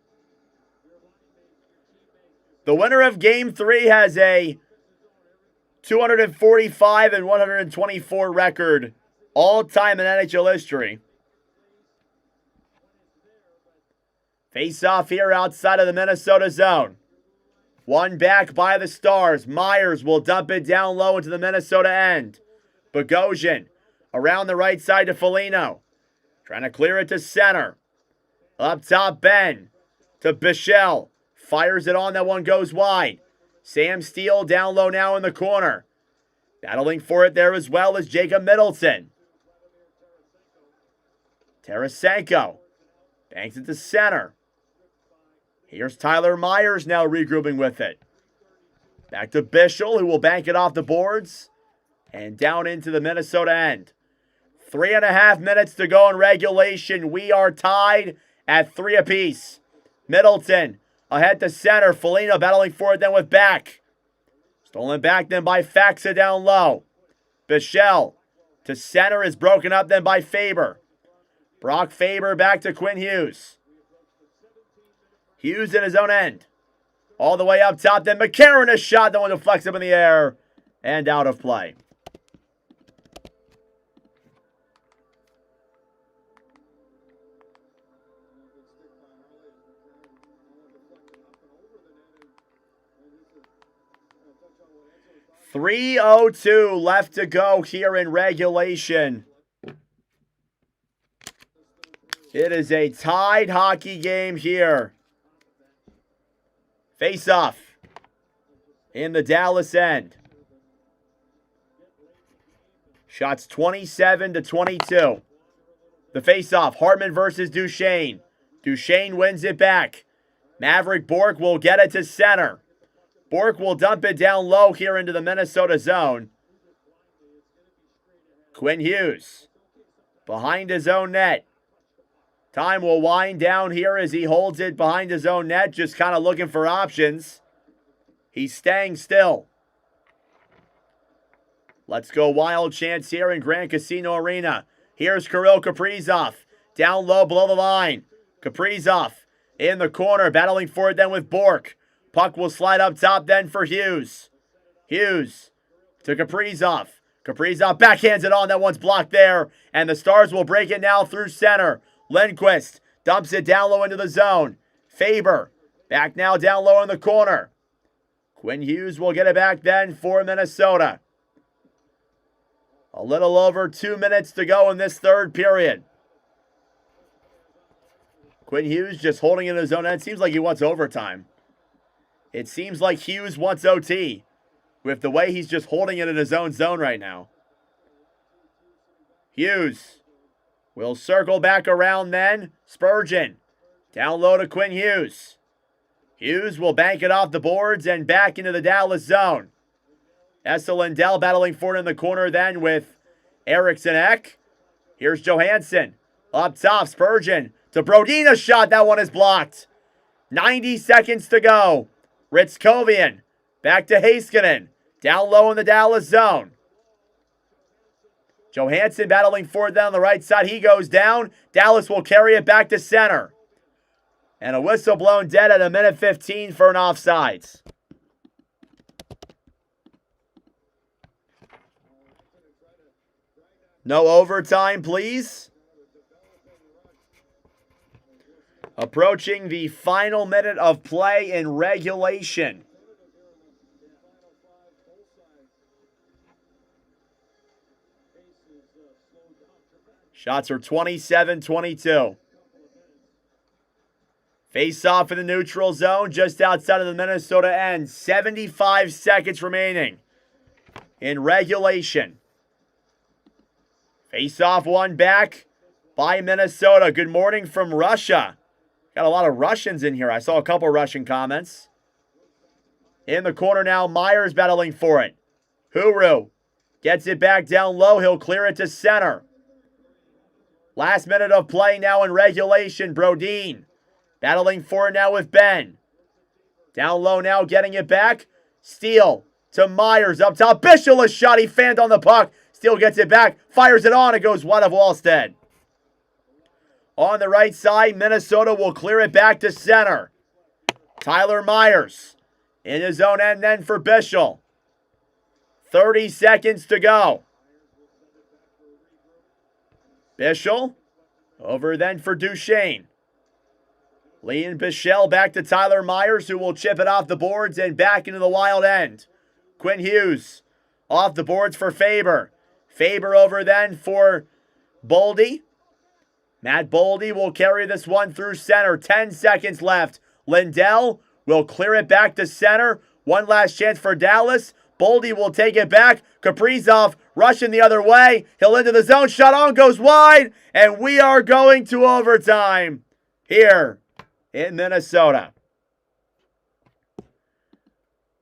The winner of Game 3 has a 245 and 124 record, all-time in NHL history. Face-off here outside of the Minnesota zone. One back by the Stars. Myers will dump it down low into the Minnesota end. Bogosian around the right side to Foligno. Trying to clear it to center. Up top, Ben to Bichelle. Fires it on, that one goes wide. Sam Steele down low now in the corner. Battling for it there as well as Jacob Middleton. Tarasenko banks it to center. Here's Tyler Myers now regrouping with it. Back to Bichelle, who will bank it off the boards. And down into the Minnesota end. 3.5 minutes to go in regulation. We are tied at 3 apiece. Middleton ahead to center. Foligno battling for it then with back. Stolen back then by Faxa down low. Bichelle to center is broken up then by Faber. Brock Faber back to Quinn Hughes. Hughes in his own end. All the way up top then McCarron a shot. That one deflects up in the air and out of play. .302 left to go here in regulation. It is a tied hockey game here. Face-off in the Dallas end. Shots 27-22. The face-off, Hartman versus Duchain. Duchain wins it back. Maverick Bourque will get it to center. Bourque will dump it down low here into the Minnesota zone. Quinn Hughes behind his own net. Time will wind down here as he holds it behind his own net, just kind of looking for options. He's staying still. Let's go wild chance here in Grand Casino Arena. Here's Kirill Kaprizov. Down low below the line. Kaprizov in the corner, battling for it then with Bourque. Puck will slide up top then for Hughes. Hughes to Kaprizov. Kaprizov backhands it on. That one's blocked there. And the Stars will break it now through center. Lindquist dumps it down low into the zone. Faber back now down low in the corner. Quinn Hughes will get it back then for Minnesota. A little over 2 minutes to go in this third period. Quinn Hughes just holding it in his own end. Seems like he wants overtime. It seems like Hughes wants OT with the way he's just holding it in his own zone right now. Hughes will circle back around then. Spurgeon down low to Quinn Hughes. Hughes will bank it off the boards and back into the Dallas zone. Esa Lindell battling for it in the corner then with Eriksson Ek. Here's Johansson. Up top, Spurgeon to Brodin. Shot. That one is blocked. 90 seconds to go. Ritzkovian back to Heiskanen. Down low in the Dallas zone. Johansson battling for it down the right side. He goes down. Dallas will carry it back to center. And a whistle blown dead at 1:15 for an offsides. No overtime, please. Approaching the final minute of play in regulation. Shots are 27-22. Face off in the neutral zone just outside of the Minnesota end. 75 seconds remaining. in regulation. Face-off one back by Minnesota. Good morning from Russia. Got a lot of Russians in here. I saw a couple Russian comments. In the corner now, Myers battling for it. Huru gets it back down low. He'll clear it to center. Last minute of play now in regulation. Brodeen battling for it now with Ben. Down low now, getting it back. Steele to Myers up top. Bishop, a shot. He fanned on the puck. Steele gets it back. Fires it on. It goes wide of Wallstead. On the right side, Minnesota will clear it back to center. Tyler Myers in his own end then for Bishop. 30 seconds to go. Bishop over then for Duchain. Lee and Bichelle back to Tyler Myers, who will chip it off the boards and back into the wild end. Quinn Hughes off the boards for Faber. Faber over then for Boldy. Matt Boldy will carry this one through center. 10 seconds left. Lindell will clear it back to center. One last chance for Dallas. Boldy will take it back. Kaprizov rushing the other way. He'll into the zone. Shot on, goes wide. And we are going to overtime here in Minnesota.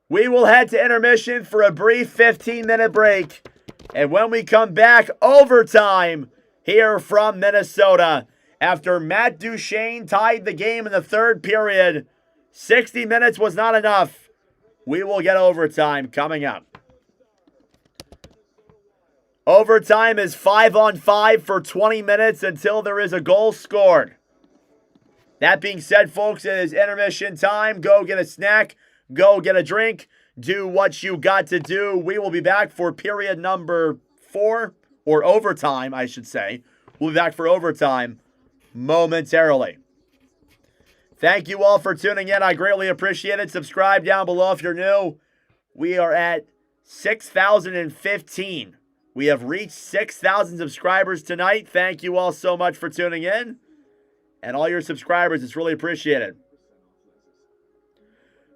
We will head to intermission for a brief 15-minute break. And when we come back, overtime here from Minnesota. After Matt Duchain tied the game in the third period, 60 minutes was not enough. We will get overtime coming up. Overtime is 5-on-5 for 20 minutes until there is a goal scored. That being said, folks, it is intermission time. Go get a snack. Go get a drink. Do what you got to do. We will be back for period number 4, or overtime, I should say. We'll be back for overtime momentarily. Thank you all for tuning in. I greatly appreciate it. Subscribe down below if you're new. We are at 6,015. We have reached 6,000 subscribers tonight. Thank you all so much for tuning in. And all your subscribers, it's really appreciated.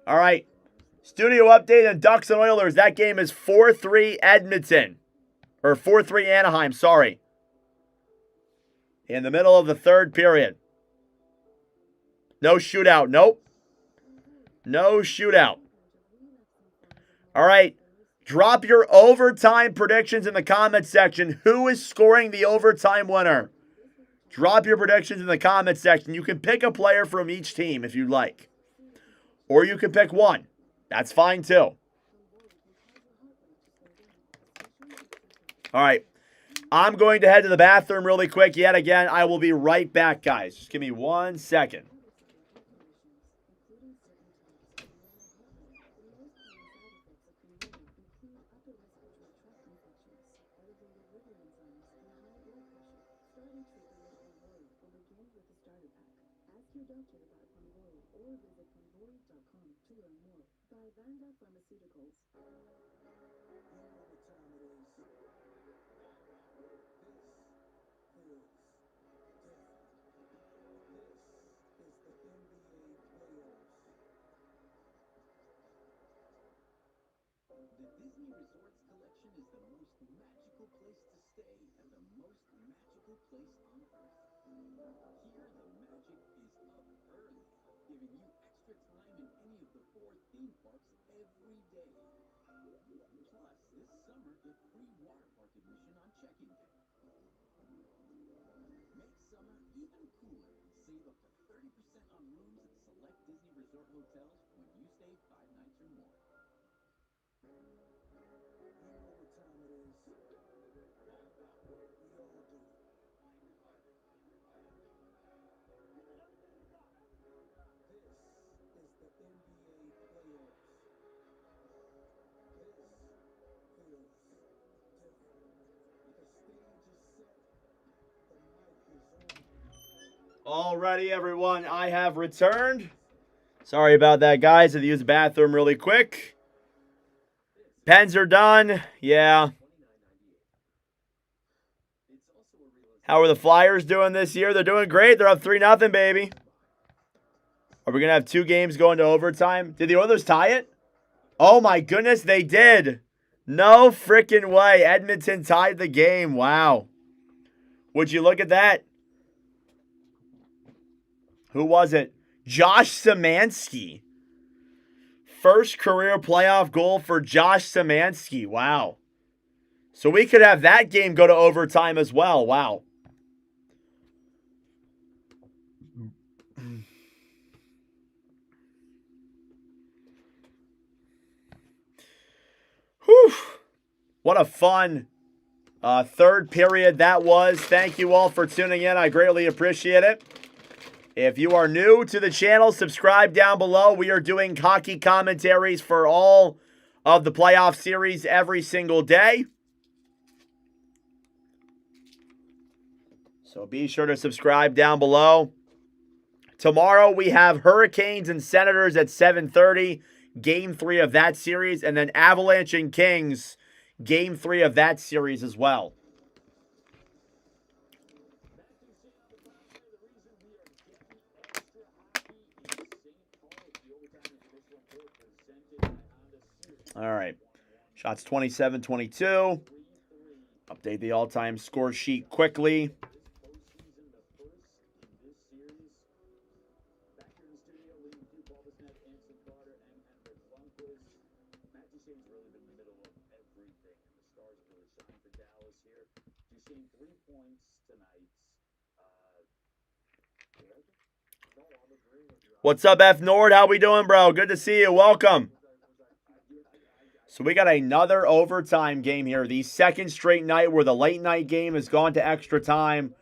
All right. Studio update on Ducks and Oilers. That game is 4-3 Edmonton. Or 4-3 Anaheim, sorry. In the middle of the third period. No shootout. Nope. No shootout. All right. Drop your overtime predictions in the comments section. Who is scoring the overtime winner? Drop your predictions in the comments section. You can pick a player from each team if you'd like. Or you can pick one. That's fine too. All right. I'm going to head to the bathroom really quick yet again. I will be right back, guys. Just give me 1 second. Ask your doctor about Ponvory or visit ponvory.com to learn more. By Vanda Pharmaceuticals. The Disney Resorts Collection is the most magical place to stay and the most magical place on Earth. Here, the magic is up early, giving you extra time in any of the 4 theme parks every day. Plus, this summer, get free water park admission on check-in day. Make summer even cooler and save up to 30% on rooms at select Disney Resort hotels when you stay 5 nights or more. Alrighty, everyone, I have returned. Sorry about that, guys. I had to use the bathroom really quick. Pens are done. Yeah. How are the Flyers doing this year? They're doing great. They're up 3-0, baby. Are we going to have 2 games going to overtime? Did the Oilers tie it? Oh, my goodness, they did. No freaking way. Edmonton tied the game. Wow. Would you look at that? Who was it? Josh Szymanski. First career playoff goal for Josh Szymanski. Wow. So we could have that game go to overtime as well. Wow. Whew. What a fun third period that was. Thank you all for tuning in. I greatly appreciate it. If you are new to the channel, subscribe down below. We are doing hockey commentaries for all of the playoff series every single day. So be sure to subscribe down below. Tomorrow we have Hurricanes and Senators at 7:30, Game 3 of that series, and then Avalanche and Kings, Game 3 of that series as well. All right. Shots 27-22. Update the all-time score sheet quickly. Duchain's really been in the middle of everything, and the stars really shine for Dallas here. Duchain 3 points tonight. What's up, F Nord? How we doing, bro? Good to see you. Welcome. So we got another overtime game here. The second straight night where the late night game has gone to extra time.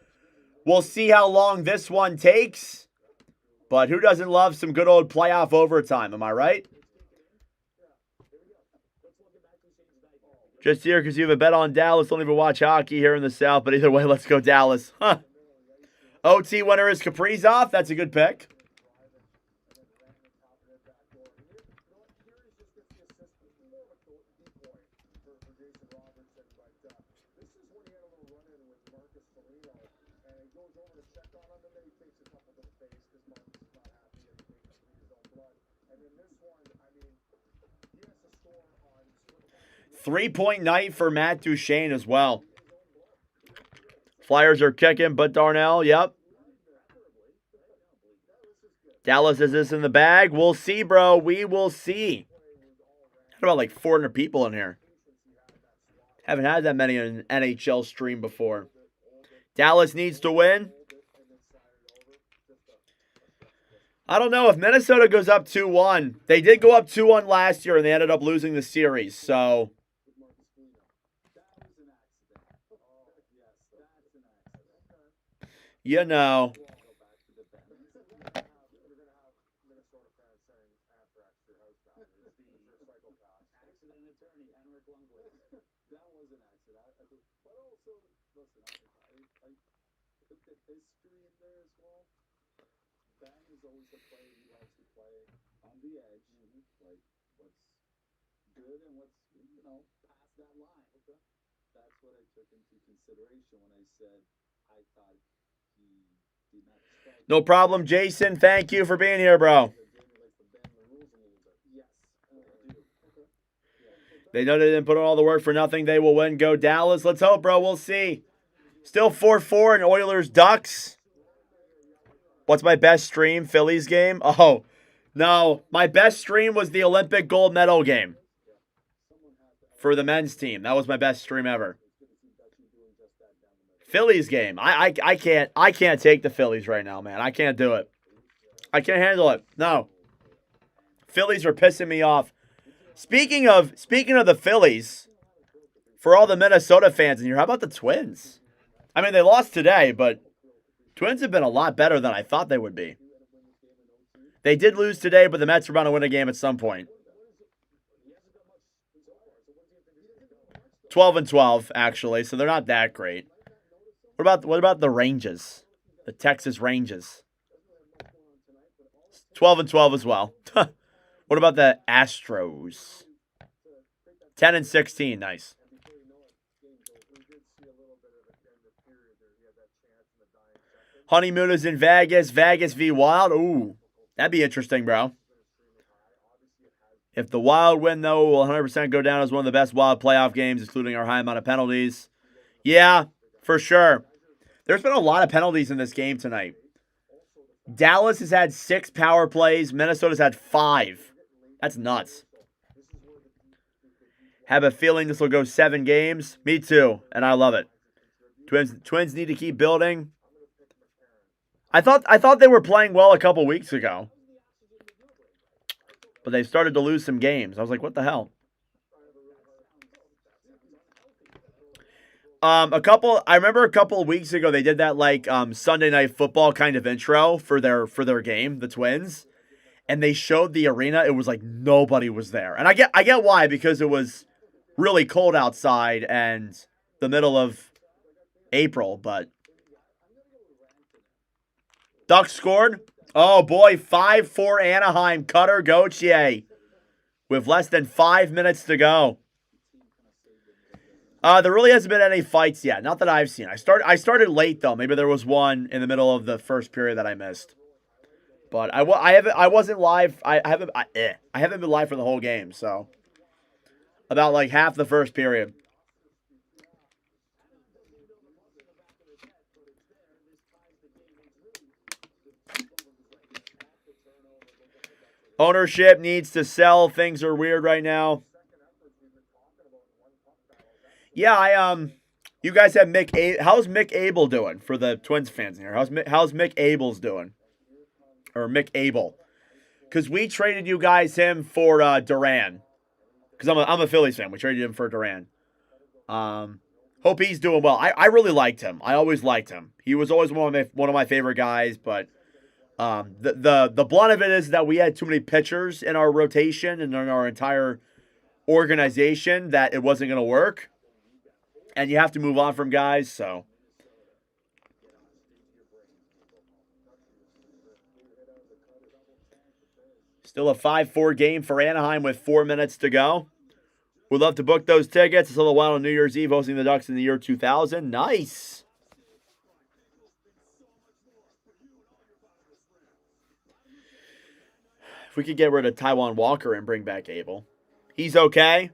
We'll see how long this one takes. But who doesn't love some good old playoff overtime? Am I right? Just here because you have a bet on Dallas. Don't even watch hockey here in the South. But either way, let's go Dallas. Huh. OT winner is Kaprizov. That's a good pick. check on him, and then he takes a couple to the face because Marcus is not happy and he makes him his own blood. And then this one, I mean, he has to score on 3-point night for Matt Duchain as well. Flyers are kicking, but Darnell, yep. Dallas is this in the bag. We'll see, bro. We will see. Got about like 400 people in here. Haven't had that many on an NHL stream before. Dallas needs to win. I don't know if Minnesota goes up 2-1. They did go up 2-1 last year, and they ended up losing the series. So, you know. That was an accident. But also, listen, I put the history in there as well. Ben is always a player he likes to play on the edge. Like, what's good and what's, past that line. Okay. That's what I took into consideration when I said I thought he did not strike. No problem, Jason. Thank you for being here, bro. They know they didn't put in all the work for nothing. They will win. Go Dallas. Let's hope, bro. We'll see. Still 4-4 in Oilers Ducks. What's my best stream? Phillies game? Oh, no. My best stream was the Olympic gold medal game for the men's team. That was my best stream ever. Phillies game. I can't take the Phillies right now, man. I can't do it. I can't handle it. No. Phillies are pissing me off. Speaking of the Phillies, for all the Minnesota fans in here, how about the Twins? I mean, they lost today, but Twins have been a lot better than I thought they would be. They did lose today, but the Mets are bound to win a game at some point. 12-12, actually, so they're not that great. What about the Rangers? The Texas Rangers. 12-12 as well. What about the Astros? 10-16, nice. Honeymoon is in Vegas. Vegas v. Wild. Ooh, that'd be interesting, bro. If the Wild win, though, it will 100% go down as one of the best Wild playoff games, including our high amount of penalties. Yeah, for sure. There's been a lot of penalties in this game tonight. Dallas has had 6 power plays. Minnesota's had 5. That's nuts. Have a feeling this will go 7 games. Me too, and I love it. Twins need to keep building. I thought they were playing well a couple weeks ago, but they started to lose some games. I was like, what the hell? I remember a couple of weeks ago they did that like Sunday Night Football kind of intro for their game, the Twins, and they showed the arena. It was like nobody was there, and I get why, because it was really cold outside and the middle of April, but Ducks scored. Oh boy, 5-4 Anaheim. Cutter Gauthier with less than 5 minutes to go. There really hasn't been any fights yet. Not that I've seen. I started late though. Maybe there was one in the middle of the first period that I missed. But I wasn't live. I haven't been live for the whole game. So about like half the first period. Ownership needs to sell. Things are weird right now. Yeah, you guys have how's Mick Abel doing for the Twins fans here? How's Mick Abel's doing? Or Mick Abel? Because we traded you guys him for Duran. Because I'm a Phillies fan. We traded him for Duran. Hope he's doing well. I really liked him. I always liked him. He was always one of my favorite guys, but the blunt of it is that we had too many pitchers in our rotation and in our entire organization that it wasn't going to work. And you have to move on from guys, so. Still a 5-4 game for Anaheim with 4 minutes to go. We'd love to book those tickets. It's a little while on New Year's Eve, hosting the Ducks in the year 2000. Nice. If we could get rid of Taiwan Walker and bring back Abel. He's okay.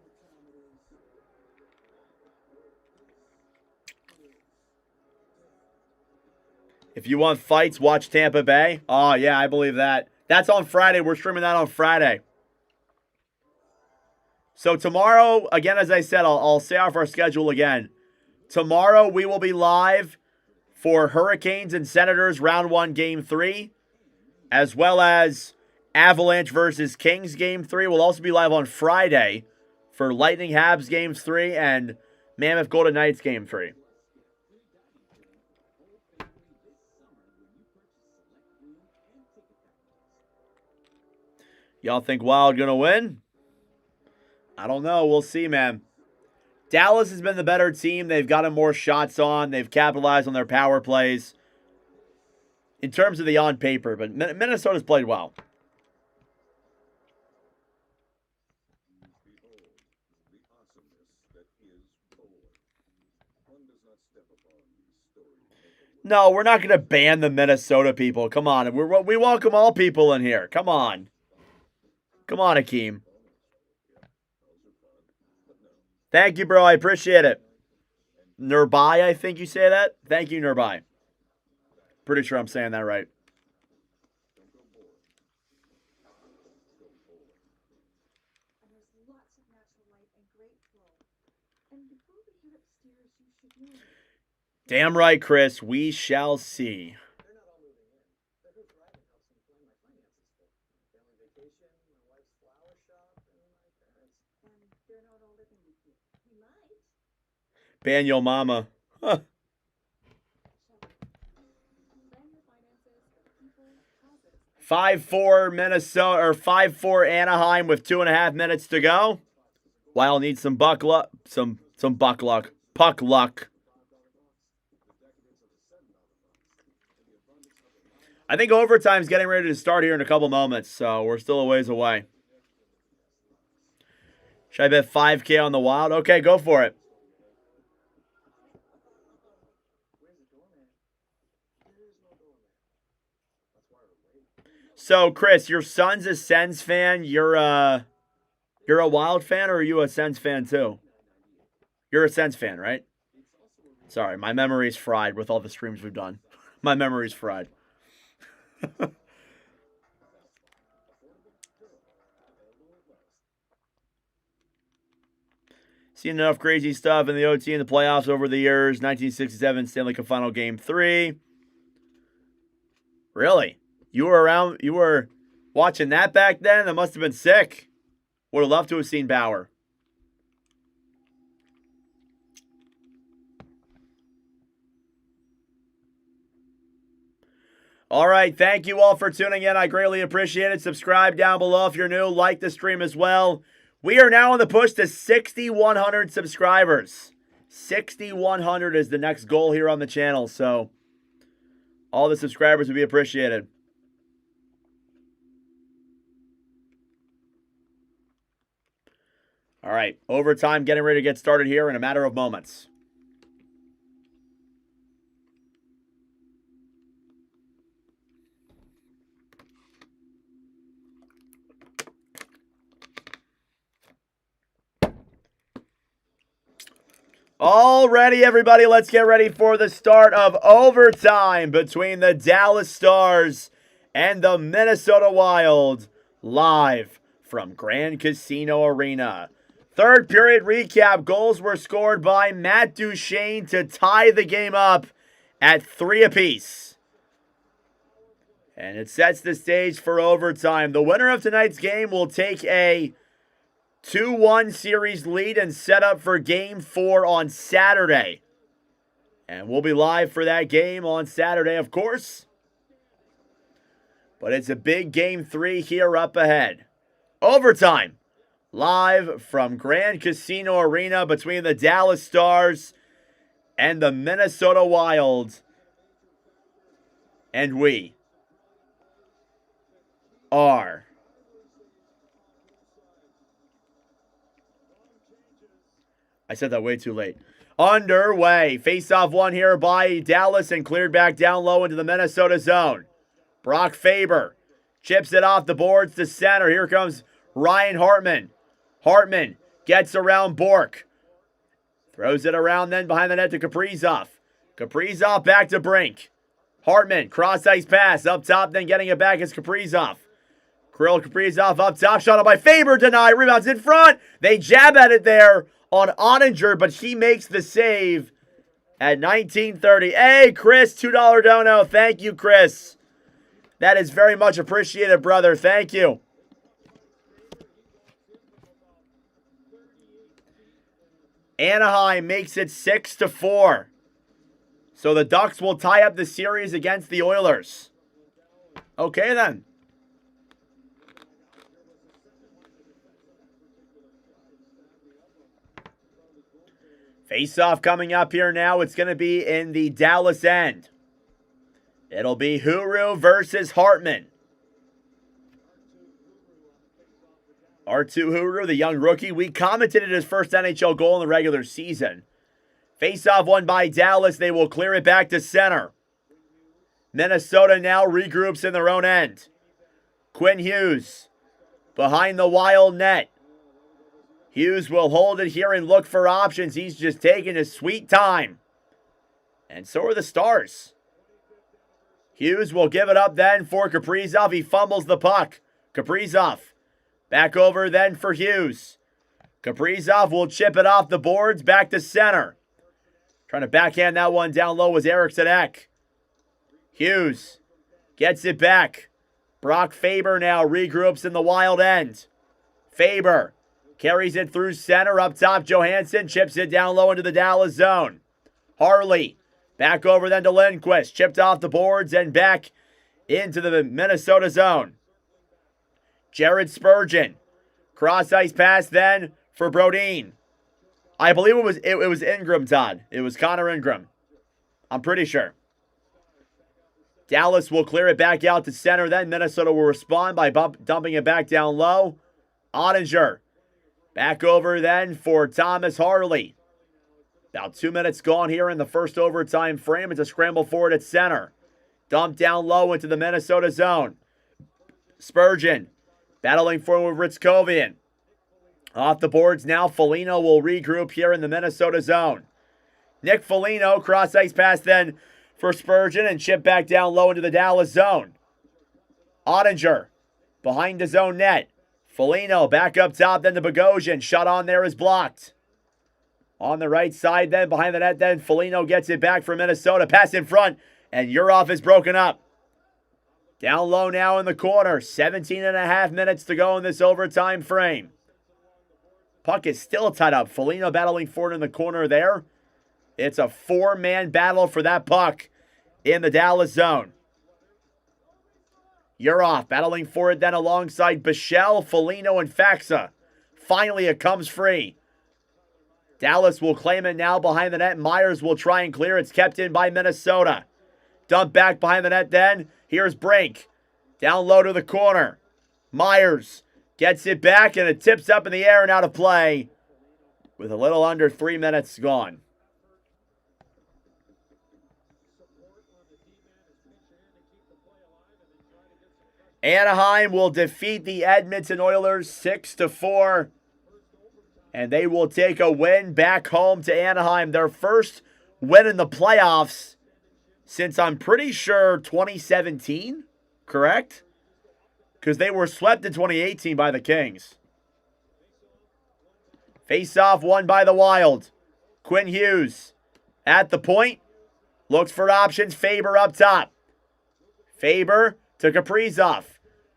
If you want fights, watch Tampa Bay. Oh, yeah, I believe that. That's on Friday. We're streaming that on Friday. So tomorrow, again, as I said, I'll say off our schedule again. Tomorrow we will be live for Hurricanes and Senators Round 1 Game 3, as well as Avalanche versus Kings Game 3. We'll also be live on Friday for Lightning Habs Game 3 and Mammoth Golden Knights Game 3. Y'all think Wild gonna win? I don't know. We'll see, man. Dallas has been the better team. They've gotten more shots on. They've capitalized on their power plays in terms of the on paper, but Minnesota's played well. No, we're not going to ban the Minnesota people. Come on. We welcome all people in here. Come on. Come on, Akeem. Thank you, bro. I appreciate it. Nurbai, I think you say that. Thank you, Nurbai. Pretty sure I'm saying that right. Damn right, Chris. We shall see. Ban your mama. Huh. 5-4 Minnesota, or 5-4 Anaheim with 2.5 minutes to go. Wild needs some puck luck. Puck luck. I think overtime's getting ready to start here in a couple moments, so we're still a ways away. Should I bet 5K on the Wild? Okay, go for it. So, Chris, your son's a Sens fan. You're You're a Wild fan, or are you a Sens fan too? You're a Sens fan, right? Sorry, my memory's fried with all the streams we've done. My memory's fried. Seen enough crazy stuff in the OT and the playoffs over the years. 1967 Stanley Cup Final Game 3. Really? You were around? You were watching that back then? That must have been sick. Would have loved to have seen Bauer. All right, thank you all for tuning in. I greatly appreciate it. Subscribe down below if you're new. Like the stream as well. We are now on the push to 6,100 subscribers. 6,100 is the next goal here on the channel, so all the subscribers would be appreciated. All right, overtime getting ready to get started here in a matter of moments. All ready, everybody. Let's get ready for the start of overtime between the Dallas Stars and the Minnesota Wild, live from Grand Casino Arena. Third period recap. Goals were scored by Matt Duchain to tie the game up at 3 apiece. And it sets the stage for overtime. The winner of tonight's game will take a 2-1 series lead and set up for Game 4 on Saturday. And we'll be live for that game on Saturday, of course. But it's a big Game 3 here up ahead. Overtime, live from Grand Casino Arena between the Dallas Stars and the Minnesota Wild. And we are I said that way too late. Underway. Face-off one here by Dallas and cleared back down low into the Minnesota zone. Brock Faber chips it off the boards to center. Here comes Ryan Hartman. Hartman gets around Bork. Throws it around then behind the net to Kaprizov. Kaprizov back to Brink. Hartman, cross-ice pass up top, then getting it back is Kaprizov. Kirill Kaprizov up top, shot up by Faber, denied, rebounds in front. They jab at it there on Ottinger, but he makes the save at 19:30. Hey, Chris, $2 dono. Thank you, Chris. That is very much appreciated, brother. Thank you. Anaheim makes it 6-4. So the Ducks will tie up the series against the Oilers. Okay, then. Face-off coming up here now. It's going to be in the Dallas end. It'll be Huru versus Hartman. R2 Huru, the young rookie. We commented his first NHL goal in the regular season. Face-off won by Dallas. They will clear it back to center. Minnesota now regroups in their own end. Quinn Hughes behind the Wild net. Hughes will hold it here and look for options. He's just taking his sweet time. And so are the Stars. Hughes will give it up then for Kaprizov. He fumbles the puck. Kaprizov back over then for Hughes. Kaprizov will chip it off the boards back to center. Trying to backhand that one down low was Eriksson Ek. Hughes gets it back. Brock Faber now regroups in the Wild end. Faber carries it through center. Up top, Johansson chips it down low into the Dallas zone. Harley back over then to Lindquist. Chipped off the boards and back into the Minnesota zone. Jared Spurgeon. Cross-ice pass then for Brodin. I believe it was Ingram, Todd. It was Connor Ingram. I'm pretty sure. Dallas will clear it back out to center. Then Minnesota will respond by dumping it back down low. Ottinger. Back over then for Thomas Harley. About 2 minutes gone here in the first overtime frame. It's a scramble forward at center. Dumped down low into the Minnesota zone. Spurgeon battling forward with Ritzkovian. Off the boards now, Foligno will regroup here in the Minnesota zone. Nick Foligno, cross-ice pass then for Spurgeon and chip back down low into the Dallas zone. Ottinger behind his own net. Foligno back up top, then to Bogosian. Shot on there is blocked. On the right side then, behind the net then, Foligno gets it back for Minnesota. Pass in front, and Urov is broken up. Down low now in the corner. 17.5 minutes to go in this overtime frame. Puck is still tied up. Foligno battling for it in the corner there. It's a 4-man battle for that puck in the Dallas zone. Urov battling for it then alongside Bichelle, Foligno, and Faxa. Finally, it comes free. Dallas will claim it now behind the net. Myers will try and clear. It's kept in by Minnesota. Dump back behind the net then. Here's Brink. Down low to the corner. Myers gets it back, and it tips up in the air and out of play with a little under 3 minutes gone. Anaheim will defeat the Edmonton Oilers 6-4. And they will take a win back home to Anaheim. Their first win in the playoffs since, I'm pretty sure, 2017, correct? Because they were swept in 2018 by the Kings. Face-off won by the Wild. Quinn Hughes at the point. Looks for options. Faber up top. Faber to Kaprizov.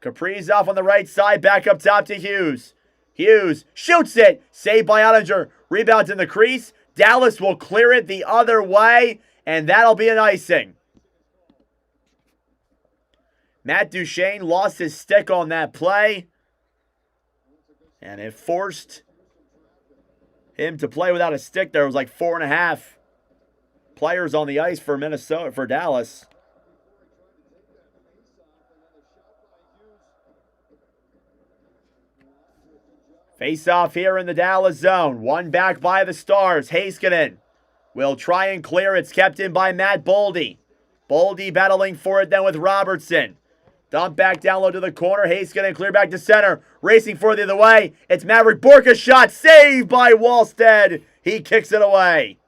Kaprizov on the right side. Back up top to Hughes. Hughes shoots it. Saved by Ottinger. Rebounds in the crease. Dallas will clear it the other way, and that'll be an icing. Matt Duchain lost his stick on that play, and it forced him to play without a stick. There was like 4.5 players on the ice for Dallas. Face off here in the Dallas zone. One back by the Stars. Heiskanen will try and clear. It's kept in by Matt Boldy. Boldy battling for it then with Robertson. Dump back down low to the corner. Heiskanen clear back to center. Racing for the other way. It's Maverick Bourque. Shot saved by Wallstead. He kicks it away.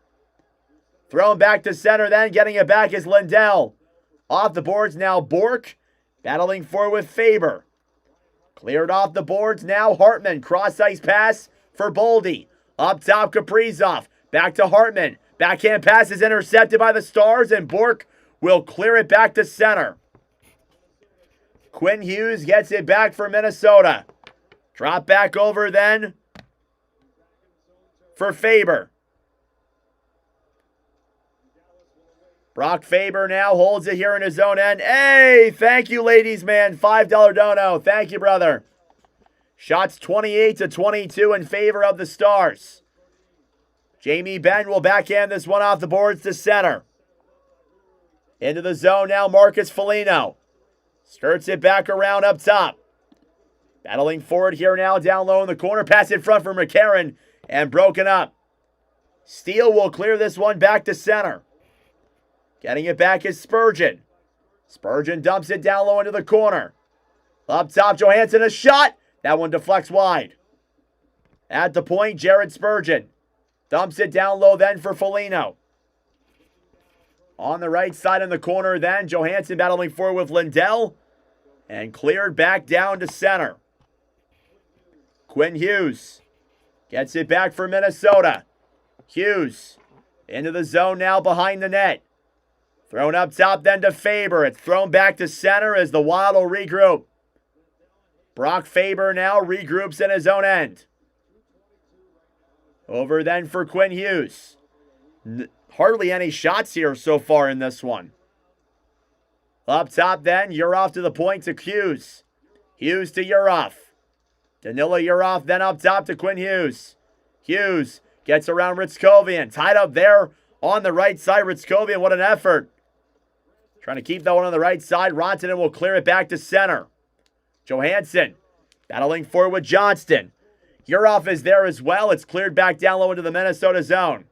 Thrown back to center then. Getting it back is Lindell. Off the boards now Bourque. Battling for it with Faber. Cleared off the boards now. Hartman. Cross-ice pass for Boldy. Up top, Kaprizov. Back to Hartman. Backhand pass is intercepted by the Stars, and Bourque will clear it back to center. Quinn Hughes gets it back for Minnesota. Drop back over then for Faber. Brock Faber now holds it here in his own end. Hey, thank you, ladies, man. $5 dono. Thank you, brother. Shots 28-22 in favor of the Stars. Jamie Benn will backhand this one off the boards to center. Into the zone now, Marcus Foligno. Skirts it back around up top. Battling forward here now, down low in the corner. Pass in front for McCarron and broken up. Steele will clear this one back to center. Getting it back is Spurgeon. Spurgeon dumps it down low into the corner. Up top, Johansson, a shot. That one deflects wide. At the point, Jared Spurgeon. Dumps it down low then for Foligno. On the right side in the corner then, Johansson battling forward with Lindell. And cleared back down to center. Quinn Hughes gets it back for Minnesota. Hughes into the zone now behind the net. Thrown up top then to Faber. It's thrown back to center as the Wild will regroup. Brock Faber now regroups in his own end. Over then for Quinn Hughes. Hardly any shots here so far in this one. Up top then, Urov to the point to Hughes. Hughes to Urov. Danila Urov then up top to Quinn Hughes. Hughes gets around Ritskovian. Tied up there on the right side. Ritskovian, what an effort. Trying to keep that one on the right side. Rantanen will clear it back to center. Johansson battling forward with Johnston. Urov is there as well. It's cleared back down low into the Minnesota zone.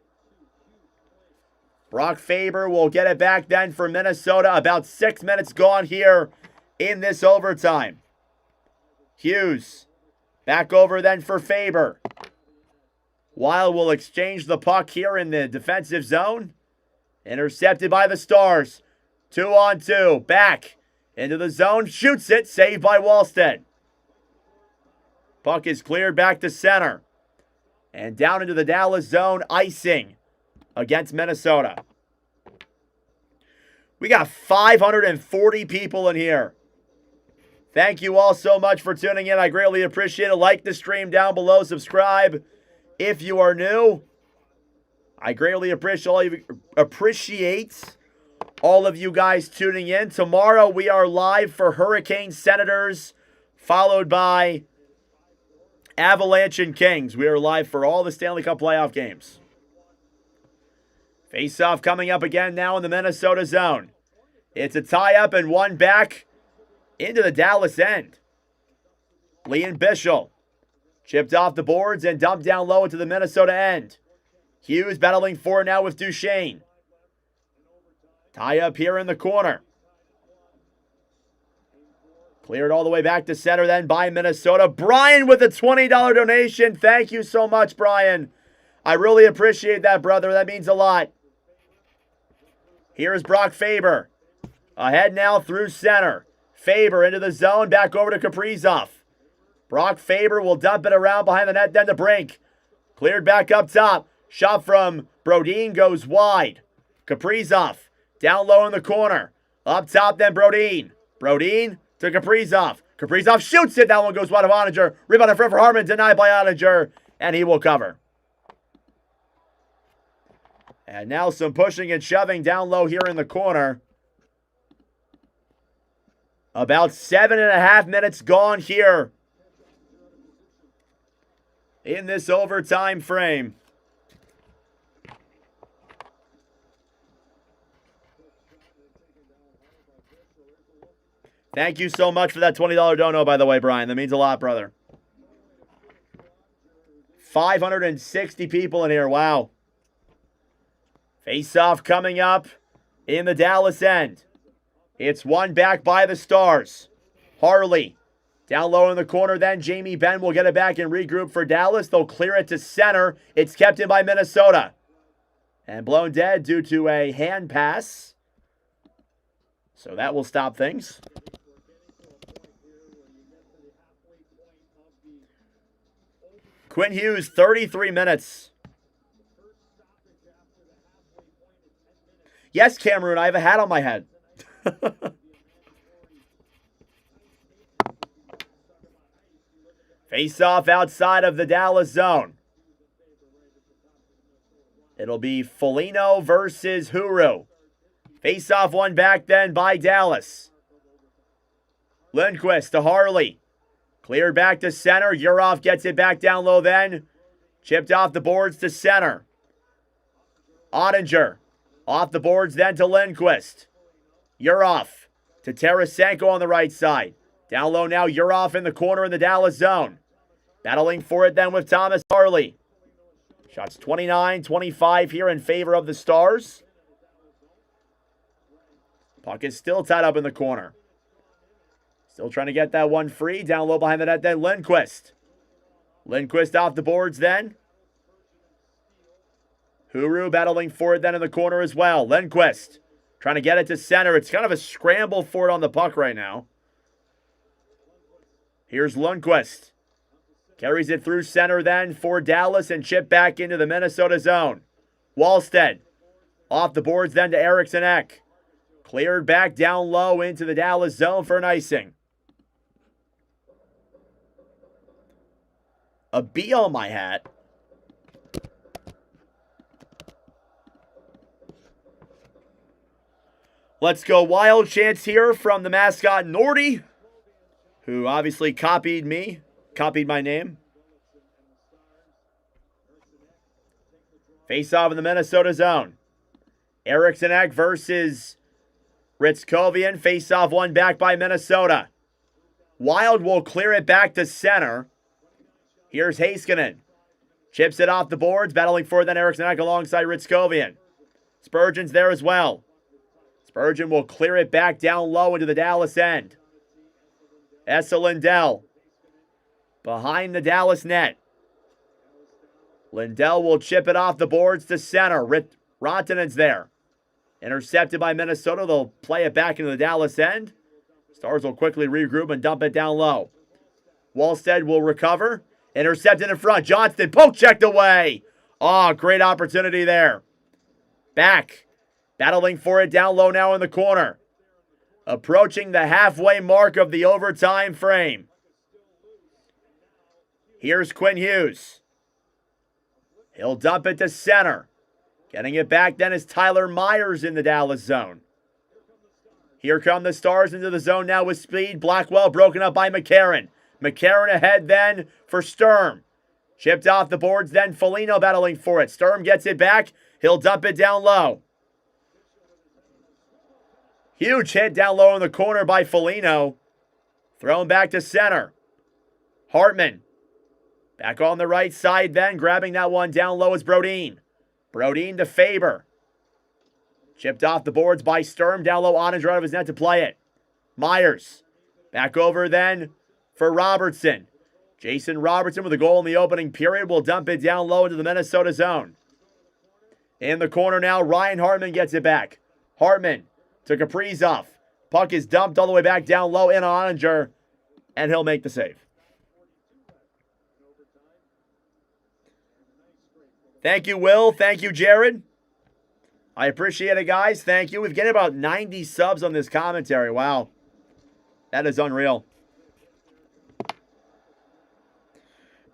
Brock Faber will get it back then for Minnesota. About 6 minutes gone here in this overtime. Hughes back over then for Faber. Wild will exchange the puck here in the defensive zone. Intercepted by the Stars. 2-on-2. Back into the zone. Shoots it. Saved by Wallstead. Puck is cleared back to center. And down into the Dallas zone. Icing against Minnesota. We got 540 people in here. Thank you all so much for tuning in. I greatly appreciate it. Like the stream down below. Subscribe if you are new. I greatly appreciate all of you guys tuning in. Tomorrow we are live for Hurricane Senators, followed by Avalanche and Kings. We are live for all the Stanley Cup playoff games. Face-off coming up again now in the Minnesota zone. It's a tie-up and one back into the Dallas end. Leon Bischel chipped off the boards and dumped down low into the Minnesota end. Hughes battling for it now with Duchain. Tie-up here in the corner. Cleared all the way back to center then by Minnesota. Brian with a $20 donation. Thank you so much, Brian. I really appreciate that, brother. That means a lot. Here's Brock Faber. Ahead now through center. Faber into the zone. Back over to Kaprizov. Brock Faber will dump it around behind the net, then to Brink. Cleared back up top. Shot from Brodin goes wide. Kaprizov down low in the corner. Up top then Brodin. Brodin to Kaprizov. Kaprizov shoots it. That one goes wide of Oettinger. Rebound in front for Harman. Denied by Oettinger. And he will cover. And now some pushing and shoving down low here in the corner. About 7.5 minutes gone here in this overtime frame. Thank you so much for that $20 dono, by the way, Brian. That means a lot, brother. 560 people in here. Wow. Face-off coming up in the Dallas end. It's one back by the Stars. Harley down low in the corner. Then Jamie Benn will get it back and regroup for Dallas. They'll clear it to center. It's kept in by Minnesota. And blown dead due to a hand pass. So that will stop things. Quinn Hughes, 33 minutes. Yes, Cameroon, I have a hat on my head. Face-off outside of the Dallas zone. It'll be Foligno versus Huru. Face-off one back then by Dallas. Lundqvist to Harley. Cleared back to center. Urov gets it back down low then. Chipped off the boards to center. Oettinger. Off the boards then to Lundqvist. Urov to Tarasenko on the right side. Down low now, Urov in the corner in the Dallas zone. Battling for it then with Thomas Harley. Shots 29-25 here in favor of the Stars. Puck is still tied up in the corner. Still trying to get that one free. Down low behind the net then, Lundqvist. Lundqvist off the boards then. Huru battling for it then in the corner as well. Lundqvist trying to get it to center. It's kind of a scramble for it on the puck right now. Here's Lundqvist. Carries it through center then for Dallas and chip back into the Minnesota zone. Wallstead off the boards then to Eriksson Ek. Cleared back down low into the Dallas zone for an icing. A B on my hat. Let's go Wild chance here from the mascot Nordy, who obviously copied me, copied my name. Face off in the Minnesota zone. Eriksson Ek versus Ritzkovian. Face off one back by Minnesota. Wild will clear it back to center. Here's Heiskanen. Chips it off the boards, battling for it then Eriksson Ek alongside Ritzkovian. Spurgeon's there as well. Spurgeon will clear it back down low into the Dallas end. Essa Lindell behind the Dallas net. Lindell will chip it off the boards to center. Rantanen's there. Intercepted by Minnesota. They'll play it back into the Dallas end. Stars will quickly regroup and dump it down low. Wallstead will recover. Intercepted in front. Johnston poke checked away. Oh, great opportunity there. Back. Battling for it down low now in the corner. Approaching the halfway mark of the overtime frame. Here's Quinn Hughes. He'll dump it to center. Getting it back then is Tyler Myers in the Dallas zone. Here come the Stars into the zone now with speed. Blackwell broken up by McCarron. McCarron ahead then for Sturm. Chipped off the boards then. Foligno battling for it. Sturm gets it back. He'll dump it down low. Huge hit down low in the corner by Foligno. Thrown back to center. Hartman. Back on the right side then. Grabbing that one down low is Brodin. Brodin to Faber. Chipped off the boards by Sturm. Down low, Oninger out of his net to play it. Myers. Back over then for Robertson. Jason Robertson with a goal in the opening period will dump it down low into the Minnesota zone. In the corner now, Ryan Hartman gets it back. Hartman to Kaprizov. Puck is dumped all the way back down low in on Oninger, and he'll make the save. Thank you, Will. Thank you, Jared. I appreciate it, guys. Thank you. We've getting about 90 subs on this commentary. Wow. That is unreal.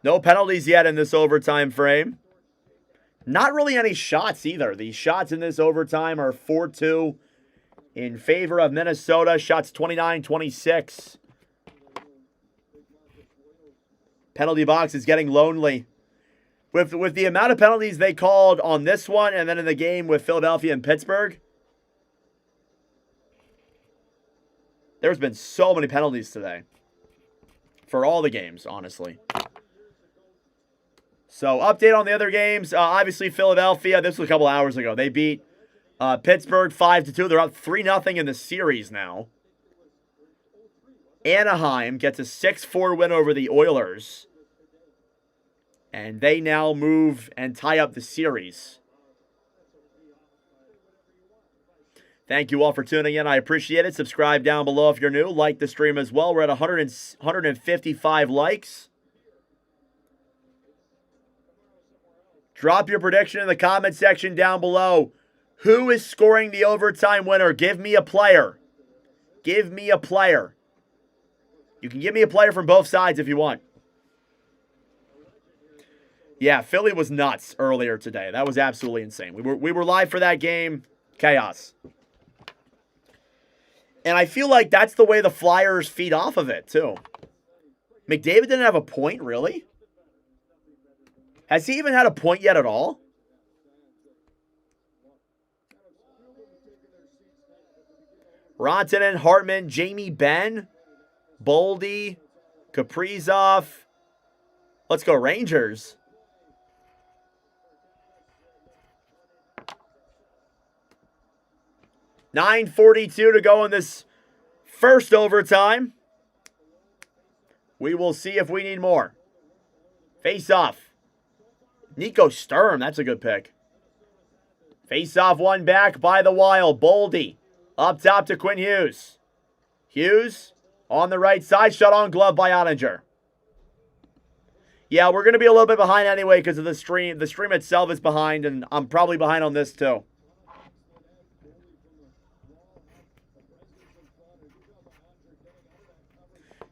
No penalties yet in this overtime frame. Not really any shots either. The shots in this overtime are 4-2 in favor of Minnesota. Shots 29-26. Penalty box is getting lonely. With the amount of penalties they called on this one and then in the game with Philadelphia and Pittsburgh, there's been so many penalties today. For all the games, honestly. So, update on the other games. Obviously, Philadelphia, this was a couple hours ago. They beat Pittsburgh 5-2. They're up 3-0 in the series now. Anaheim gets a 6-4 win over the Oilers. And they now move and tie up the series. Thank you all for tuning in. I appreciate it. Subscribe down below if you're new. Like the stream as well. We're at 155 likes. Drop your prediction in the comment section down below. Who is scoring the overtime winner? Give me a player. Give me a player. You can give me a player from both sides if you want. Yeah, Philly was nuts earlier today. That was absolutely insane. We were live for that game. Chaos. And I feel like that's the way the Flyers feed off of it, too. McDavid didn't have a point, really? Has he even had a point yet at all? Rantanen, Hartman, Jamie Benn, Boldy, Kaprizov. Let's go Rangers. .9:42 to go in this first overtime. We will see if we need more. Face off. Nico Sturm, that's a good pick. Face off one back by the Wild. Boldy up top to Quinn Hughes. Hughes on the right side. Shut on glove by Oninger. Yeah, we're going to be a little bit behind anyway because of the stream. The stream itself is behind, and I'm probably behind on this too.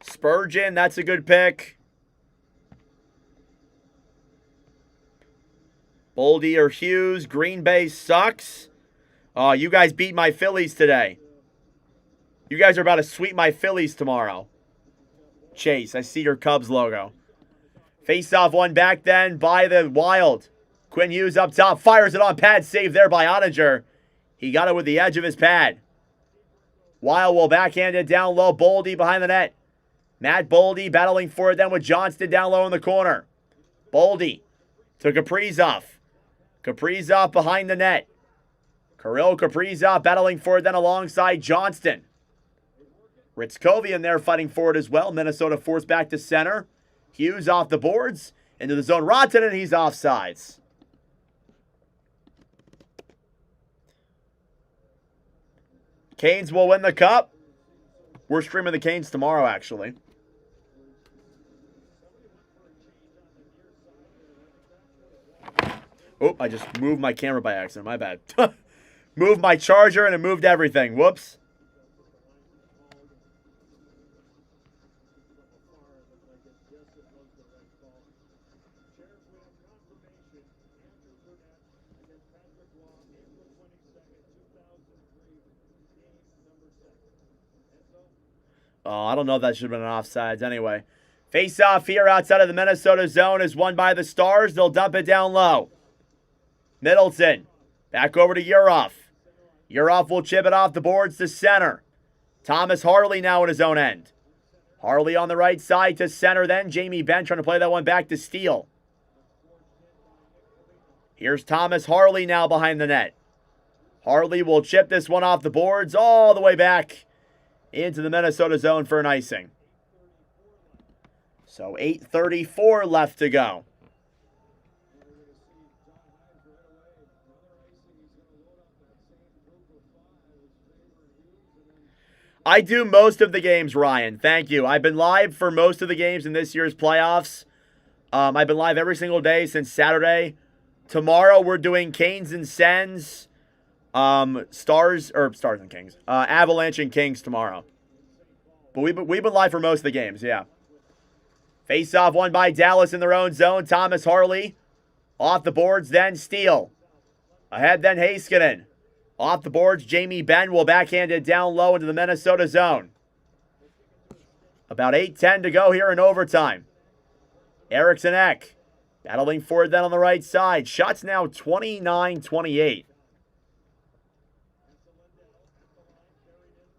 Spurgeon, that's a good pick. Boldy or Hughes. Green Bay sucks. Oh, you guys beat my Phillies today. You guys are about to sweep my Phillies tomorrow. Chase, I see your Cubs logo. Face off one back then by the Wild. Quinn Hughes up top. Fires it on pad. Save there by Oninger. He got it with the edge of his pad. Wild will backhand it down low. Boldy behind the net. Matt Boldy battling for it then with Johnston down low in the corner. Boldy to Kaprizov. Kaprizov behind the net. Kirill Kaprizov battling for it then alongside Johnston. Ritzkovian there fighting for it as well. Minnesota forced back to center. Hughes off the boards. Into the zone. Rantanen, he's offsides. Canes will win the cup. We're streaming the Canes tomorrow, actually. Oh, I just moved my camera by accident. My bad. Moved my charger and it moved everything. Whoops. Oh, I don't know if that should have been an offsides anyway. Face-off here outside of the Minnesota zone is won by the Stars. They'll dump it down low. Middleton. Back over to Urov. Urov will chip it off the boards to center. Thomas Harley now in his own end. Harley on the right side to center then. Jamie Benn trying to play that one back to Steele. Here's Thomas Harley now behind the net. Harley will chip this one off the boards all the way back into the Minnesota zone for an icing. So 8:34 left to go. I do most of the games, Ryan. Thank you. I've been live for most of the games in this year's playoffs. I've been live every single day since Saturday. Tomorrow we're doing Canes and Sens, Stars and Kings, Avalanche and Kings tomorrow. But we've been live for most of the games, yeah. Face-off won by Dallas in their own zone. Thomas Harley off the boards, then Steele. Ahead then Heiskanen. Off the boards, Jamie Benn will backhand it down low into the Minnesota zone. About 8:10 to go here in overtime. Eriksson Ek battling for it then on the right side. Shots now 29-28.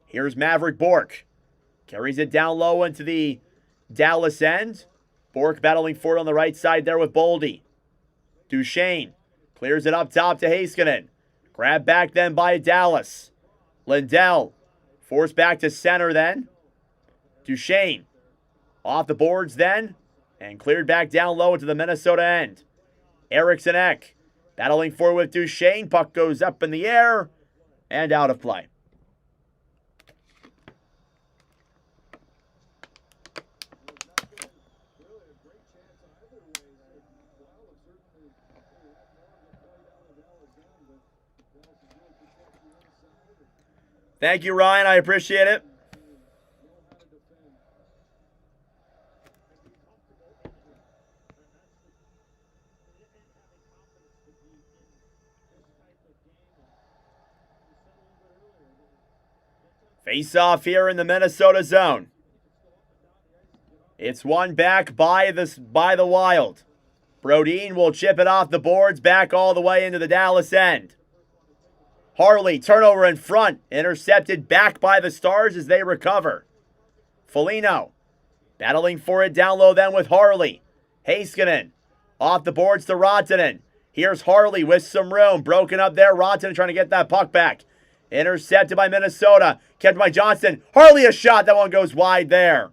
Here's Maverick Bourque. Carries it down low into the Dallas end. Bourque battling for it on the right side there with Boldy. Duchain clears it up top to Heiskanen. Grabbed back then by Dallas. Lindell forced back to center then. Duchain off the boards then. And cleared back down low into the Minnesota end. Eriksson Ek battling for it with Duchain. Puck goes up in the air and out of play. Thank you, Ryan. I appreciate it. Face-off here in the Minnesota zone. It's won back by the Wild. Brodin will chip it off the boards back all the way into the Dallas end. Harley, turnover in front, intercepted back by the Stars as they recover. Foligno, battling for it down low then with Harley. Heiskanen, off the boards to Rantanen. Here's Harley with some room, broken up there. Rantanen trying to get that puck back. Intercepted by Minnesota, kept by Johnston. Harley a shot, that one goes wide there.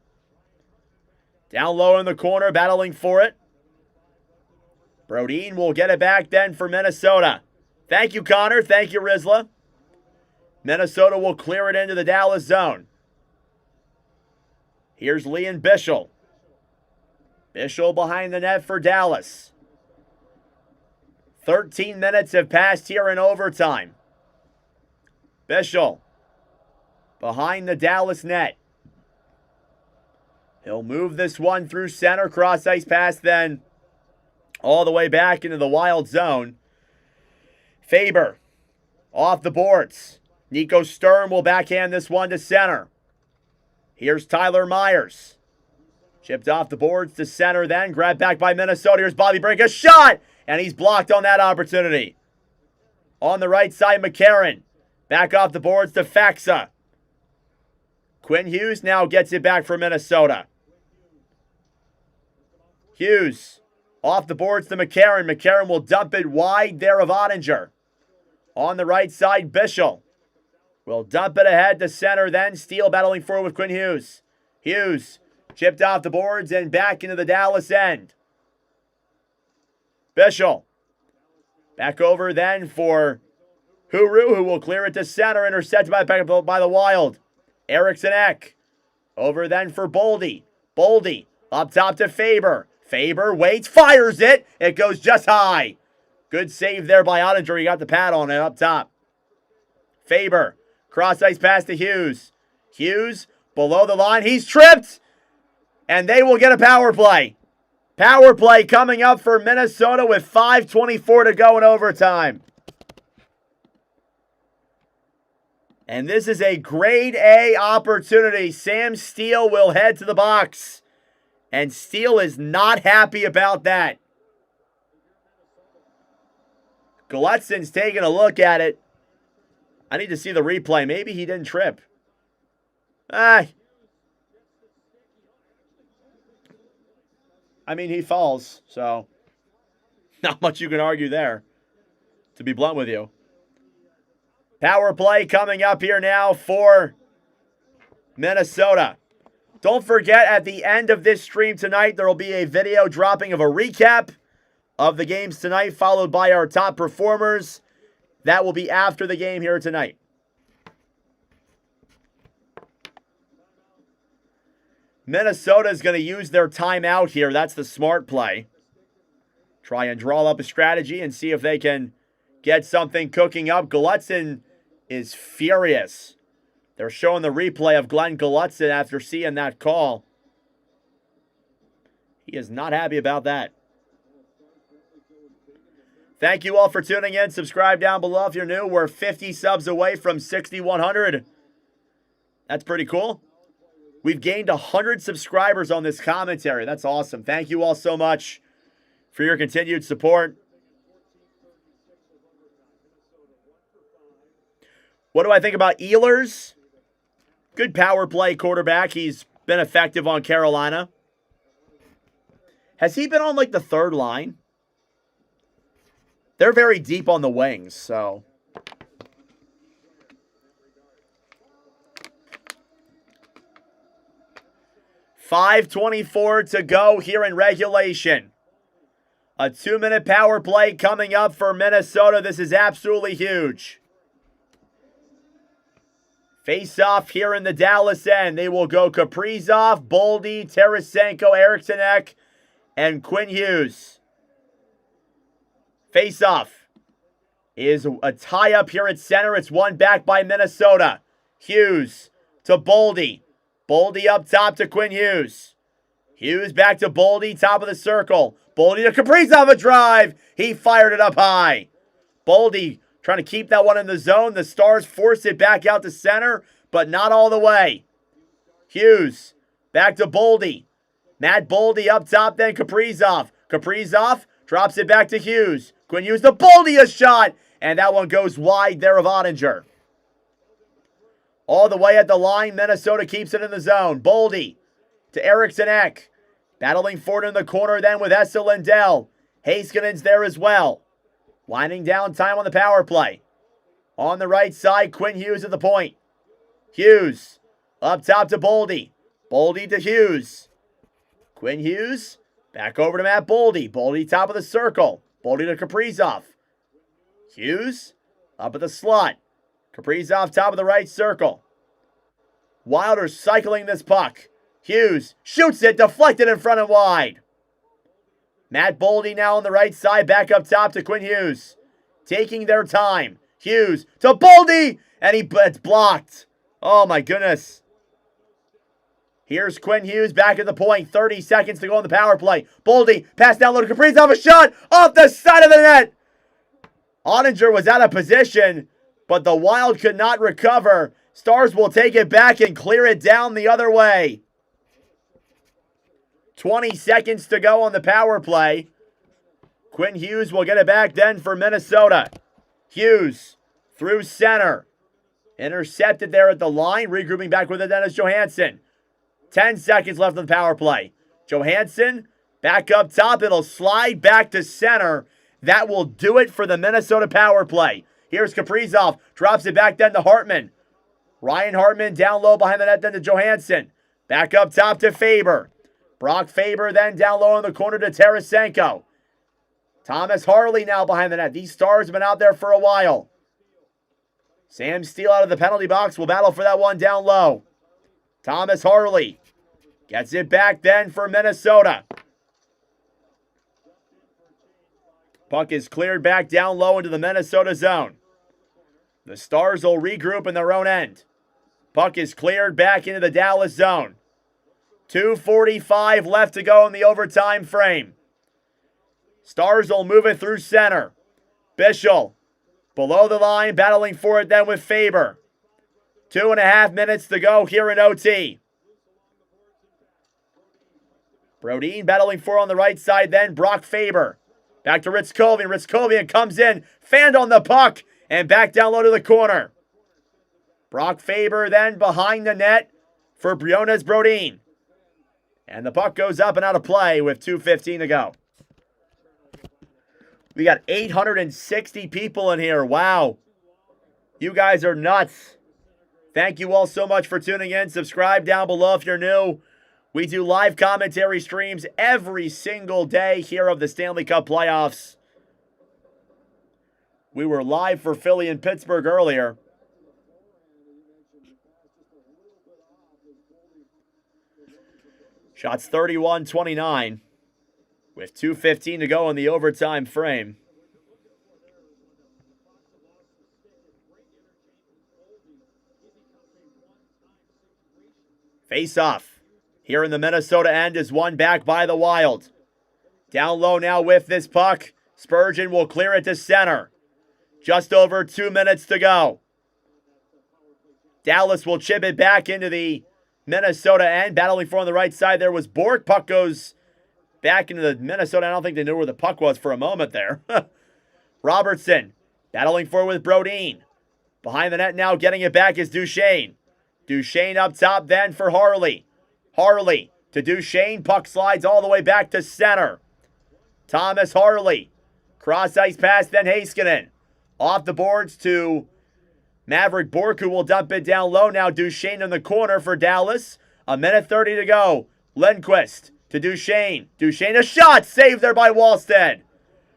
Down low in the corner, battling for it. Brodin will get it back then for Minnesota. Thank you, Connor. Thank you, Rizla. Minnesota will clear it into the Dallas zone. Here's Leon Bischel. Bischel behind the net for Dallas. 13 minutes have passed here in overtime. Bischel behind the Dallas net. He'll move this one through center, cross ice pass then all the way back into the Wild zone. Faber off the boards. Nico Sturm will backhand this one to center. Here's Tyler Myers. Chipped off the boards to center then. Grabbed back by Minnesota. Here's Bobby Brink. A shot! And he's blocked on that opportunity. On the right side, McCarron. Back off the boards to Faxa. Quinn Hughes now gets it back for Minnesota. Hughes off the boards to McCarron. McCarron will dump it wide there of Ottinger. On the right side, Bischel will dump it ahead to center then. Steele battling forward with Quinn Hughes. Hughes chipped off the boards and back into the Dallas end. Bischel. Back over then for Huru, who will clear it to center. Intercepted by the Wild. Eriksson Ek. Over then for Boldy. Boldy up top to Faber. Faber waits, fires it. It goes just high. Good save there by Ottinger. He got the pad on it up top. Faber. Cross ice pass to Hughes. Hughes below the line. He's tripped. And they will get a power play. Power play coming up for Minnesota with 5:24 to go in overtime. And this is a grade A opportunity. Sam Steele will head to the box. And Steele is not happy about that. Glutson's taking a look at it. I need to see the replay. Maybe he didn't trip. I mean, he falls, so not much you can argue there, to be blunt with you. Power play coming up here now for Minnesota. Don't forget, at the end of this stream tonight, there will be a video dropping of a recap of the games tonight, followed by our top performers. That will be after the game here tonight. Minnesota is going to use their timeout here. That's the smart play. Try and draw up a strategy and see if they can get something cooking up. Glutzon is furious. They're showing the replay of Glenn Glutzon after seeing that call. He is not happy about that. Thank you all for tuning in. Subscribe down below if you're new. We're 50 subs away from 6,100. That's pretty cool. We've gained 100 subscribers on this commentary. That's awesome. Thank you all so much for your continued support. What do I think about Ehlers? Good power play quarterback. He's been effective on Carolina. Has he been on like the third line? They're very deep on the wings, so. .5:24 to go here in regulation. A 2-minute power play coming up for Minnesota. This is absolutely huge. Face off here in the Dallas end. They will go Kaprizov, Boldy, Tarasenko, Eriksson Ek, and Quinn Hughes. Face off is a tie up here at center. It's won back by Minnesota. Hughes to Boldy. Boldy up top to Quinn Hughes. Hughes back to Boldy, top of the circle. Boldy to Kaprizov, a drive. He fired it up high. Boldy trying to keep that one in the zone. The Stars force it back out to center, but not all the way. Hughes back to Boldy. Matt Boldy up top, then Kaprizov. Kaprizov drops it back to Hughes. Quinn Hughes to Boldy, a shot. And that one goes wide there of Ottinger. All the way at the line, Minnesota keeps it in the zone. Boldy to Eriksson Ek. Battling forward in the corner then with Esa Lindell. Haskinen's there as well. Winding down time on the power play. On the right side, Quinn Hughes at the point. Hughes up top to Boldy. Boldy to Hughes. Quinn Hughes back over to Matt Boldy. Boldy top of the circle. Boldy to Kaprizov. Hughes up at the slot. Kaprizov top of the right circle. Wilder cycling this puck. Hughes shoots it, deflected in front and wide. Matt Boldy now on the right side, back up top to Quinn Hughes. Taking their time. Hughes to Boldy, and it's blocked. Oh my goodness. Here's Quinn Hughes back at the point. 30 seconds to go on the power play. Boldy, pass down low to Kaprizov, a shot off the side of the net. Ottinger was out of position, but the Wild could not recover. Stars will take it back and clear it down the other way. 20 seconds to go on the power play. Quinn Hughes will get it back then for Minnesota. Hughes through center. Intercepted there at the line. Regrouping back with it then is Johansson. 10 seconds left on the power play. Johansson back up top. It'll slide back to center. That will do it for the Minnesota power play. Here's Kaprizov. Drops it back then to Hartman. Ryan Hartman down low behind the net then to Johansson. Back up top to Faber. Brock Faber then down low in the corner to Tarasenko. Thomas Harley now behind the net. These stars have been out there for a while. Sam Steele out of the penalty box will battle for that one down low. Thomas Harley gets it back then for Minnesota. Puck is cleared back down low into the Minnesota zone. The Stars will regroup in their own end. Puck is cleared back into the Dallas zone. 2:45 left to go in the overtime frame. Stars will move it through center. Bischel below the line, battling for it then with Faber. 2.5 minutes to go here in OT. Brodin battling for on the right side then, Brock Faber. Back to Ritzkovian. Ritzkovian comes in, fanned on the puck, and back down low to the corner. Brock Faber then behind the net for Briones Brodin. And the puck goes up and out of play with 2:15 to go. We got 860 people in here. Wow. You guys are nuts. Thank you all so much for tuning in. Subscribe down below if you're new. We do live commentary streams every single day here of the Stanley Cup playoffs. We were live for Philly and Pittsburgh earlier. Shots 31-29 with 2:15 to go in the overtime frame. Face-off here in the Minnesota end is won back by the Wild. Down low now with this puck. Spurgeon will clear it to center. Just over 2 minutes to go. Dallas will chip it back into the Minnesota end. Battling for on the right side there was Bork. Puck goes back into the Minnesota. I don't think they knew where the puck was for a moment there. Robertson battling for with Brodin. Behind the net now getting it back is Duchain. Duchain up top then for Harley. Harley to Duchain. Puck slides all the way back to center. Thomas Harley. Cross ice pass then Heiskanen. Off the boards to Maverick Bork, who will dump it down low. Now Duchain in the corner for Dallas. 1:30 to go. Lindquist to Duchain. Duchain, a shot. Saved there by Wallstead.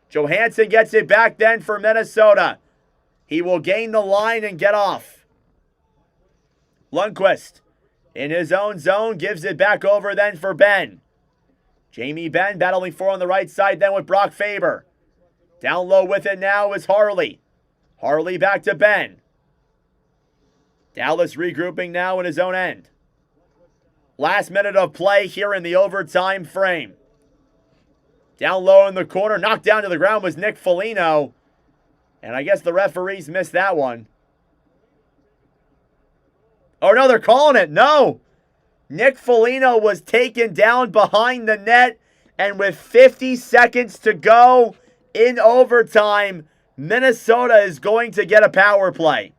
Johansson gets it back then for Minnesota. He will gain the line and get off. Lundqvist in his own zone gives it back over then for Ben. Jamie Benn battling for on the right side then with Brock Faber. Down low with it now is Harley. Harley back to Ben. Dallas regrouping now in his own end. Last minute of play here in the overtime frame. Down low in the corner, knocked down to the ground was Nick Foligno. And I guess the referees missed that one. Oh, no, they're calling it. No. Nick Foligno was taken down behind the net. And with 50 seconds to go in overtime, Minnesota is going to get a power play.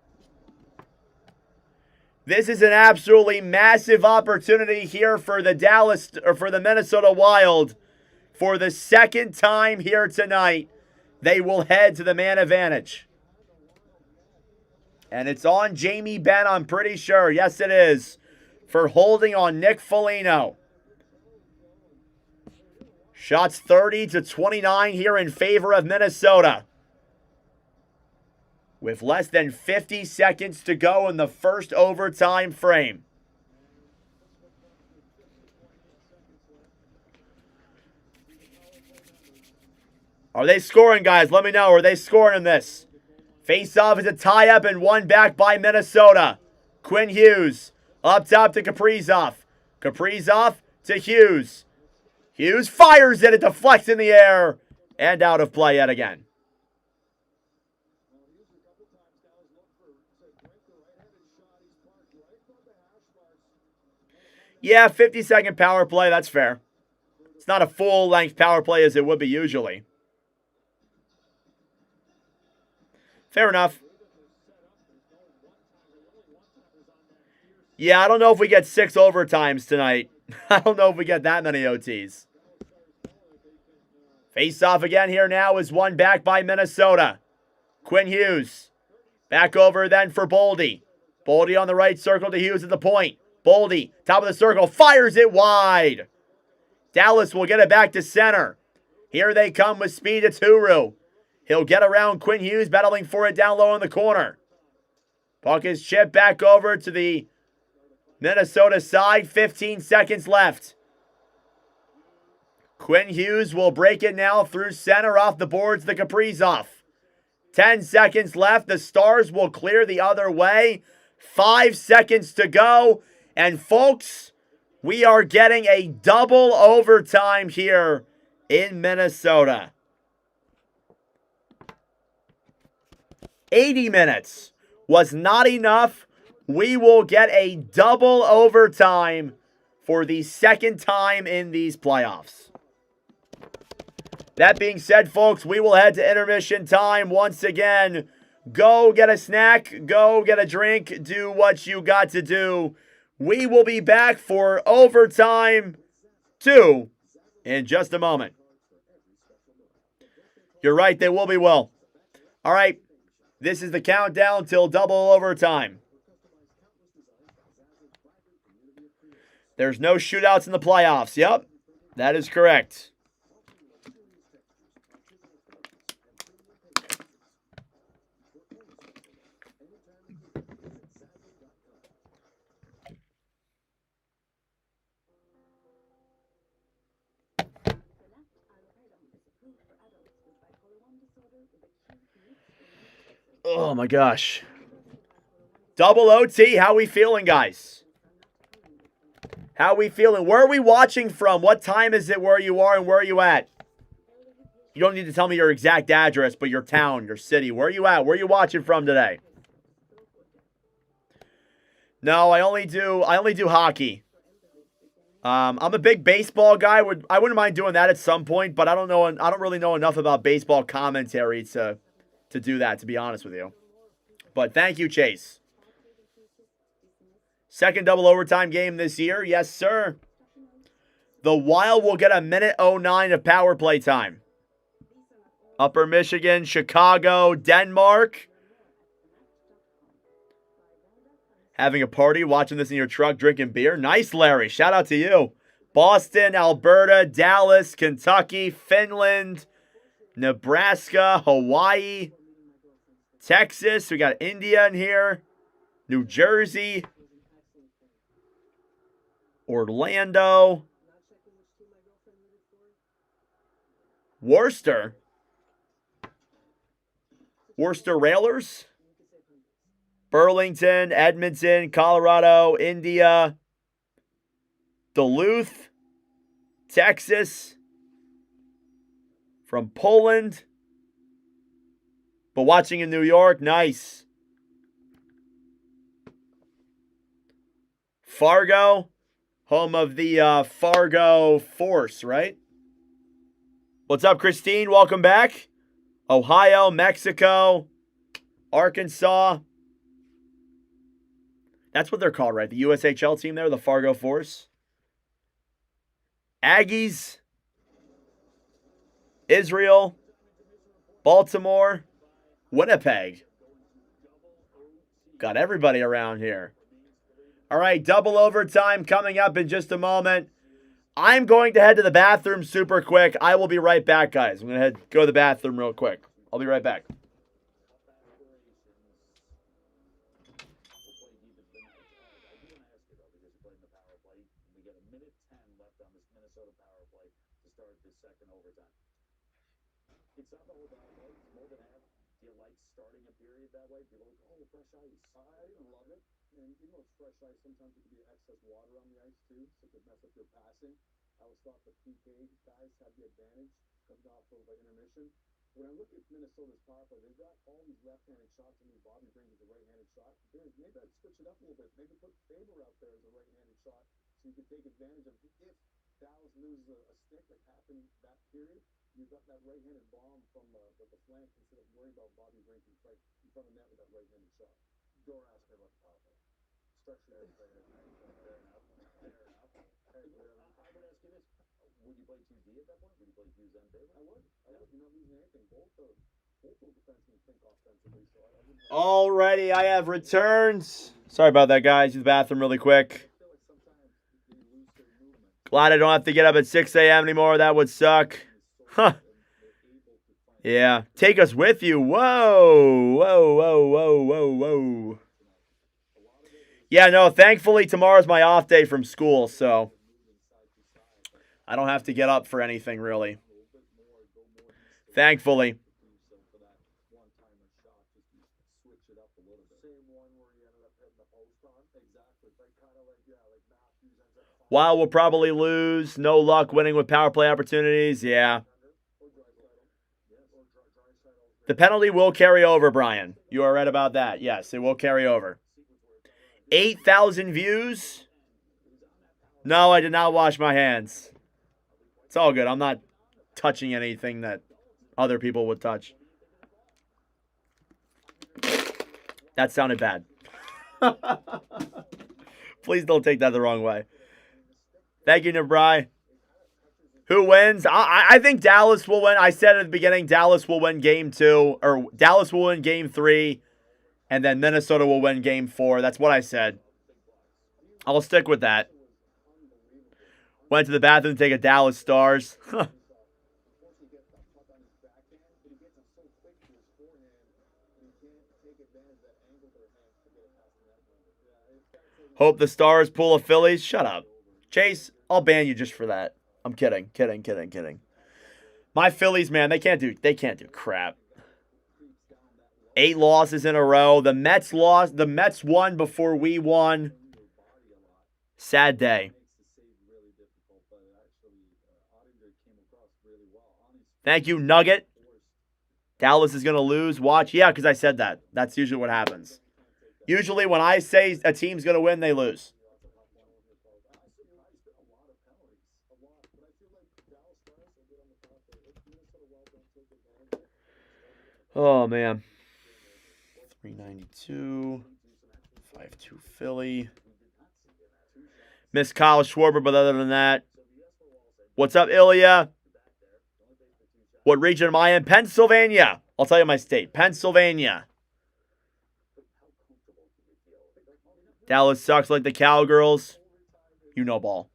This is an absolutely massive opportunity here for the Minnesota Wild. For the second time here tonight, they will head to the man advantage. And it's on Jamie Benn, I'm pretty sure. Yes, it is. For holding on Nick Foligno. Shots 30-29 here in favor of Minnesota. With less than 50 seconds to go in the first overtime frame. Are they scoring, guys? Let me know. Are they scoring in this? Face-off is a tie-up and won back by Minnesota. Quinn Hughes up top to Kaprizov. Kaprizov to Hughes. Hughes fires it. It deflects in the air and out of play yet again. Yeah, 50-second power play. That's fair. It's not a full-length power play as it would be usually. Fair enough. Yeah, I don't know if we get 6 overtimes tonight. I don't know if we get that many OTs. Face-off again here now is won back by Minnesota. Quinn Hughes. Back over then for Boldy. Boldy on the right circle to Hughes at the point. Boldy, top of the circle, fires it wide. Dallas will get it back to center. Here they come with speed. It's Huru. He'll get around Quinn Hughes, battling for it down low in the corner. Puck is chipped back over to the Minnesota side. 15 seconds left. Quinn Hughes will break it now through center off the boards, the Kaprizov. 10 seconds left. The Stars will clear the other way. 5 seconds to go. And folks, we are getting a double overtime here in Minnesota. 80 minutes was not enough. We will get a double overtime for the second time in these playoffs. That being said, folks, we will head to intermission time once again. Go get a snack, go get a drink, do what you got to do. We will be back for overtime 2 in just a moment. You're right, they will be well. All right, this is the countdown till double overtime. There's no shootouts in the playoffs. Yep, that is correct. Oh my gosh. Double OT, how we feeling, guys? How we feeling? Where are we watching from? What time is it where you are and where are you at? You don't need to tell me your exact address, but your town, your city. Where are you at? Where are you watching from today? No, I only do hockey. I'm a big baseball guy. I wouldn't mind doing that at some point, but I don't really know enough about baseball commentary to do that, to be honest with you. But thank you, Chase. Second double overtime game this year. Yes, sir. The Wild will get a minute 09 of power play time. Upper Michigan, Chicago, Denmark. Having a party, watching this in your truck, drinking beer. Nice, Larry. Shout out to you. Boston, Alberta, Dallas, Kentucky, Finland, Nebraska, Hawaii, Texas. We got India in here. New Jersey. Orlando. Worcester. Worcester Railers. Burlington, Edmonton, Colorado, India, Duluth, Texas, from Poland, but watching in New York, nice. Fargo, home of the Fargo Force, right? What's up, Christine? Welcome back. Ohio, Mexico, Arkansas. That's what they're called, right? The USHL team there, the Fargo Force. Aggies. Israel. Baltimore. Winnipeg. Got everybody around here. All right, double overtime coming up in just a moment. I'm going to head to the bathroom super quick. I will be right back, guys. I'm going to go to the bathroom real quick. I'll be right back. It's not the whole dialogue. It's more than half. Do you like starting a period that way? People are like, oh, fresh ice. I love it. And even though it's fresh ice, sometimes it could be excess water on the ice too, so it could mess up your passing. I always thought the PK guys had the advantage coming off of intermission. When I look at Minnesota's power play, they've got all these left-handed shots. I mean, Bobby brings a right-handed shot. Maybe I'd switch it up a little bit. Maybe put Faber out there as a right-handed shot so you could take advantage of if Dallas loses a stick like happened that period. You've got that right-handed bomb from the flank instead of worrying about Bobby Brinking right in front of net with that right-handed shot. Don't ask me about the power play. Structure is fair enough. Fair enough. I would ask you this. Would you play 2D at that point? Would you play Hughes and Faber? I would. You're not losing anything. Both the defensemen think offensively, so I wouldn't. Alrighty, I have returned. Sorry about that, guys. Use the bathroom really quick. Glad I don't have to get up at 6 a.m. anymore. That would suck. Huh. Yeah. Take us with you. Whoa. Whoa, whoa, whoa, whoa, whoa. Yeah, no, thankfully tomorrow's my off day from school, so I don't have to get up for anything, really. Thankfully. While we'll probably lose, no luck winning with power play opportunities, yeah. The penalty will carry over, Brian. You are right about that. Yes, it will carry over. 8,000 views? No, I did not wash my hands. It's all good. I'm not touching anything that other people would touch. That sounded bad. Please don't take that the wrong way. Thank you, Nabri. Who wins? I think Dallas will win. I said at the beginning, Dallas will win game 2, or Dallas will win game 3, and then Minnesota will win game 4. That's what I said. I'll stick with that. Went to the bathroom to take a Dallas Stars. Hope the Stars pull a Phillies. Shut up. Chase, I'll ban you just for that. I'm kidding. Kidding. My Phillies, man, they can't do crap. 8 losses in a row. The Mets lost. The Mets won before we won. Sad day. Thank you, Nugget. Dallas is going to lose. Watch. Yeah, because I said that. That's usually what happens. Usually when I say a team's going to win, they lose. Oh, man. 392. 5-2 Philly. Miss Kyle Schwarber, but other than that. What's up, Ilya? What region am I in? Pennsylvania. I'll tell you my state. Pennsylvania. Dallas sucks like the Cowgirls. You know ball.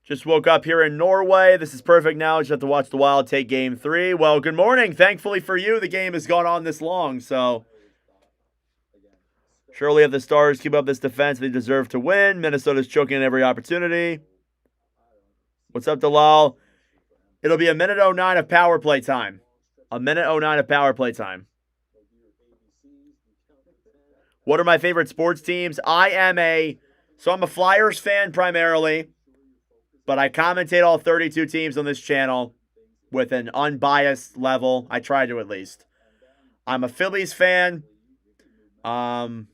Just woke up here in Norway. This is perfect now. Just have to watch the Wild take game 3. Well, good morning. Thankfully for you, the game has gone on this long, so surely if the Stars keep up this defense, they deserve to win. Minnesota's choking at every opportunity. What's up, Dalal? It'll be 1:09 of power play time. 1:09 of power play time. What are my favorite sports teams? I'm a Flyers fan primarily, but I commentate all 32 teams on this channel with an unbiased level. I try to, at least. I'm a Phillies fan. I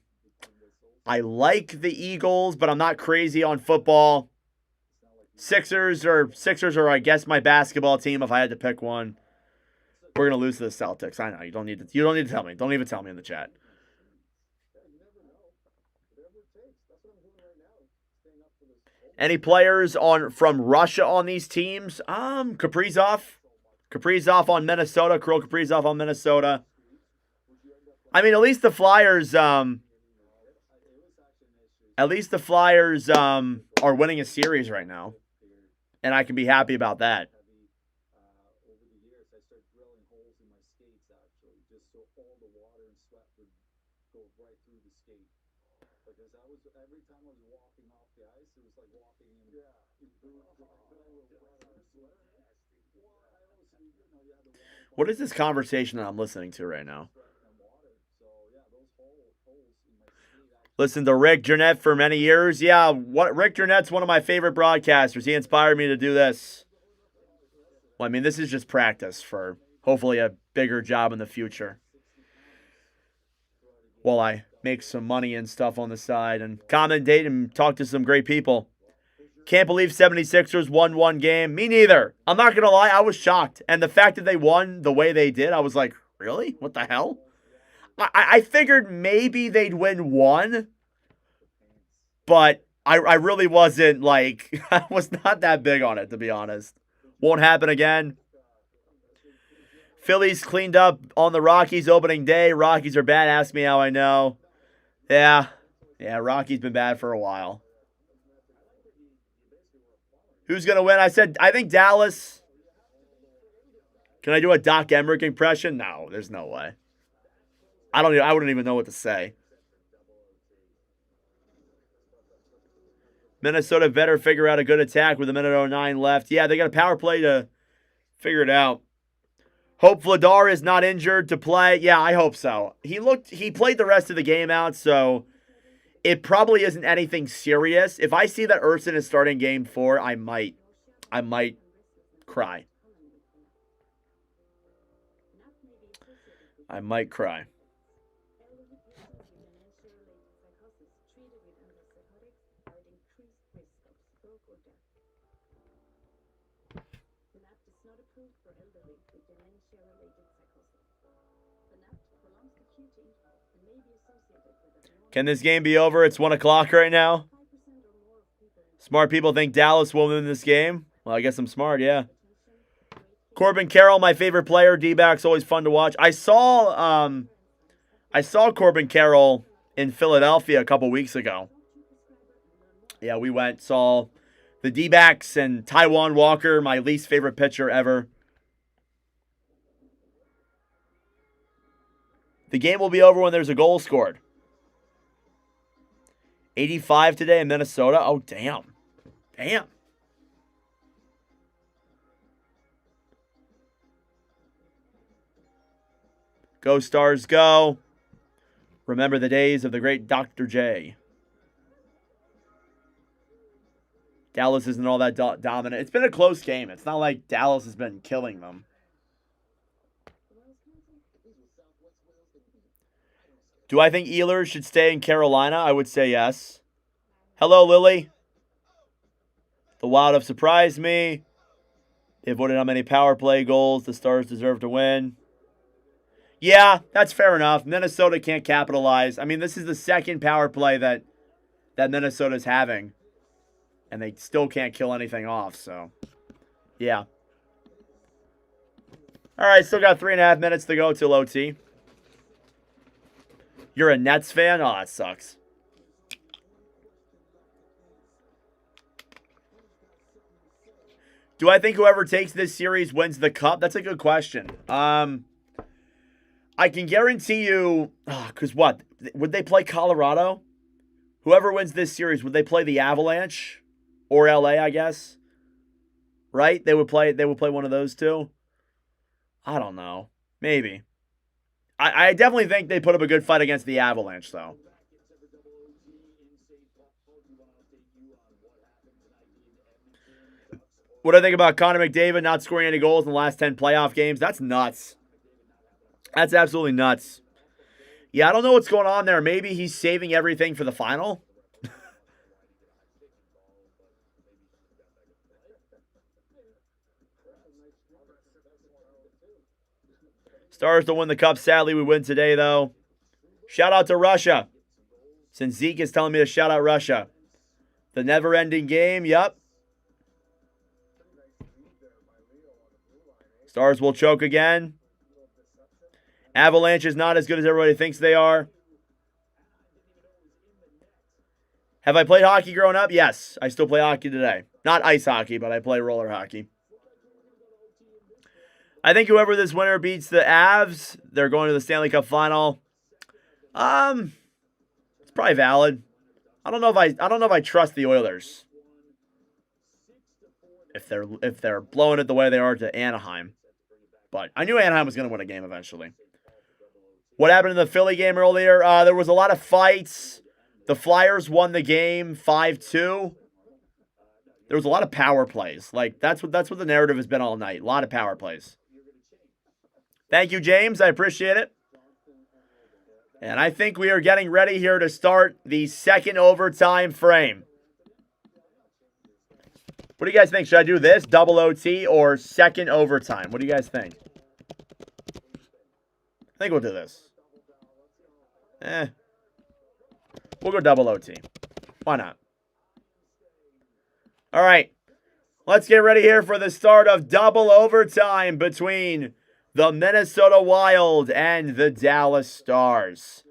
like the Eagles, but I'm not crazy on football. Sixers are, I guess, my basketball team if I had to pick one. We're gonna lose to the Celtics. I know. You don't need to tell me. Don't even tell me in the chat. Any players from Russia on these teams? Kaprizov on Minnesota. Kirill Kaprizov on Minnesota. I mean, at least the Flyers. Are winning a series right now, and I can be happy about that. What is this conversation that I'm listening to right now? Listen to Rick Jernett for many years. Yeah, Rick Jernett's one of my favorite broadcasters. He inspired me to do this. Well, I mean, this is just practice for hopefully a bigger job in the future. While I make some money and stuff on the side and commentate and talk to some great people. Can't believe 76ers won one game. Me neither. I'm not going to lie. I was shocked. And the fact that they won the way they did, I was like, really? What the hell? I figured maybe they'd win one, but I really wasn't like, I was not that big on it, to be honest. Won't happen again. Phillies cleaned up on the Rockies opening day. Rockies are bad. Ask me how I know. Yeah, Rockies been bad for a while. Who's going to win? I think Dallas. Can I do a Doc Emmerich impression? No, there's no way. I wouldn't even know what to say. Minnesota better figure out a good attack with a minute 09 left. Yeah, they got a power play to figure it out. Hope Vladar is not injured to play. Yeah, I hope so. He played the rest of the game out, so it probably isn't anything serious. If I see that Urson is starting game 4, I might cry. I might cry. Can this game be over? It's 1 o'clock right now. Smart people think Dallas will win this game. Well, I guess I'm smart, yeah. Corbin Carroll, my favorite player. D-back's always fun to watch. I saw Corbin Carroll in Philadelphia a couple weeks ago. Yeah, we went, saw the D-backs and Taiwan Walker, my least favorite pitcher ever. The game will be over when there's a goal scored. 85 today in Minnesota. Oh, damn. Damn. Go Stars, go. Remember the days of the great Dr. J. Dallas isn't all that dominant. It's been a close game. It's not like Dallas has been killing them. Do I think Ehlers should stay in Carolina? I would say yes. Hello, Lily. The Wild have surprised me. They've voted on many power play goals. The Stars deserve to win. Yeah, that's fair enough. Minnesota can't capitalize. I mean, this is the second power play that Minnesota's having. And they still can't kill anything off, so. Yeah. All right, still got 3.5 minutes to go till OT. You're a Nets fan? Oh, that sucks. Do I think whoever takes this series wins the cup? That's a good question. I can guarantee you, because what? Would they play Colorado? Whoever wins this series, would they play the Avalanche? Or LA, I guess? Right? They would play one of those two? I don't know. Maybe. I definitely think they put up a good fight against the Avalanche, though. What do I think about Connor McDavid not scoring any goals in the last 10 playoff games? That's nuts. That's absolutely nuts. Yeah, I don't know what's going on there. Maybe he's saving everything for the final. Stars to win the cup. Sadly, we win today, though. Shout out to Russia. Since Zeke is telling me to shout out Russia. The never-ending game, yep. Stars will choke again. Avalanche is not as good as everybody thinks they are. Have I played hockey growing up? Yes, I still play hockey today. Not ice hockey, but I play roller hockey. I think whoever this winner beats the Avs, they're going to the Stanley Cup final. It's probably valid. I don't know if I trust the Oilers. If they're blowing it the way they are to Anaheim. But I knew Anaheim was going to win a game eventually. What happened in the Philly game earlier? There was a lot of fights. The Flyers won the game 5-2. There was a lot of power plays. Like that's what the narrative has been all night. A lot of power plays. Thank you, James. I appreciate it. And I think we are getting ready here to start the second overtime frame. What do you guys think? Should I do this, double OT, or second overtime? What do you guys think? I think we'll do this. We'll go double OT. Why not? All right. Let's get ready here for the start of double overtime between the Minnesota Wild and the Dallas Stars.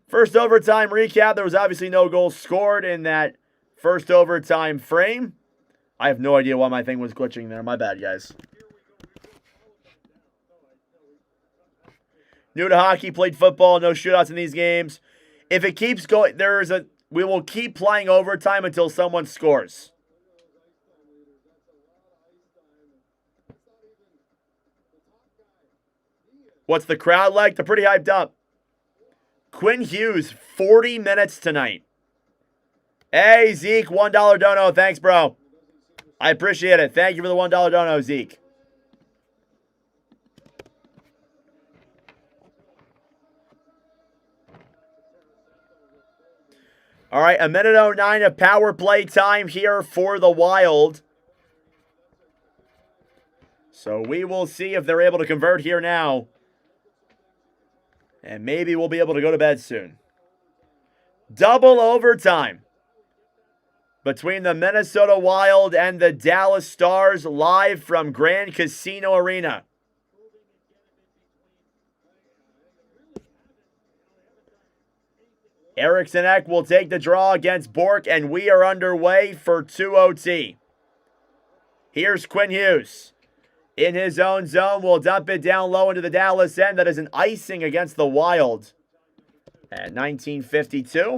First overtime recap. There was obviously no goals scored in that first overtime frame. I have no idea why my thing was glitching there. My bad, guys. New to hockey, played football, no shootouts in these games. If it keeps going, we will keep playing overtime until someone scores. What's the crowd like? They're pretty hyped up. Quinn Hughes, 40 minutes tonight. Hey, Zeke, $1 dono. Thanks, bro. I appreciate it. Thank you for the $1 dono, Zeke. All right, a minute 09 of power play time here for the Wild. So we will see if they're able to convert here now. And maybe we'll be able to go to bed soon. Double overtime between the Minnesota Wild and the Dallas Stars, live from Grand Casino Arena. Eriksson Ek will take the draw against Bork, and we are underway for 2 OT. Here's Quinn Hughes. In his own zone, will dump it down low into the Dallas end. That is an icing against the Wild at 1952.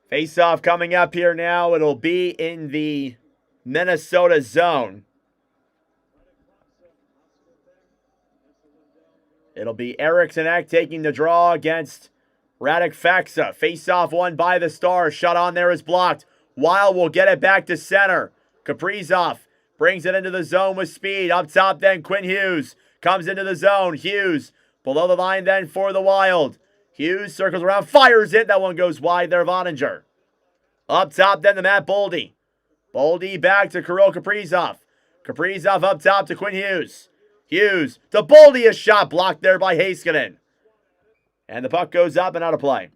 Face-off coming up here now. It'll be in the Minnesota zone. It'll be Eriksson Ek taking the draw against Radek Faksa. Face-off won by the Stars. Shot on there is blocked. Wild will get it back to center. Kaprizov brings it into the zone with speed. Up top then Quinn Hughes comes into the zone. Hughes below the line then for the Wild. Hughes circles around, fires it. That one goes wide there, Vonninger. Up top then to Matt Boldy. Boldy back to Kirill Kaprizov. Kaprizov up top to Quinn Hughes. Hughes to Boldy, a shot blocked there by Heiskanen. And the puck goes up and out of play.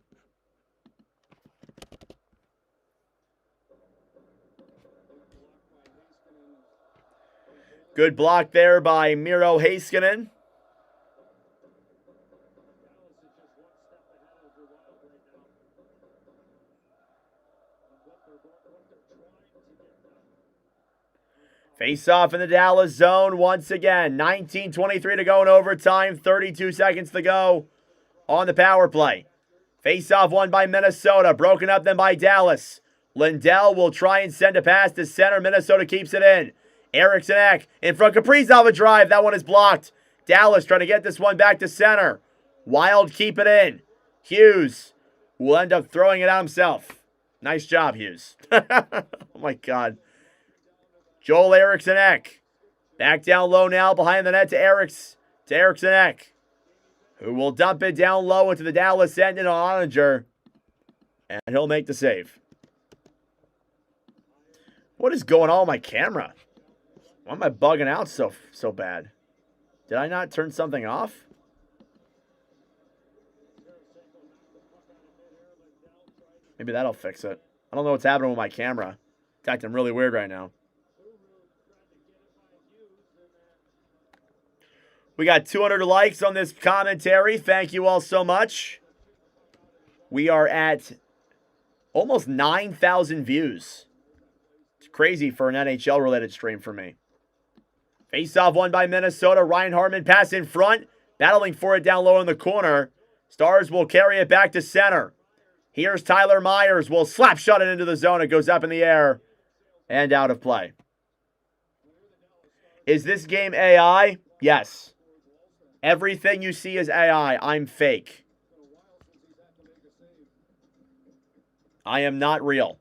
Good block there by Miro Heiskanen. Face-off in the Dallas zone once again. 19:23 to go in overtime. 32 seconds to go on the power play. Face-off won by Minnesota. Broken up then by Dallas. Lindell will try and send a pass to center. Minnesota keeps it in. Eriksson Ek in front. Kaprizov a drive. That one is blocked. Dallas trying to get this one back to center. Wild keep it in. Hughes will end up throwing it out himself. Nice job, Hughes. Oh my God. Joel Eriksson Ek. Back down low now behind the net to Eriksson Ek, who will dump it down low into the Dallas end and Oninger. And he'll make the save. What is going on with my camera? Why am I bugging out so bad? Did I not turn something off? Maybe that'll fix it. I don't know what's happening with my camera. It's acting really weird right now. We got 200 likes on this commentary. Thank you all so much. We are at almost 9,000 views. It's crazy for an NHL-related stream for me. Face-off won by Minnesota. Ryan Hartman pass in front. Battling for it down low in the corner. Stars will carry it back to center. Here's Tyler Myers. Will slap shot it into the zone. It goes up in the air and out of play. Is this game AI? Yes. Everything you see is AI. I'm fake. I am not real.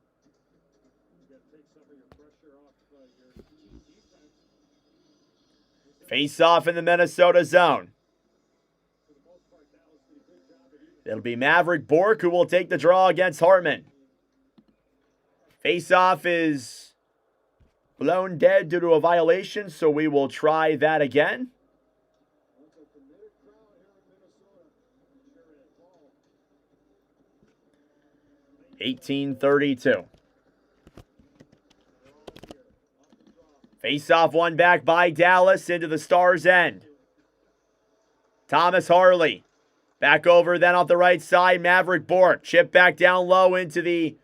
Face off in the Minnesota zone. It'll be Maverick Bork who will take the draw against Hartman. Face off is blown dead due to a violation, so we will try that again. 18-32. Face-off one back by Dallas into the Stars' end. Thomas Harley. Back over then off the right side. Maverick Bork. Chip back down low into the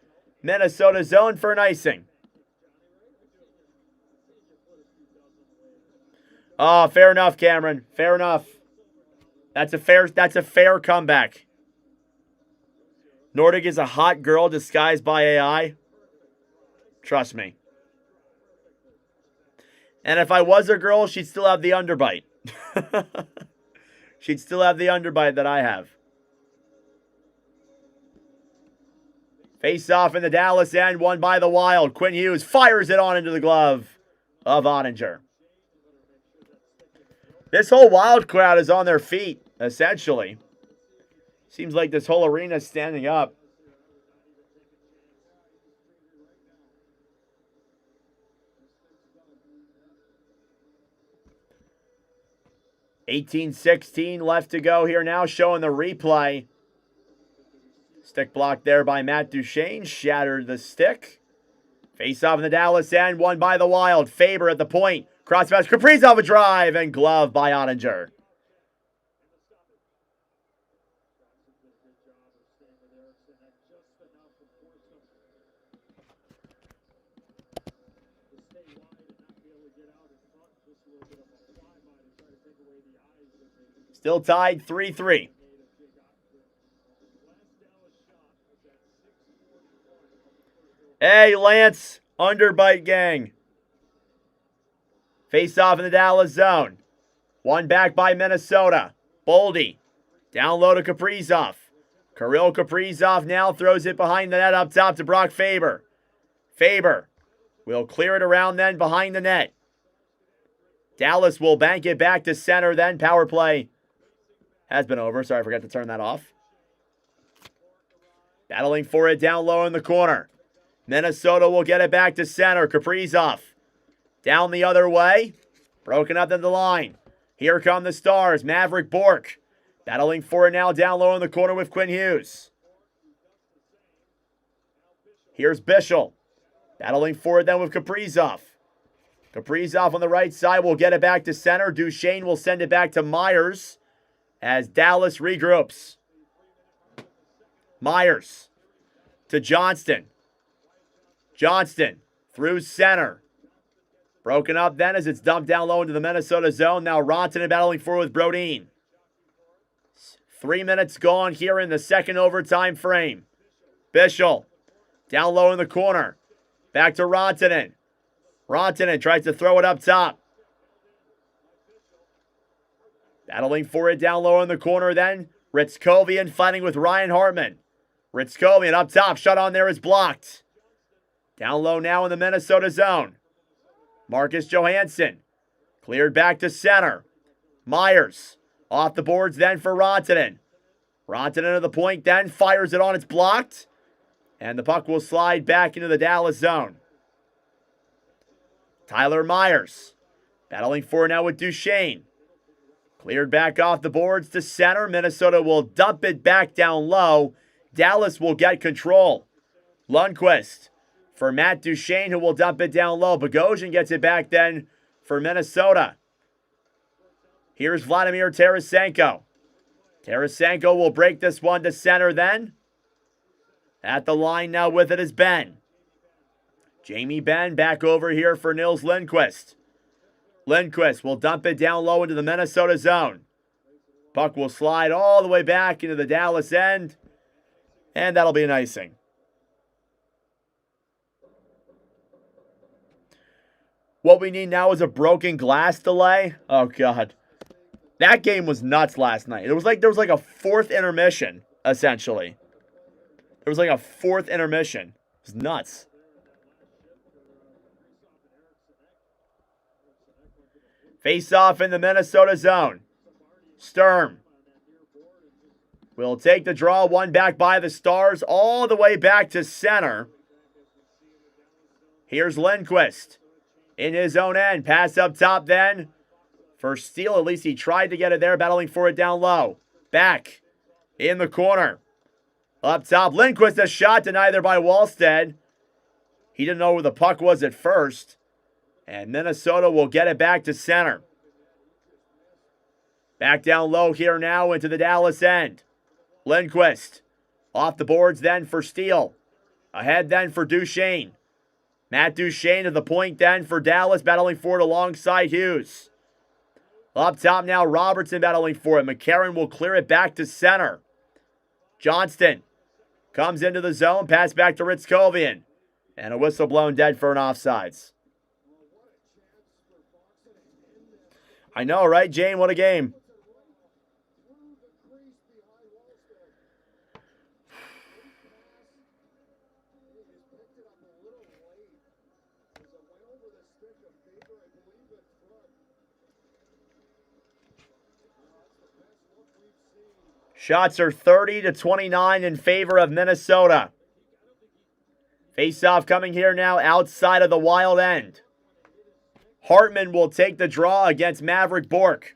Minnesota zone for an icing. Oh, fair enough, Cameron. Fair enough. That's a fair comeback. Nordic is a hot girl disguised by AI. Trust me. And if I was a girl, she'd still have the underbite. She'd still have the underbite that I have. Face off in the Dallas end, won by the Wild. Quinn Hughes fires it on into the glove of Ottinger. This whole Wild crowd is on their feet, essentially. Seems like this whole arena is standing up. $18-16 left to go here now, showing the replay. Stick block there by Matt Duchain. Shattered the stick. Face off in the Dallas end. Won by the Wild. Faber at the point. Cross pass. Kaprizov a drive. And glove by Ottinger. Still tied 3-3. Hey, Lance, underbite gang. Face off in the Dallas zone. One back by Minnesota. Boldy. Down low to Kaprizov. Kirill Kaprizov now throws it behind the net up top to Brock Faber. Faber will clear it around then behind the net. Dallas will bank it back to center then. Power play has been over. Sorry, I forgot to turn that off. Battling for it down low in the corner. Minnesota will get it back to center. Kaprizov down the other way. Broken up in the line. Here come the Stars. Maverick Bork battling for it now down low in the corner with Quinn Hughes. Here's Bischel battling for it then with Kaprizov. Kaprizov on the right side will get it back to center. Duchain will send it back to Myers as Dallas regroups. Myers to Johnston. Johnston through center. Broken up then as it's dumped down low into the Minnesota zone. Now Rantanen battling for with Brodin. 3 minutes gone here in the second overtime frame. Bischel down low in the corner. Back to Rantanen. Rantanen tries to throw it up top. Battling for it down low in the corner then. Ritzkovian fighting with Ryan Hartman. Ritzkovian up top. Shot on there is blocked. Down low now in the Minnesota zone. Marcus Johansson. Cleared back to center. Myers. Off the boards then for Rantanen. Rantanen to the point then. Fires it on. It's blocked. And the puck will slide back into the Dallas zone. Tyler Myers. Battling for it now with Duchain. Cleared back off the boards to center. Minnesota will dump it back down low. Dallas will get control. Lundqvist for Matt Duchain, who will dump it down low. Bogosian gets it back then for Minnesota. Here's Vladimir Tarasenko. Tarasenko will break this one to center then. At the line now with it is Ben. Jamie Benn back over here for Nils Lundqvist. Lundqvist will dump it down low into the Minnesota zone. Puck will slide all the way back into the Dallas end. And that'll be an icing. What we need now is a broken glass delay. Oh, God. That game was nuts last night. There was like a fourth intermission, essentially. There was like a fourth intermission. It was nuts. Face off in the Minnesota zone. Sturm will take the draw. One back by the Stars all the way back to center. Here's Lundqvist in his own end. Pass up top then for Steele. At least he tried to get it there. Battling for it down low. Back in the corner. Up top, Lindquist, a shot denied there by Wallstead. He didn't know where the puck was at first. And Minnesota will get it back to center. Back down low here now into the Dallas end. Lindquist. Off the boards then for Steele. Ahead then for Duchain. Matt Duchain to the point then for Dallas, battling for it alongside Hughes. Up top now, Robertson battling for it. McCarron will clear it back to center. Johnston comes into the zone, pass back to Ritzkovian. And a whistle blown dead for an offsides. I know, right, Jane? What a game. Shots are 30-29 in favor of Minnesota. Face-off coming here now outside of the Wild end. Hartman will take the draw against Maverick Bork.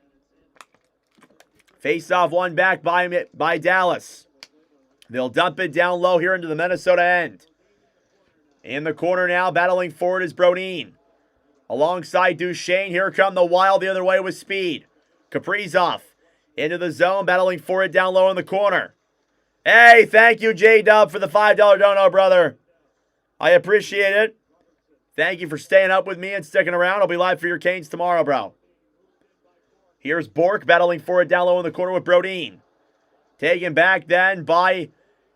Face-off won back by Dallas. They'll dump it down low here into the Minnesota end. In the corner now, battling for it is Brodin. Alongside Duchain, here come the Wild the other way with speed. Kaprizov into the zone, battling for it down low in the corner. Hey, thank you, J-Dub, for the $5 dono, brother. I appreciate it. Thank you for staying up with me and sticking around. I'll be live for your Canes tomorrow, bro. Here's Bork battling for it down low in the corner with Brodin. Taken back then by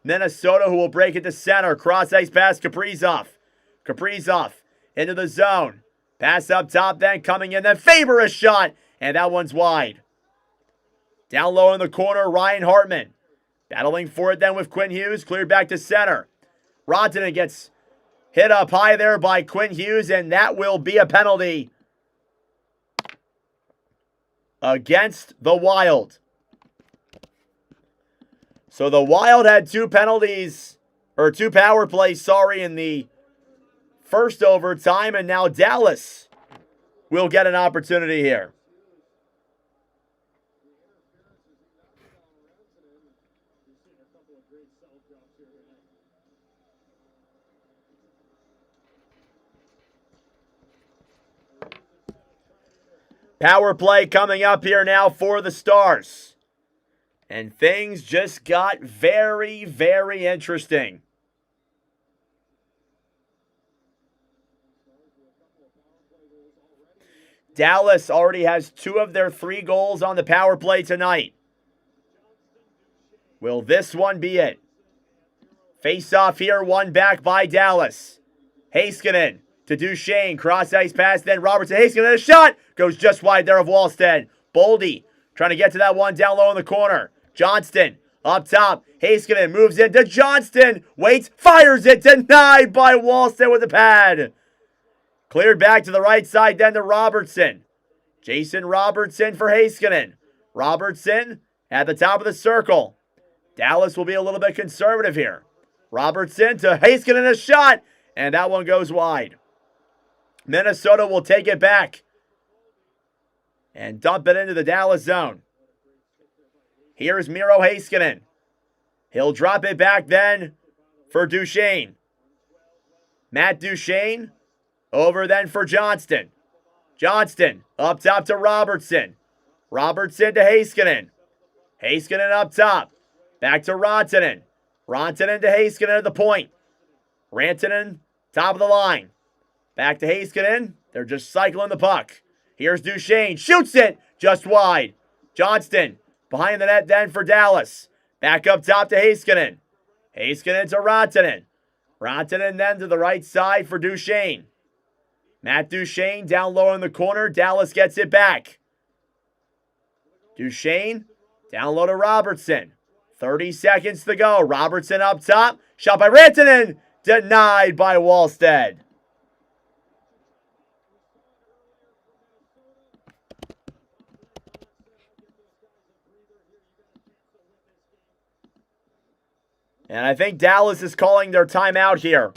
Minnesota, who will break it to center. Cross-ice pass, Kaprizov. Kaprizov into the zone. Pass up top then, coming in. Then Faber a shot, and that one's wide. Down low in the corner, Ryan Hartman. Battling for it then with Quinn Hughes. Cleared back to center. Rantanen gets hit up high there by Quinn Hughes, and that will be a penalty against the Wild. So the Wild had two penalties, or two power plays, in the first overtime, and now Dallas will get an opportunity here. Power play coming up here now for the Stars. And things just got very, very interesting. Dallas already has 2 of their 3 goals on the power play tonight. Will this one be it? Face-off here, won back by Dallas. Heiskanen to Duchain. Cross-ice pass, then Robertson. Heiskanen, a shot! Goes just wide there of Wallstead. Boldy trying to get to that one down low in the corner. Johnston up top. Heiskanen moves into Johnston. Waits, fires it. Denied by Wallstead with the pad. Cleared back to the right side then to Robertson. Jason Robertson for Heiskanen. Robertson at the top of the circle. Dallas will be a little bit conservative here. Robertson to Heiskanen, a shot. And that one goes wide. Minnesota will take it back and dump it into the Dallas zone. Here's Miro Heiskanen. He'll drop it back then for Duchain. Matt Duchain over then for Johnston. Johnston up top to Robertson. Robertson to Heiskanen. Heiskanen up top. Back to Rantanen. Rantanen to Heiskanen at the point. Rantanen, top of the line. Back to Heiskanen. They're just cycling the puck. Here's Duchain. Shoots it just wide. Johnston behind the net then for Dallas. Back up top to Heiskanen. Heiskanen to Rantanen. Rantanen then to the right side for Duchain. Matt Duchain down low in the corner. Dallas gets it back. Duchain down low to Robertson. 30 seconds to go. Robertson up top. Shot by Rantanen. Denied by Wallstead. And I think Dallas is calling their timeout here.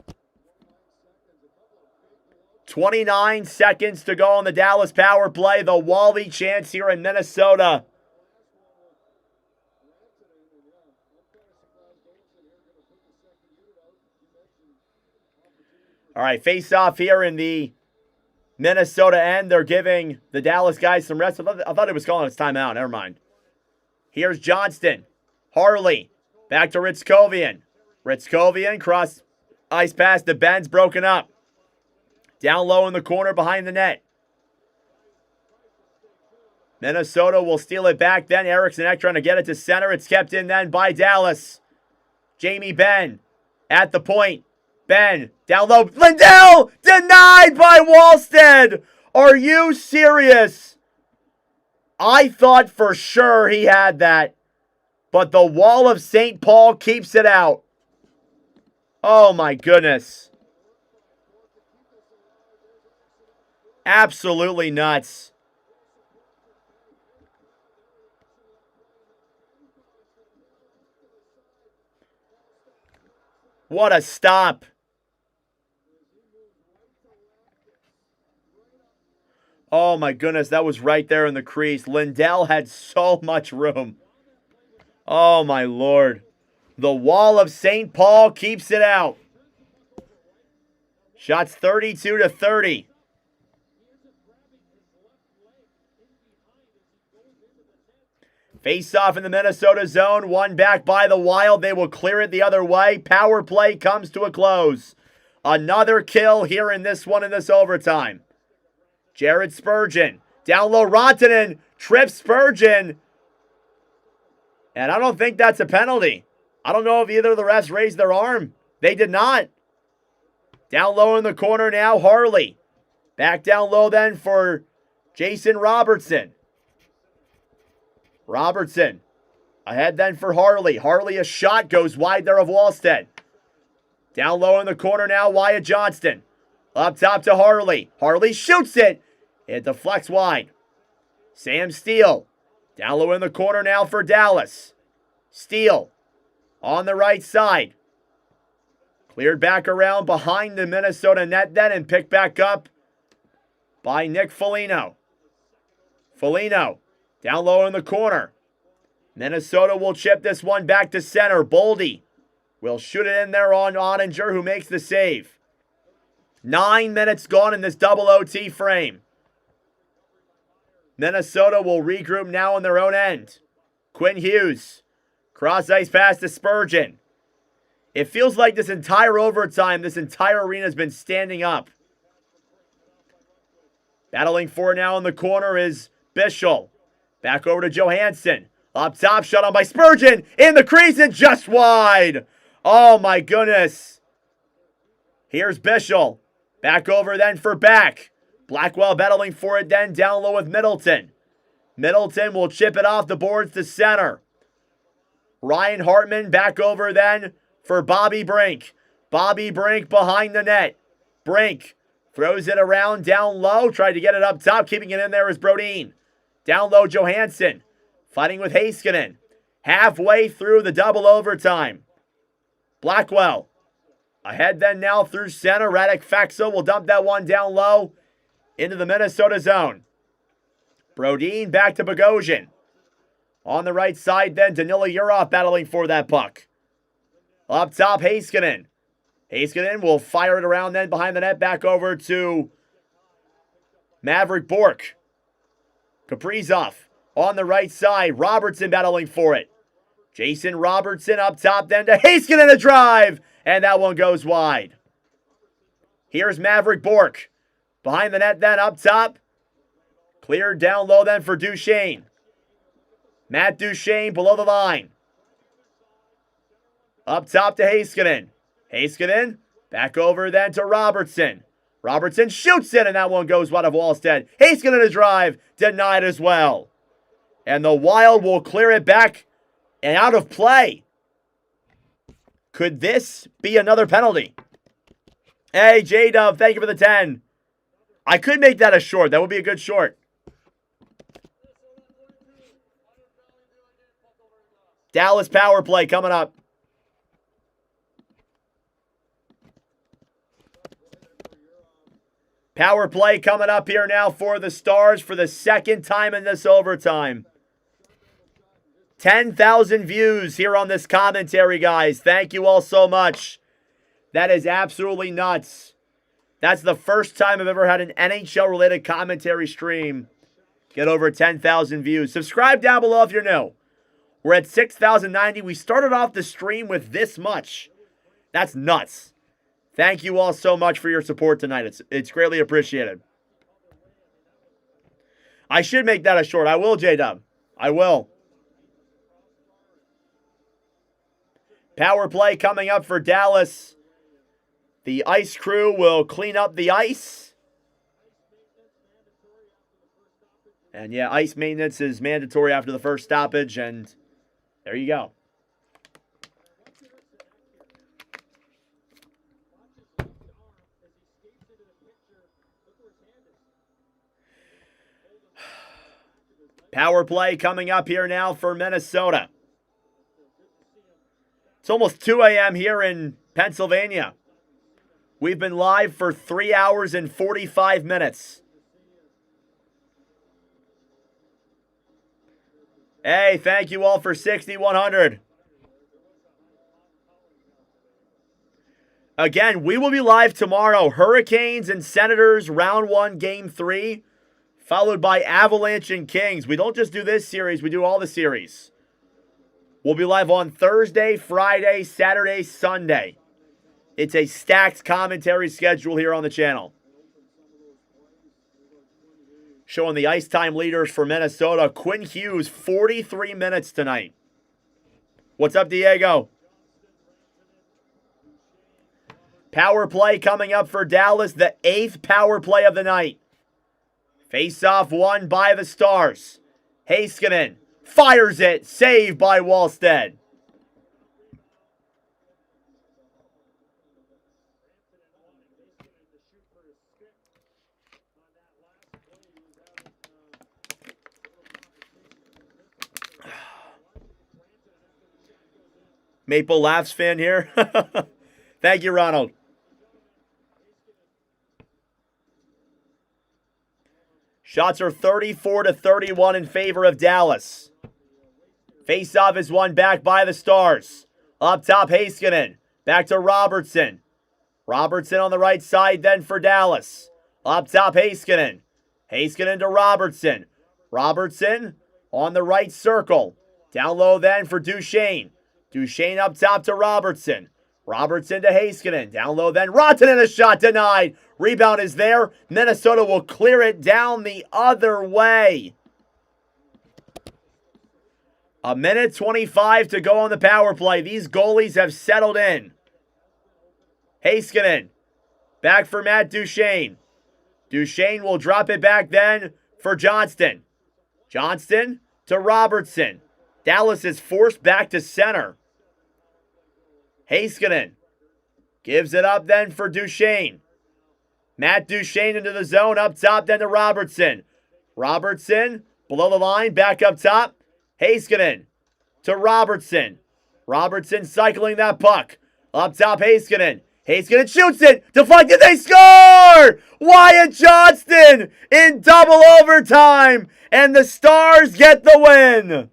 29 seconds to go on the Dallas power play. The Wally chance here in Minnesota. All right, face off here in the Minnesota end. They're giving the Dallas guys some rest. I thought it was calling its timeout. Never mind. Here's Johnston. Harley. Back to Ritzkovian. Ritzkovian, cross ice pass to Ben's broken up. Down low in the corner behind the net. Minnesota will steal it back then. Eriksson Ek trying to get it to center. It's kept in then by Dallas. Jamie Benn at the point. Benn down low. Lindell denied by Wallstead. Are you serious? I thought for sure he had that. But the wall of St. Paul keeps it out. Oh my goodness. Absolutely nuts. What a stop. Oh my goodness, that was right there in the crease. Lindell had so much room. Oh my Lord. The wall of St. Paul keeps it out. Shots 32-30. Face off in the Minnesota zone. One back by the Wild. They will clear it the other way. Power play comes to a close. Another kill here in this one in this overtime. Jared Spurgeon. Down low, Rantanen trips Spurgeon. And I don't think that's a penalty. I don't know if either of the refs raised their arm. They did not. Down low in the corner now, Harley. Back down low then for Jason Robertson. Robertson. Ahead then for Harley. Harley, a shot goes wide there of Wallstead. Down low in the corner now, Wyatt Johnston. Up top to Harley. Harley shoots it. It deflects wide. Sam Steele. Down low in the corner now for Dallas. Steele on the right side. Cleared back around behind the Minnesota net then and picked back up by Nick Foligno. Foligno down low in the corner. Minnesota will chip this one back to center. Boldy will shoot it in there on Ottinger, who makes the save. 9 minutes gone in this double OT frame. Minnesota will regroup now on their own end. Quinn Hughes. Cross ice pass to Spurgeon. It feels like this entire overtime, this entire arena has been standing up. Battling for now in the corner is Bischel. Back over to Johansson. Up top, shot on by Spurgeon. In the crease and just wide. Oh my goodness. Here's Bischel. Back over then for Back. Blackwell battling for it then down low with Middleton. Middleton will chip it off the boards to center. Ryan Hartman back over then for Bobby Brink. Bobby Brink behind the net. Brink throws it around down low. Tried to get it up top. Keeping it in there is Brodin. Down low, Johansson. Fighting with Heiskanen. Halfway through the double overtime. Blackwell. Ahead then now through center. Radek Fakso will dump that one down low into the Minnesota zone. Brodin back to Bogosian. On the right side then, Danila Yurov battling for that puck. Up top, Heiskanen. Heiskanen will fire it around then behind the net. Back over to Maverick Bork. Kaprizov on the right side. Robertson battling for it. Jason Robertson up top then to Heiskanen, a drive. And that one goes wide. Here's Maverick Bork. Behind the net then up top. Cleared down low then for Duchain. Matt Duchain below the line. Up top to Heiskanen. Heiskanen back over then to Robertson. Robertson shoots it and that one goes wide of Wallstead. Heiskanen a drive. Denied as well. And the Wild will clear it back and out of play. Could this be another penalty? Hey, J-Dub, thank you for the 10. I could make that a short. That would be a good short. Dallas power play coming up. Power play coming up here now for the Stars for the second time in this overtime. 10,000 views here on this commentary, guys. Thank you all so much. That is absolutely nuts. That's the first time I've ever had an NHL-related commentary stream get over 10,000 views. Subscribe down below if you're new. We're at 6,090. We started off the stream with this much. That's nuts. Thank you all so much for your support tonight. It's greatly appreciated. I should make that a short. I will, J-Dub. I will. Power play coming up for Dallas. The ice crew will clean up the ice. And yeah, ice maintenance is mandatory after the first stoppage, and there you go. Power play coming up here now for Minnesota. It's almost 2 a.m. here in Pennsylvania. We've been live for 3 hours and 45 minutes. Hey, thank you all for 6,100. Again, we will be live tomorrow. Hurricanes and Senators, round 1, game 3. Followed by Avalanche and Kings. We don't just do this series, we do all the series. We'll be live on Thursday, Friday, Saturday, Sunday. It's a stacked commentary schedule here on the channel. Showing the ice time leaders for Minnesota. Quinn Hughes, 43 minutes tonight. What's up, Diego? Power play coming up for Dallas. The 8th power play of the night. Face-off won by the Stars. Heiskanen fires it. Saved by Wallstead. Maple Laughs fan here. Thank you, Ronald. Shots are 34-31 in favor of Dallas. Face-off is won back by the Stars. Up top, Heiskanen. Back to Robertson. Robertson on the right side then for Dallas. Up top, Heiskanen. Heiskanen to Robertson. Robertson on the right circle. Down low then for Duchain. Duchain up top to Robertson. Robertson to Heiskanen. Down low then. Rantanen, a shot denied. Rebound is there. Minnesota will clear it down the other way. 1:25 to go on the power play. These goalies have settled in. Heiskanen. Back for Matt Duchain. Duchain will drop it back then for Johnston. Johnston to Robertson. Dallas is forced back to center. Heiskanen gives it up then for Duchain. Matt Duchain into the zone, up top then to Robertson. Robertson below the line, back up top. Heiskanen to Robertson. Robertson cycling that puck. Up top, Heiskanen. Heiskanen shoots it. Deflected, they score! Wyatt Johnston in double overtime. And the Stars get the win.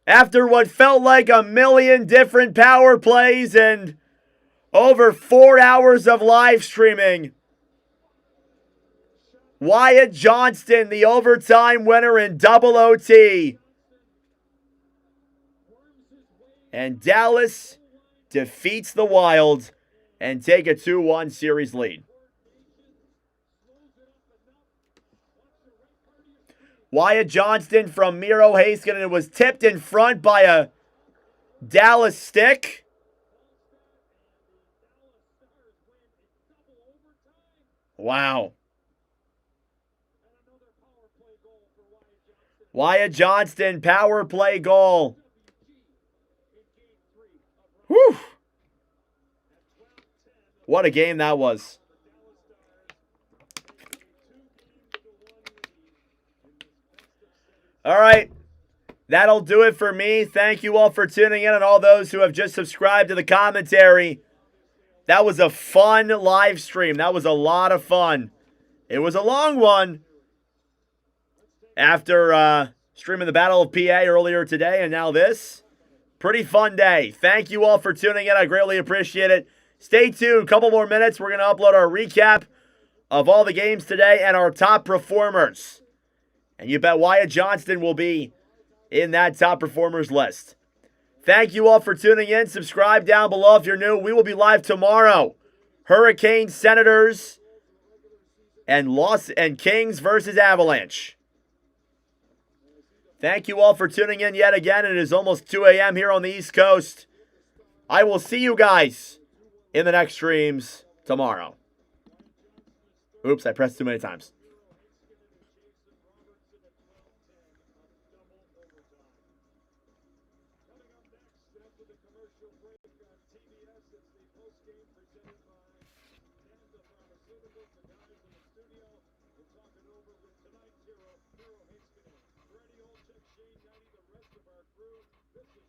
After what felt like a million different power plays and over 4 hours of live streaming, Wyatt Johnston, the overtime winner in double OT. And Dallas defeats the Wild and take a 2-1 series lead. Wyatt Johnston from Miro Heiskanen was tipped in front by a Dallas stick. Wow. Wyatt Johnston, power play goal. Whew. What a game that was. All right, that'll do it for me. Thank you all for tuning in and all those who have just subscribed to the commentary. That was a fun live stream. That was a lot of fun. It was a long one, after streaming the Battle of PA earlier today and now this. Pretty fun day. Thank you all for tuning in. I greatly appreciate it. Stay tuned. A couple more minutes. We're going to upload our recap of all the games today and our top performers. And you bet Wyatt Johnston will be in that top performers list. Thank you all for tuning in. Subscribe down below if you're new. We will be live tomorrow. Hurricanes, Senators, and Kings versus Avalanche. Thank you all for tuning in yet again. It is almost 2 a.m. here on the East Coast. I will see you guys in the next streams tomorrow. Oops, I pressed too many times.